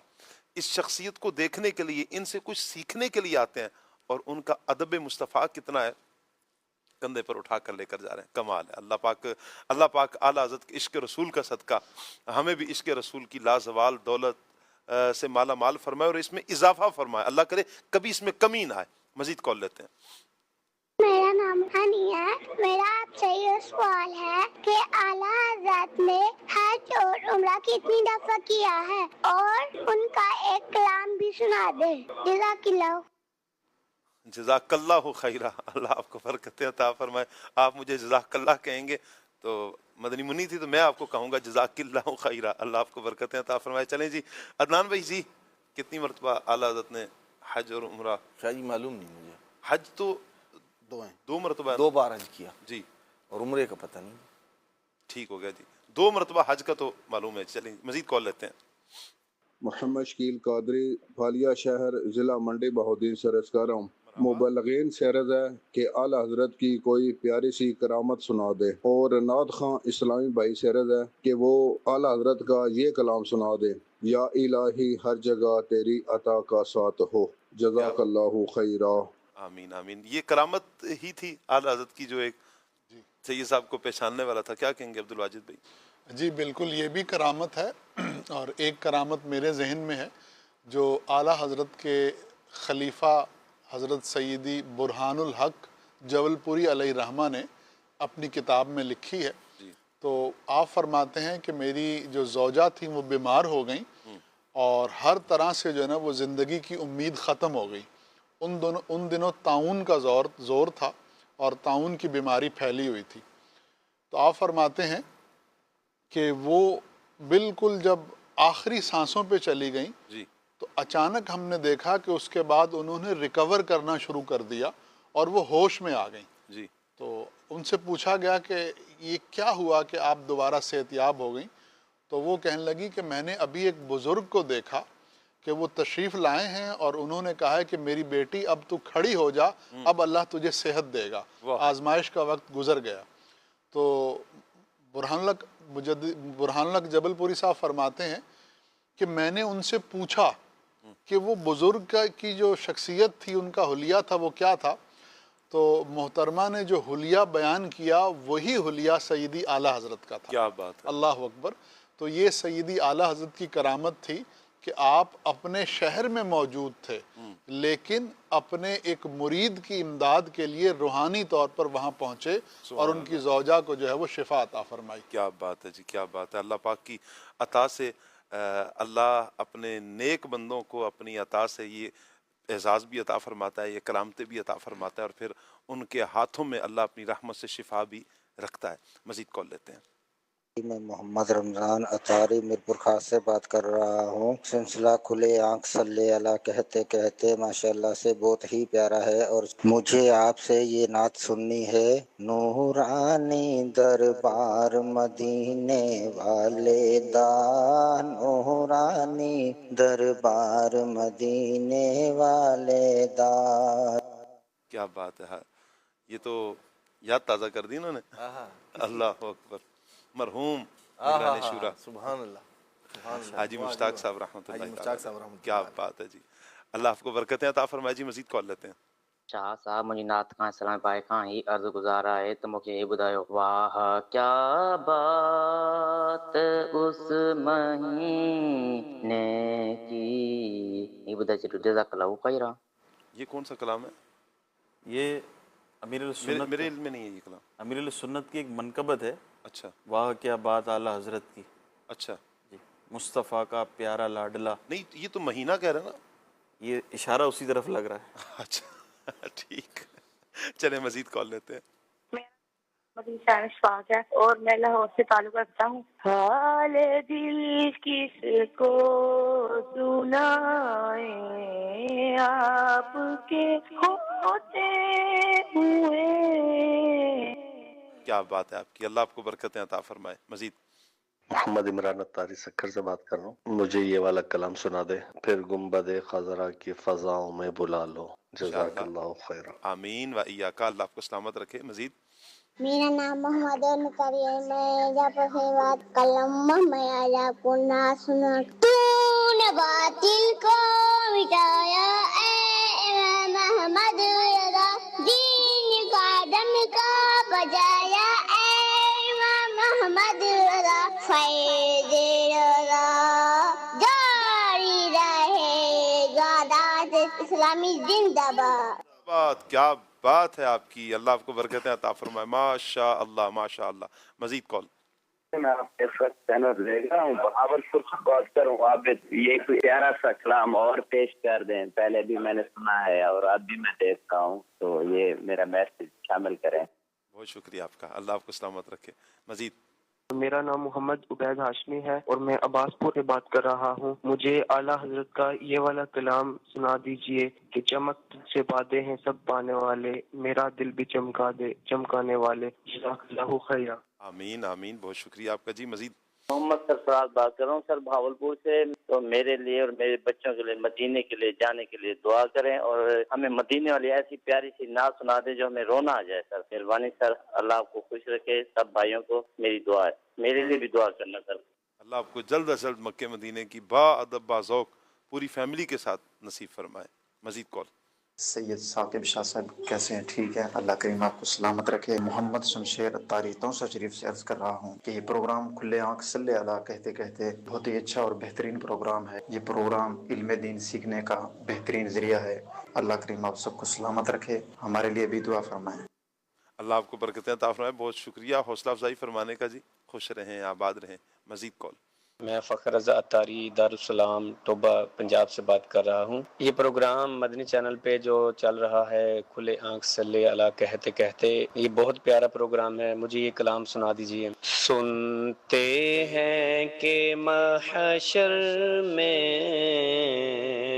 اس شخصیت کو دیکھنے کے لیے، ان سے کچھ سیکھنے کے لیے آتے ہیں، اور ان کا ادب مصطفیٰ کتنا ہے، کندھے پر اٹھا کر لے کر جا رہے ہیں۔ کمال ہے۔ اللہ پاک اعلیٰ حضرت کے عشق رسول کا صدقہ ہمیں بھی عشق رسول کی لازوال دولت سے مالا مال فرمائے اور اس میں اضافہ فرمائے۔ اللہ کرے کبھی اس میں کمی نہ آئے۔ مزید کال لیتے ہیں۔ میرا نام ہنی ہے۔ میرا آپ سے یہ سوال ہے کہ اعلیٰ حضرت نے حج اور عمرہ کتنی دفعہ کیا ہے اور ان کا ایک کلام بھی سنا دے۔ جزاک اللہ۔ جزاک اللہ خیرہ، اللہ آپ کو برکت عطا فرمائے۔ آپ مجھے جزاک اللہ کہیں گے تو مدنی منی تھی تو میں آپ کو کہوں گا جزاک اللہ خیرہ، اللہ آپ کو برکت عطا فرمائے۔ چلیں جی عدنان بھائی جی، کتنی مرتبہ اعلیٰ حضرت نے حج اور عمرہ؟ شاہ جی معلوم نہیں مجھے۔ حج تو دو مرتبہ، 2 بار حج کیا جی، اور عمرے کا پتہ نہیں۔ ٹھیک ہو گیا جی، 2 مرتبہ حج کا تو معلوم ہے۔ چلیں مزید کال لیتے ہیں۔ محمد شکیل قادری فالیہ شہر ضلع منڈی بہودین سے عرض کر رہا ہوں، مبلغین سے عرض ہے کہ اعلیٰ حضرت کی کوئی پیاری سی کرامت سنا دے، اور نعت خان اسلامی بھائی سے عرض ہے کہ وہ اعلیٰ حضرت کا یہ کلام سنا دے، یا الہی ہر جگہ تیری عطا کا ساتھ ہو، جزاک اللہ خیرہ۔ آمین آمین۔ یہ کرامت ہی تھی اعلیٰ حضرت کی جو ایک سید صاحب کو پہچاننے والا تھا۔ کیا کہیں گے عبد الواجد بھائی؟ جی بالکل، یہ بھی کرامت ہے، اور ایک کرامت میرے ذہن میں ہے جو اعلیٰ حضرت کے خلیفہ حضرت سیدی برہان الحق جبل پوری علیہ الرحمہ نے اپنی کتاب میں لکھی ہے۔ تو آپ فرماتے ہیں کہ میری جو زوجہ تھیں وہ بیمار ہو گئیں اور ہر طرح سے جو ہے نا وہ زندگی کی امید ختم ہو گئی۔ ان دنوں طاعون کا زور تھا اور طاعون کی بیماری پھیلی ہوئی تھی۔ تو آپ فرماتے ہیں کہ وہ بالکل جب آخری سانسوں پہ چلی گئیں تو اچانک ہم نے دیکھا کہ اس کے بعد انہوں نے ریکور کرنا شروع کر دیا اور وہ ہوش میں آ گئیں۔ تو ان سے پوچھا گیا کہ یہ کیا ہوا کہ آپ دوبارہ صحت یاب ہو گئیں؟ تو وہ کہنے لگی کہ میں نے ابھی ایک بزرگ کو دیکھا کہ وہ تشریف لائے ہیں اور انہوں نے کہا ہے کہ میری بیٹی اب تو کھڑی ہو جا، اب اللہ تجھے صحت دے گا، آزمائش کا وقت گزر گیا۔ تو برہان الحق جبل پوری صاحب فرماتے ہیں کہ میں نے ان سے پوچھا کہ وہ بزرگ کی جو شخصیت تھی، ان کا حلیہ تھا، وہ کیا تھا؟ تو محترمہ نے جو حلیہ بیان کیا وہی حلیہ سیدی اعلیٰ حضرت کا تھا۔ کیا بات ہے، اللہ اکبر۔ تو یہ سیدی اعلیٰ حضرت کی کرامت تھی کہ آپ اپنے شہر میں موجود تھے لیکن اپنے ایک مرید کی امداد کے لیے روحانی طور پر وہاں پہنچے اور ان کی زوجہ کو جو ہے وہ شفا عطا فرمائی۔ کیا بات ہے جی، کیا بات ہے۔ اللہ پاک کی عطا سے اللہ اپنے نیک بندوں کو اپنی عطا سے یہ اعزاز بھی عطا فرماتا ہے، یہ کرامتیں بھی عطا فرماتا ہے، اور پھر ان کے ہاتھوں میں اللہ اپنی رحمت سے شفا بھی رکھتا ہے۔ مزید کال لیتے ہیں۔ میں محمد رمضان اطاری میرپور خاص سے بات کر رہا ہوں۔ سلسلہ کھلے آنکھ صلی اللہ کہتے کہتے ماشاءاللہ سے بہت ہی پیارا ہے، اور مجھے آپ سے یہ نعت سننی ہے۔ نورانی دربار مدینے والے دا، نورانی دربار مدینے والے دا۔ کیا بات ہے، یہ تو یاد تازہ کر دی انہوں نے۔ اللہ اکبر، مرحوم نگران شورا سبحان اللہ، حاجی مشتاق صاحب رحمۃ اللہ تعالی، کیا بات ہے جی، اللہ آپ کو برکتیں عطا فرمائے جی۔ مزید کال لیتے ہیں۔ شاہ صاحب مجھے نعت کھان سلام پائے کھان ہی عرض گزارا ہے تو مجھے یہ بدایو، واہ کیا بات اس مہینے کی، یہ بدائی چلو جزاک اللہ خیرہ۔ یہ کون سا کلام ہے؟ یہ امیر السنت، میرے علم میں نہیں ہے یہ کلام۔ امیر السنت کی ایک منقبت ہے۔ اچھا، واہ کیا بات اعلیٰ حضرت کی۔ اچھا جی، مصطفیٰ کا پیارا لاڈلا۔ نہیں، یہ تو مہینہ کہہ رہے ہیں نا، یہ اشارہ اسی طرف لگ رہا ہے۔ اچھا ٹھیک، چلیں مزید کال لیتے ہیں۔ ہے اور میں لاہور سے تعلق رکھتا ہوں۔ حال دل کس کو سنائے آپ کے ہوتے ہوئے۔ کیا بات ہے آپ کی، اللہ آپ کو برکتیں عطا فرمائے۔ مزید محمد عمران اطاری سکھر سے بات کر رہا ہوں، مجھے یہ والا کلام سنا دے، پھر گنبد خضرا کی فضاؤں میں بلا لو، جزاک اللہ خیر۔ آمین و ایاک، اللہ آپ کو سلامت رکھے۔ مزید میرا نام محمد نکری ہے، میں جب سے بات کلم میں آیا کو نہ سنا، تو نے باطل کو مٹایا اے امام احمد رضا، دین کا ڈنکا بجایا اے امام احمد رضا، فیض رضا جاری رہے گا، دعوت اسلامی زندہ باد۔ کیا بات ہے آپ کی، اللہ آپ کو برکتیں عطا فرمائے۔ ماشاء اللہ ماشاء اللہ۔ مزید کال۔ میں آپ کے ساتھ چینل لے گا ہوں، بہاولپور سے بات کروں، آپ یہ کوئی پیارا سا کلام اور پیش کر دیں، پہلے بھی میں نے سنا ہے اور اب بھی میں دیکھتا ہوں، تو یہ میرا میسج شامل کریں۔ بہت شکریہ آپ کا، اللہ آپ کو سلامت رکھے۔ مزید میرا نام محمد عبید ہاشمی ہے اور میں عباس پور سے بات کر رہا ہوں، مجھے اعلیٰ حضرت کا یہ والا کلام سنا دیجئے کہ چمک سے باتیں ہیں سب پانے والے، میرا دل بھی چمکا دے چمکانے والے، جزاک اللہ خیر۔ آمین آمین، بہت شکریہ آپ کا جی۔ مزید محمد سرفراز بات کر رہا ہوں سر بہاولپور سے، تو میرے لیے اور میرے بچوں کے لیے مدینے کے لیے جانے کے لیے دعا کریں، اور ہمیں مدینے والی ایسی پیاری سی نعت سنا دے جو ہمیں رونا آ جائے سر، مہربانی سر، اللہ آپ کو خوش رکھے، سب بھائیوں کو میری دعا ہے، میرے لیے بھی دعا کرنا سر۔ اللہ آپ کو جلد از جلد مکہ مدینے کی با ادب با ذوق پوری فیملی کے ساتھ نصیب فرمائے۔ مزید کال۔ سید ثاقب شاہ صاحب کیسے ہیں؟ ٹھیک ہے، اللہ کریم آپ کو سلامت رکھے۔ محمد شمشیر اطاری توسہ شریف سے عرض کر رہا ہوں کہ یہ پروگرام کھلے آنکھ صلی اللہ کہتے کہتے بہت ہی اچھا اور بہترین پروگرام ہے۔ یہ پروگرام علم دین سیکھنے کا بہترین ذریعہ ہے۔ اللہ کریم آپ سب کو سلامت رکھے، ہمارے لیے بھی دعا فرمائیں۔ اللہ آپ کو برکتیں عطا فرمائے۔ بہت شکریہ حوصلہ افزائی فرمانے کا جی، خوش رہیں آباد رہیں۔ مزید کال۔ میں فخر رضا اطاری دارالسلام ٹوبہ پنجاب سے بات کر رہا ہوں۔ یہ پروگرام مدنی چینل پہ جو چل رہا ہے کھلے آنکھ صلی اللہ کہتے کہتے، یہ بہت پیارا پروگرام ہے، مجھے یہ کلام سنا دیجیے۔ سنتے ہیں کہ محشر میں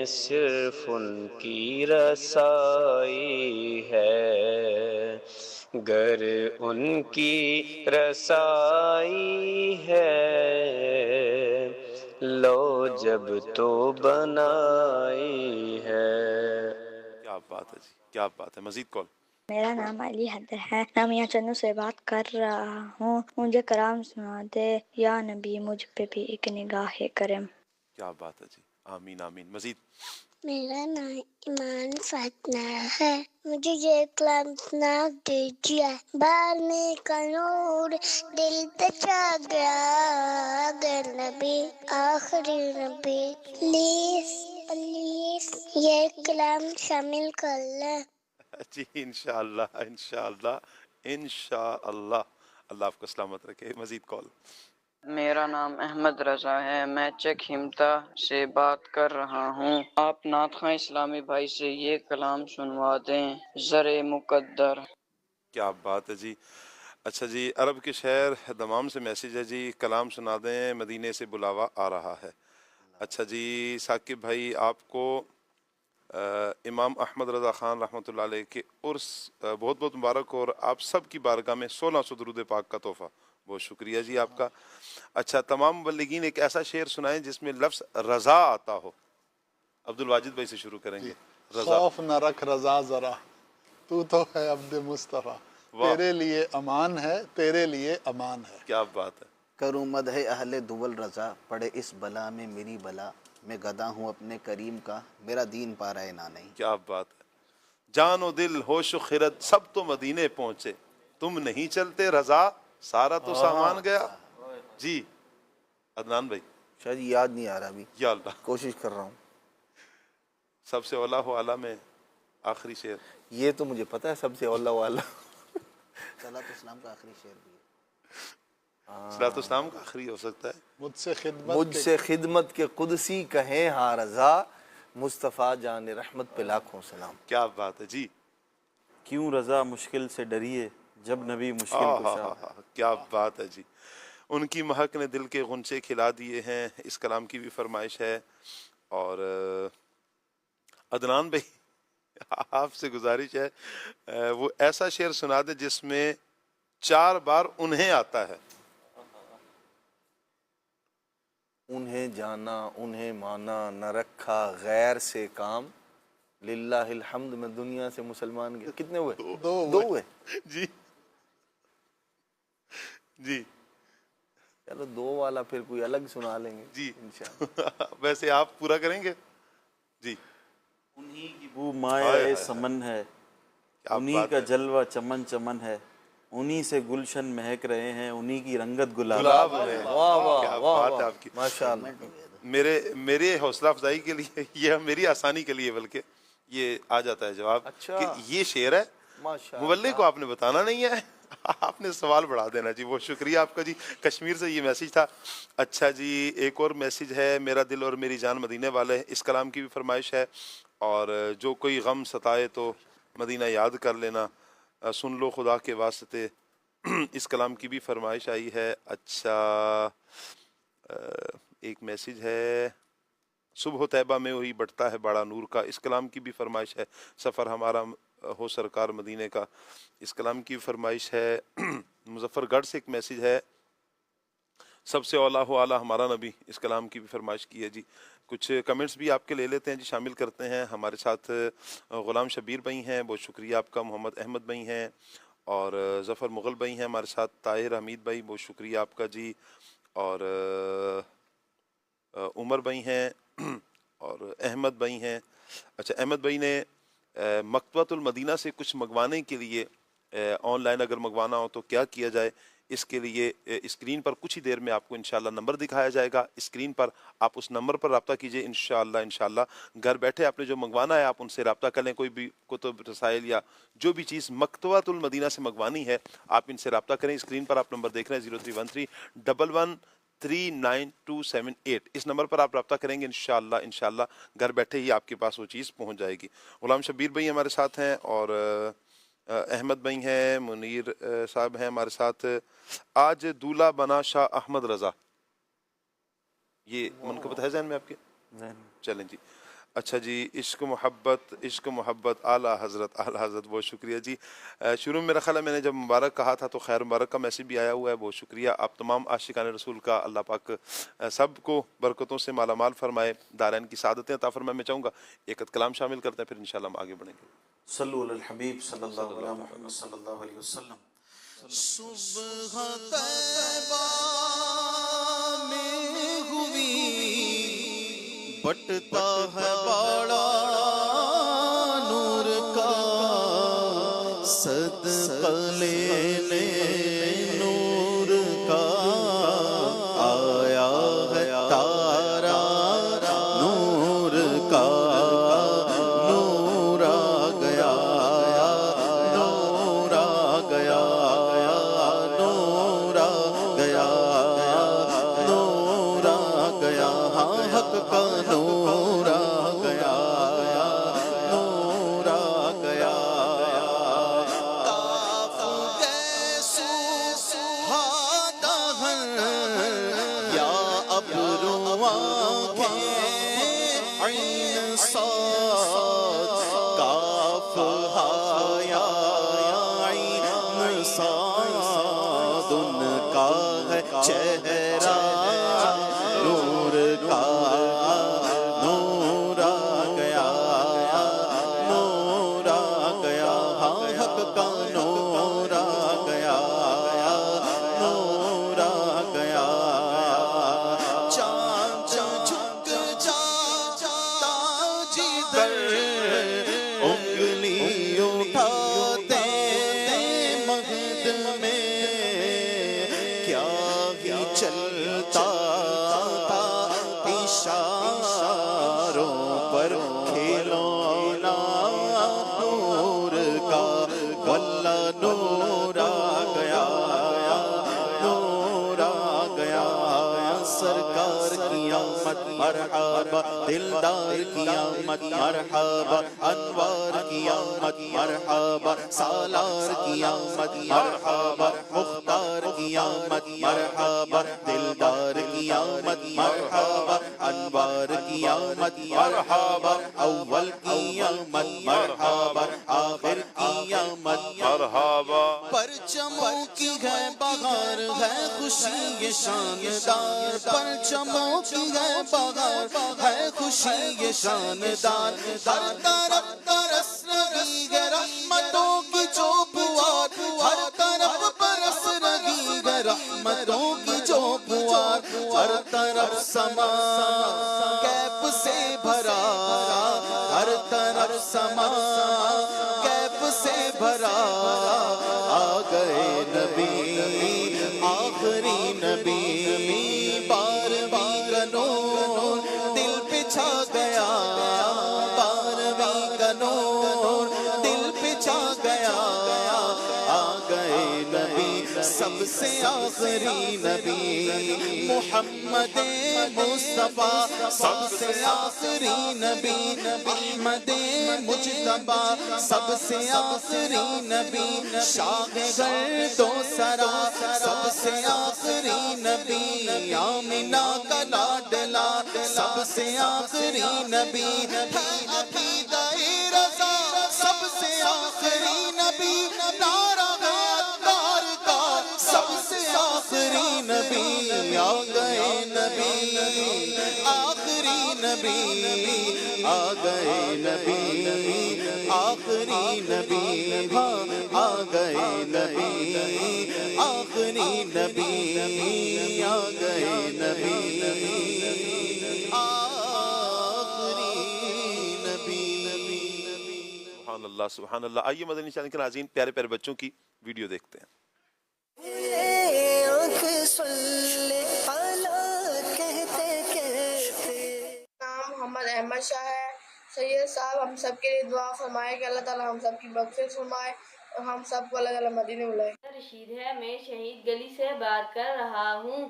صرف ان کی رسائی ہے، گر ان کی رسائی ہے لو جب تو بنائی ہے۔ کیا بات ہے جی، کیا بات ہے۔ مزید کال۔ میرا نام علی حیدر ہے، میں میاں چنو سے بات کر رہا ہوں، مجھے کلام سنا دے یا نبی مجھ پہ بھی ایک نگاہ کرم۔ کیا بات ہے جی، آمین آمین۔ مزید میرا نام ایمان فاطمہ ہے، مجھے یہ کلام سنا دیجیے۔ بارنے کا نور دل پہ چھا گیا، اگر نبی آخری نبی، پلیز پلیز یہ کلام شامل کر لیں۔ جی انشاءاللہ انشاءاللہ انشاءاللہ، اللہ آپ کو سلامت رکھے۔ مزید کال۔ میرا نام احمد رضا ہے، میں چک ہمتا سے بات کر رہا ہوں، آپ نعت خواں اسلامی بھائی سے یہ کلام سنوا دیں، زر مقدر۔ کیا بات ہے جی، اچھا جی، عرب کے شہر دمام سے میسیج ہے جی، کلام سنا دیں، مدینے سے بلاوا آ رہا ہے۔ اچھا جی ثاقب بھائی، آپ کو امام احمد رضا خان رحمۃ اللہ علیہ کے عرس بہت بہت مبارک، اور آپ سب کی بارگاہ میں 1600 درود پاک کا تحفہ۔ بہت شکریہ جی آپ کا۔ اچھا، تمام مبلغین ایک ایسا شعر سنائیں جس میں لفظ رضا آتا ہو۔ عبد الواجد بھائی سے شروع کریں گے۔ رضا، خوف نہ رکھ رضا ذرا، تو ہے عبد مصطفیٰ، تیرے لیے امان ہے، تیرے لیے امان ہے۔ کیا بات ہے۔ کروں مدح اہل دول رضا، پڑے اس بلا میں میری بلا، میں گدا ہوں اپنے کریم کا، میرا دین پارا نہ نہیں۔ کیا بات ہے۔ جان و دل ہوش و خرد سب تو مدینے پہنچے، تم نہیں چلتے رضا، سارا تو سامان گیا۔ جی عدنان بھائی۔ شاید یاد نہیں آ رہا ابھی، یا اللہ، کوشش کر رہا ہوں۔ سب سے اولا ہو اعلیٰ میں آخری شعر، یہ تو مجھے پتا ہے، سب سے اولا والا صلاۃ اسلام کا آخری شعر بھی ہے۔ صلاۃ اسلام کا آخری ہو سکتا ہے۔ مجھ سے خدمت کے قدسی کہیں ہاں رضا، مصطفیٰ جان رحمت پہ لاکھوں سلام۔ کیا بات ہے جی۔ کیوں رضا مشکل سے ڈریے، جب نبی مشکل کشا۔ کیا بات ہے جی۔ ان کی مہک نے دل کے غنچے کھلا دیے ہیں، اس کلام کی بھی فرمائش ہے۔ اور عدنان بھائی آپ سے گزارش ہے وہ ایسا شعر سنا دے جس میں 4 بار انہیں آتا ہے۔ انہیں جانا انہیں مانا، نہ رکھا غیر سے کام، للہ الحمد میں دنیا سے مسلمان گیا۔ کتنے ہوئے؟ 2 ہوئے جی جی۔ چلو 2 والا پھر کوئی الگ سنا لیں گے جی انشاءاللہ۔ ویسے آپ پورا کریں گے جی۔ انہی کی بو مائع سمن ہے، انہی کا جلوہ چمن چمن ہے، انہی سے گلشن مہک رہے ہیں، انہی کی رنگت گلاب ہے۔ واہ واہ کیا واہ بات ہے آپ کی۔ ماشاءاللہ۔ میرے حوصلہ افزائی کے لیے، یہ میری آسانی کے لیے بلکہ یہ آ جاتا ہے جواب کہ یہ شعر ہے، مبلغ کو آپ نے بتانا نہیں ہے، آپ نے سوال بڑھا دینا جی۔ بہت شکریہ آپ کا جی۔ کشمیر سے یہ میسیج تھا۔ اچھا جی، ایک اور میسیج ہے، میرا دل اور میری جان مدینے والے، اس کلام کی بھی فرمائش ہے۔ اور جو کوئی غم ستائے تو مدینہ یاد کر لینا، سن لو خدا کے واسطے، اس کلام کی بھی فرمائش آئی ہے۔ اچھا، ایک میسیج ہے، صبح طیبہ میں وہی بٹتا ہے بڑا نور کا، اس کلام کی بھی فرمائش ہے۔ سفر ہمارا ہو سرکار مدینے کا، اس کلام کی فرمائش ہے۔ مظفر گڑھ سے ایک میسیج ہے، سب سے اولا ہو اعلیٰ ہمارا نبی، اس کلام کی بھی فرمائش کی ہے جی۔ کچھ کمنٹس بھی آپ کے لے لیتے ہیں جی، شامل کرتے ہیں۔ ہمارے ساتھ غلام شبیر بھائی ہیں، بہت شکریہ آپ کا۔ محمد احمد بھائی ہیں، اور ظفر مغل بھائی ہیں ہمارے ساتھ۔ طاہر حمید بھائی، بہت شکریہ آپ کا جی۔ اور عمر بھائی ہیں، اور احمد بھائی ہیں۔ اچھا، احمد بھائی نے مکتبۃ المدینہ سے کچھ منگوانے کے لیے، آن لائن اگر منگوانا ہو تو کیا کیا جائے، اس کے لیے اسکرین پر کچھ ہی دیر میں آپ کو انشاءاللہ نمبر دکھایا جائے گا، اسکرین پر آپ اس نمبر پر رابطہ کیجئے۔ انشاءاللہ گھر بیٹھے آپ نے جو منگوانا ہے آپ ان سے رابطہ کر لیں۔ کوئی بھی کتب رسائل یا جو بھی چیز مکتبۃ المدینہ سے منگوانی ہے آپ ان سے رابطہ کریں۔ اسکرین پر آپ نمبر دیکھ رہے ہیں 0313113278، اس نمبر پر آپ رابطہ کریں گے، انشاءاللہ گھر بیٹھے ہی آپ کے پاس وہ چیز پہنچ جائے گی۔ غلام شبیر بھائی ہمارے ساتھ ہیں، اور احمد بھائی ہیں، منیر صاحب ہیں ہمارے ساتھ۔ آج دولہا بنا شاہ احمد رضا، یہ منقبت ہے ذہن میں آپ کے؟ چلیں جی۔ اچھا جی، عشق محبت اعلیٰ حضرت بہت شکریہ جی۔ شروع میں میرا خیال ہے میں نے جب مبارک کہا تھا تو خیر مبارک کا میسیج بھی آیا ہوا ہے، بہت شکریہ آپ تمام عاشقان رسول کا۔ اللہ پاک سب کو برکتوں سے مالا مال فرمائے، دارین کی سعادتیں عطا فرمائے۔ میں چاہوں گا ایک کلام شامل کرتے ہیں، پھر انشاءاللہ ہم آگے بڑھیں گے۔ صلو علی الحبیب صلی اللہ علیہ محمد صلی اللہ علیہ وسلم۔ صبح طیبہ میں ہوئی بٹتا ہے بڑا نور کا، صدقہ لینے نور کا آیا ہے تارا نور کا، نور آ گیا، نور آ گیا، نور آ گیا، نور آ گیا، ہاں حق کا نور آ گیا، نور آ گیا۔ کاف گئے سو عین صاد کاف ہا یا عین صاد، ان کا ہے چہرہ نور کا نور آ گیا، نور آ گیا، ہاں حق کا نور آ گیا، نور آ گیا۔ چاند جھک جاتا جدھر انگلی اٹھاتے مہد میں، کیا ہی چلتا تھا اشاروں پر کھلونا نور کا، واللہ نور آ گیا، نور آ گیا۔ سرکار کی آمد مرحبا، دلدار کی آمد مرحبا، انوار کی آمد مرحبا، سالار کی آمد مرحبا، مختار کی آمد مرحبا، دلدار کی آمد مرحبا، انوار کی آمد مرحبا، اول کی آمد مرحبا، آخر کی آمد مرحبا۔ پرچموں کی ہے بہار ہے خوشی یہ شاندار، پرچموں کی ہے بہار ہے خوشی یہ شاندار، ہر طرف برس رہی ہے رحمتوں کی چوبوار، ہر طرف برس رہی ہے رحمتوں کی چوبوار، ہر طرف سما کیف سے بھرا، ہر طرف سما کیف سے بھرا، آ گئے نبی آخری نبی، بارہویں کا نور دل پہ چھا گیا، بارہویں کا نور دل پہ چھا گیا، آ گئے نبی سب سے آخری نبی، محمد مصطفیٰ سب سے آخری نبی، احمد مجتبیٰ سب سے آخری نبی، شاہ گرد و سرا سب سے آخری نبی، آمنہ کا لاڈلا سب سے آخری نبی، عقیدہ رضا سب سے آخری نبی، نعرہ عطار کا سب سے آخری نبی، آ گئے نبی آخری نبی، آ گئے نبی آخری نبی، ہاں آ گئے نبی آخری نبی، آ گئے نبی آخری نبی۔ سبحان اللہ سبحان اللہ۔ آئیے مدنی چینل کے ناظرین پیارے پیارے بچوں کی ویڈیو دیکھتے ہیں۔ نام محمد احمد شاہ ہے۔ سید صاحب ہم سب کے لیے دعا فرمائے کہ اللہ تعالیٰ ہم سب کی مغفرت فرمائے اور ہم سب کو اللہ تعالیٰ مدینے بلائے۔ رشید ہے، میں شہید گلی سے بات کر رہا ہوں۔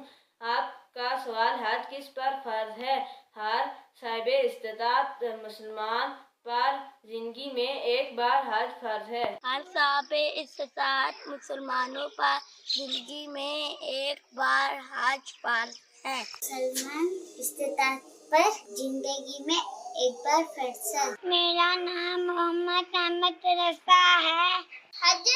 آپ کا سوال حج کس پر فرض ہے؟ ہر صاحب استطاعت مسلمان پر زندگی میں ایک بار حج فرض ہے۔ ہر صاحب استطاعت مسلمانوں پر زندگی میں ایک بار حج فرض ہے۔ مسلمان استطاعت پر زندگی میں ایک بار فرض ہے۔ میرا نام محمد احمد رضا ہے۔ حج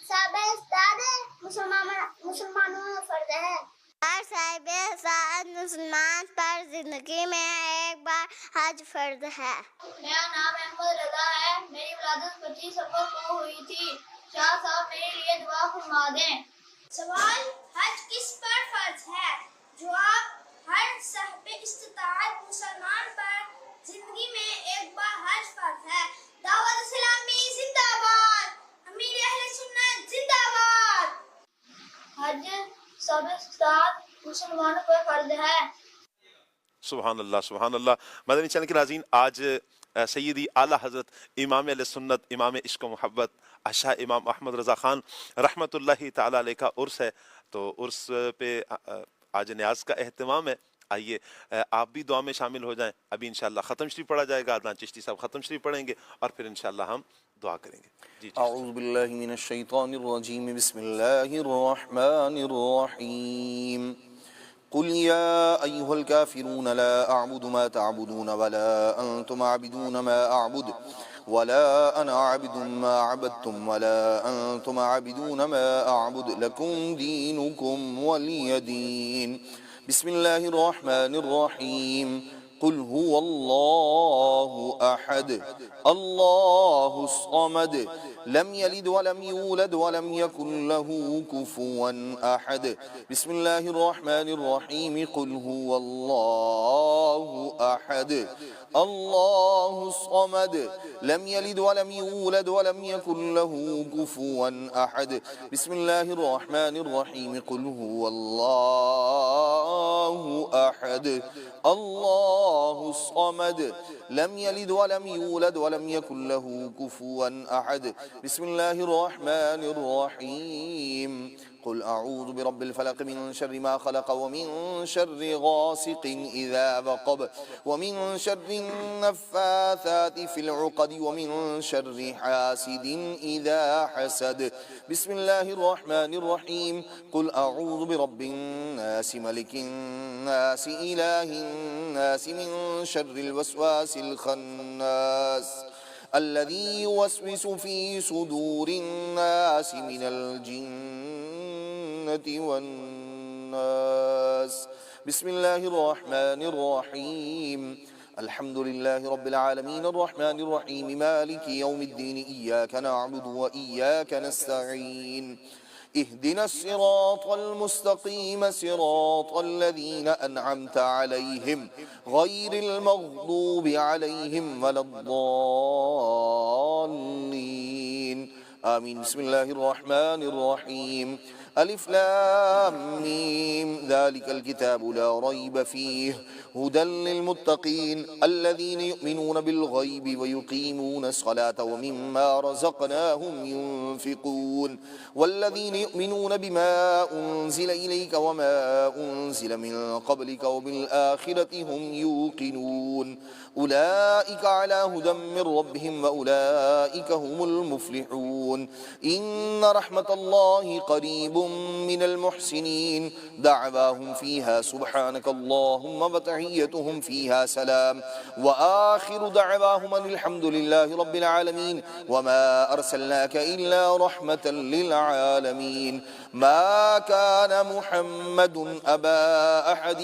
صاحب استطاعت مسلمانوں میں فرض ہے۔ ہر صاحب استطاعت مسلمان پر زندگی میں ایک بار حج فرض ہے۔ میرا نام احمد رضا ہے۔ میری ولادت 25 صفر کو ہوئی تھی۔ شاہ صاحب میرے لیے دعا فرما دیں۔ سوال حج کس پر فرض ہے؟ جواب ہر صاحب استطاعت مسلمان پر زندگی میں ایک بار حج فرض ہے۔ دعوت اسلامی زندہ باد، امیر اہل سنت زندہ باد۔ حج صاحب استطاعت مسلمانوں پر فرض ہے۔ سبحان اللہ سبحان اللہ۔ مدنی چینل کے ناظرین آج سیدی اعلیٰ حضرت امام اہل سنت امام عشق و محبت شاہ امام احمد رضا خان رحمۃ اللہ تعالیٰ علیہ کا عرس ہے، تو عرس پہ آج نیاز کا اہتمام ہے۔ آئیے آپ بھی دعا میں شامل ہو جائیں۔ ابھی انشاءاللہ ختم شریف پڑھا جائے گا، عدنان چشتی صاحب ختم شریف پڑھیں گے اور پھر انشاءاللہ ہم دعا کریں گے۔ اعوذ باللہ من الشیطان الرجیم، بسم اللہ الرحمن الرحیم۔ قل يا أيها الكافرون لا أعبد ما تعبدون ولا أنتم عابدون ما أعبد ولا أنا عابد ما عبدتم ولا أنتم عابدون ما أعبد لكم دينكم ولي دين. بسم الله الرحمن الرحيم. قل هو الله أحد الله الصمد لم يلد ولم يولد ولم يكن له كفوا أحد. بسم الله الرحمن الرحيم. قل هو الله أحد الله الصمد لم يلد ولم يولد ولم يكن له كفوا أحد. بسم الله الرحمن الرحيم. قل هو الله أحد الله الصمد لم يلد ولم يولد ولم يكن له كفوا أحد. بسم الله الرحمن الرحيم. قل أعوذ برب الفلق من شر ما خلق ومن شر غاسق إذا وقب ومن شر النفاثات في العقد ومن شر حاسد إذا حسد. بسم الله الرحمن الرحيم. قل أعوذ برب الناس ملك الناس إله الناس من شر الوسواس الخناس الذي يوسوس في صدور الناس من الجنة والناس. بسم الله الرحمن الرحيم. الحمد لله رب العالمين الرحمن الرحيم مالك يوم الدين إياك نعبد وإياك نستعين اهدنا الصراط المستقيم صراط الذين أنعمت عليهم غير المغضوب عليهم ولا الضالين آمين. بسم الله الرحمن الرحيم. ألف لام ميم ذلك الكتاب لا ريب فيه هدى للمتقين الذين يؤمنون بالغيب ويقيمون الصلاة ومما رزقناهم ينفقون والذين يؤمنون بما أنزل إليك وما أنزل من قبلك وبالآخرة هم يوقنون أولئك على هدى من ربهم وأولئك هم المفلحون. إن رحمة الله قريب من المحسنين. دعواهم فيها سبحانك اللهم وتحيتهم فيها سلام وآخر دعواهم أن الحمد لله رب العالمين وما أرسلناك إلا رحمة للعالمين. ما كان محمد أبا أحد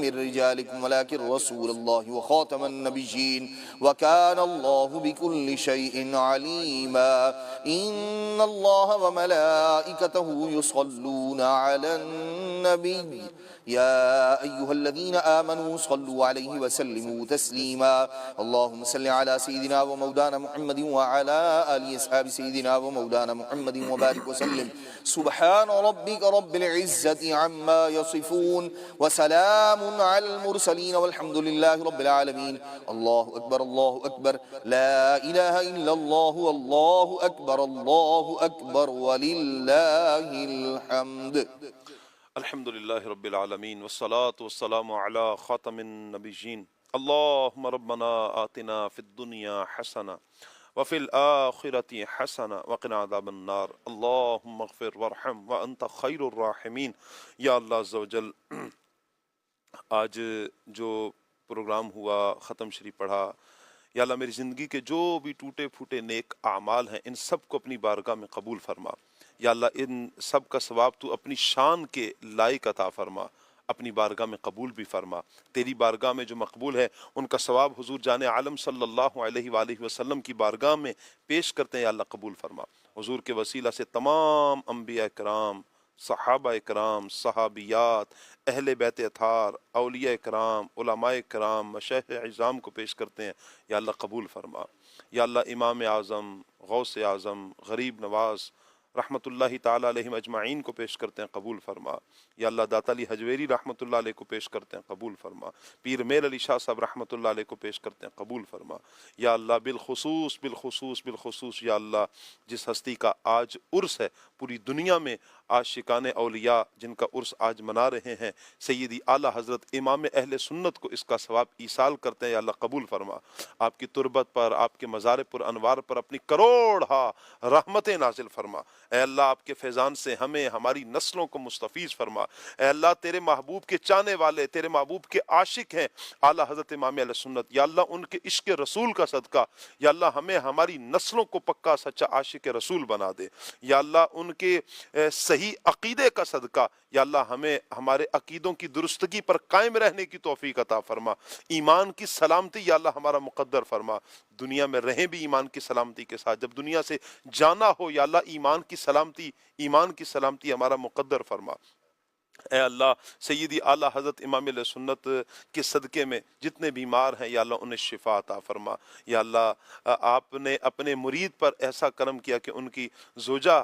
من رجالكم ولكن رسول الله وخاتم النبيين وكان الله بكل شيء عليما. إن الله وملائكته يصلون على النبي يا أيها الذين آمنوا صلوا عليه وسلموا تسليما. اللهم صل على سيدنا ومولانا محمد وعلى آله أصحاب سيدنا ومولانا محمد وبارك وسلم. سبحان ربك رب العزة عما يصفون وسلام على المرسلين والحمد لله رب العالمين. الله أكبر الله أكبر لا إله إلا الله والله أكبر ولله الحمد. الحمد لله رب العالمين والصلاة والسلام على خاتم النبيين. اللهم ربنا آتنا في الدنيا حسنة وفي الآخرة حسنة وقنا عذاب النار. اللهم اغفر وارحم وأنت خير الراحمين. یا اللہ عز و جل، آج جو پروگرام ہوا، ختم شریف پڑھا، یا اللہ میری زندگی کے جو بھی ٹوٹے پھوٹے نیک اعمال ہیں ان سب کو اپنی بارگاہ میں قبول فرما. یا اللہ ان سب کا ثواب تو اپنی شان کے لائق عطا فرما، اپنی بارگاہ میں قبول بھی فرما. تیری بارگاہ میں جو مقبول ہے ان کا ثواب حضور جان عالم صلی اللہ علیہ وآلہ وسلم کی بارگاہ میں پیش کرتے ہیں. یا اللہ قبول فرما. حضور کے وسیلہ سے تمام انبیاء کرام، صحابہ کرام، صحابیات، اہل بیت اطہار، اولیاء کرام، علماء کرام، مشائخ عظام کو پیش کرتے ہیں. یا اللہ قبول فرما. یا اللہ امام اعظم، غوث اعظم، غریب نواز رحمۃ اللہ تعالیٰ علیہم اجمعین کو پیش کرتے ہیں. قبول فرما. یا اللہ داتا علی حجویری رحمۃ اللہ علیہ کو پیش کرتے ہیں. قبول فرما. پیر میر علی شاہ صاحب رحمۃ اللہ علیہ کو پیش کرتے ہیں. قبول فرما. یا اللہ بالخصوص یا اللہ جس ہستی کا آج عرس ہے پوری دنیا میں، عاشقان اولیاء جن کا عرس آج منا رہے ہیں، سیدی اعلیٰ حضرت امام اہل سنت کو اس کا ثواب ایصال کرتے ہیں. یا اللہ قبول فرما. آپ کی تربت پر، آپ کے مزار پر انوار پر اپنی کروڑ رحمتیں نازل فرما. اے اللہ آپ کے فیضان سے ہمیں ہماری نسلوں کو مستفیض فرما۔ اے اللہ تیرے محبوب کے چاہنے والے، تیرے محبوب کے عاشق ہیں اعلیٰ حضرت امام اہل سنت، یا اللہ ان کے عشق رسول کا صدقہ یا اللہ ہمیں ہماری نسلوں کو پکا سچا عاشق رسول بنا دے، یا اللہ ان کے صحیح عقیدے کا صدقہ یا اللہ ہمیں ہمارے عقیدوں کی درستگی پر قائم رہنے کی توفیق عطا فرما، ایمان کی سلامتی یا اللہ ہمارا مقدر فرما، دنیا میں رہیں بھی ایمان کی سلامتی کے ساتھ، جب دنیا سے جانا ہو یا اللہ ایمان کی سلامتی ہمارا مقدر فرما۔ اے اللہ سیدی اعلیٰ حضرت امام علیہ سنت کے صدقے میں جتنے بیمار ہیں یا اللہ انہیں شفا عطا فرما، یا اللہ آپ نے اپنے مرید پر ایسا کرم کیا کہ ان کی زوجہ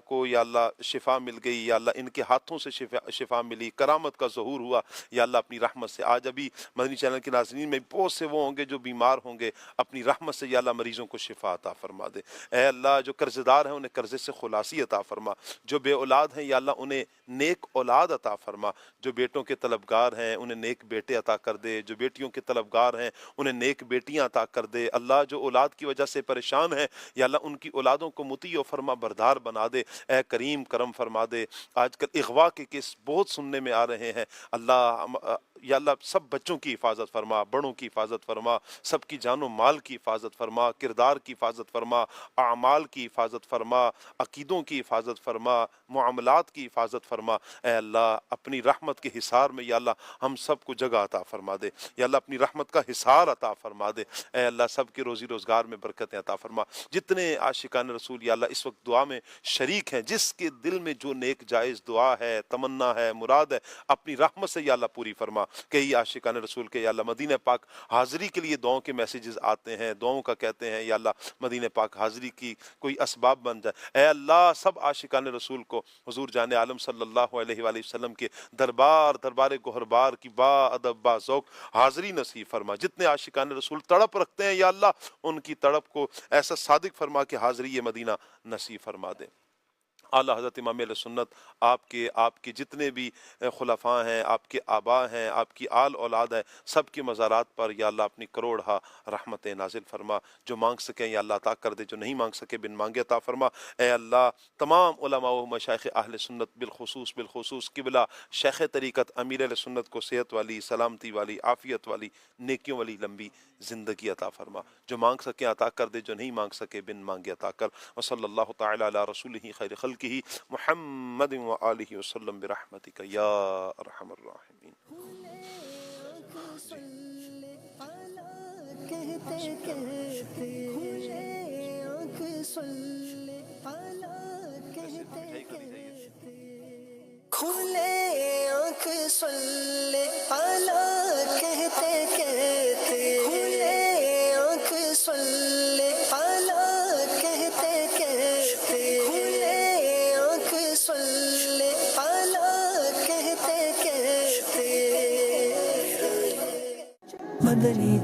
کو یا اللہ شفا مل گئی، یا اللہ ان کے ہاتھوں سے شفا ملی، کرامت کا ظہور ہوا یا اللہ اپنی رحمت سے۔ آج ابھی مدنی چینل کے ناظرین میں بہت سے وہ ہوں گے جو بیمار ہوں گے، اپنی رحمت سے یا اللہ مریضوں کو شفا عطا فرما دے۔ اے اللہ جو قرض دار ہیں انہیں قرضے سے خلاصی عطا فرما، جو بے اولاد ہیں یا اللہ انہیں نیک اولاد عطا فرما، جو بیٹوں کے طلبگار ہیں انہیں نیک بیٹے عطا کر دے، جو بیٹیوں کے طلبگار ہیں انہیں نیک بیٹیاں عطا کر دے۔ اللہ جو اولاد کی وجہ سے پریشان ہیں یا اللہ ان کی اولادوں کو مطیع و فرما بردار بنا دے۔ اے کریم کرم فرما دے۔ آج کل اغوا کے کیس بہت سننے میں آ رہے ہیں، اللہ یا اللہ سب بچوں کی حفاظت فرما، بڑوں کی حفاظت فرما، سب کی جان و مال کی حفاظت فرما، کردار کی حفاظت فرما، اعمال کی حفاظت فرما، عقیدوں کی حفاظت فرما، معاملات کی حفاظت فرما۔ اے اللہ اپنی رحمت کے حصار میں یا اللہ ہم سب کو جگہ عطا فرما دے، یا اللہ اپنی رحمت کا حصار عطا فرما دے۔ اے اللہ سب کے روزی روزگار میں برکتیں عطا فرما۔ جتنے عاشقان رسول یا اللہ اس وقت دعا میں شریک ہیں، جس کے دل میں جو نیک جائز دعا ہے، تمنا ہے، مراد ہے، اپنی رحمت سے یا اللہ پوری فرما۔ کئی عاشقان رسول کے یا اللہ مدینہ پاک حاضری کے لیے دعاؤں کے میسیجز آتے ہیں، دعاؤں کا کہتے ہیں یا اللہ مدینہ پاک حاضری کی کوئی اسباب بن جائے۔ اے اللہ سب عاشقان رسول کو حضور جان عالم صلی اللہ علیہ وآلہ وسلم کے دربار گوہربار کی با ادب با ذوق حاضری نصیب فرما۔ جتنے عاشقان رسول تڑپ رکھتے ہیں یا اللہ ان کی تڑپ کو ایسا صادق فرما کہ حاضری مدینہ نصیب فرما دے۔ اعلیٰ حضرت امام علیہ سنت آپ کے جتنے بھی خلفاء ہیں، آپ کے آبا ہیں، آپ کی آل اولاد ہے، سب کی مزارات پر یا اللہ اپنی کروڑہا رحمتیں نازل فرما۔ جو مانگ سکیں یا اللہ عطا کر دے، جو نہیں مانگ سکے بن مانگے عطا فرما۔ اے اللہ تمام علماء و مشائخ اہل سنت بالخصوص قبلہ شیخ طریقت امیر علیہ سنت کو صحت والی، سلامتی والی، عافیت والی، نیکیوں والی لمبی زندگی عطا فرما۔ جو مانگ سکیں عطا کر دے، جو نہیں مانگ سکے بن مانگے عطا کر۔ وصلی اللہ تعالی علی رسولہ خیر خلقہ محمد وآلہ وسلم برحمتک یا ارحم الراحمین۔ کھلے آنکھ صلی اعلیٰ کہتے کہتے، کھلے آنکھ صلی اعلیٰ کہتے کہتے، کھلے آنکھ صلی اعلیٰ کہتے کہتے، مدنی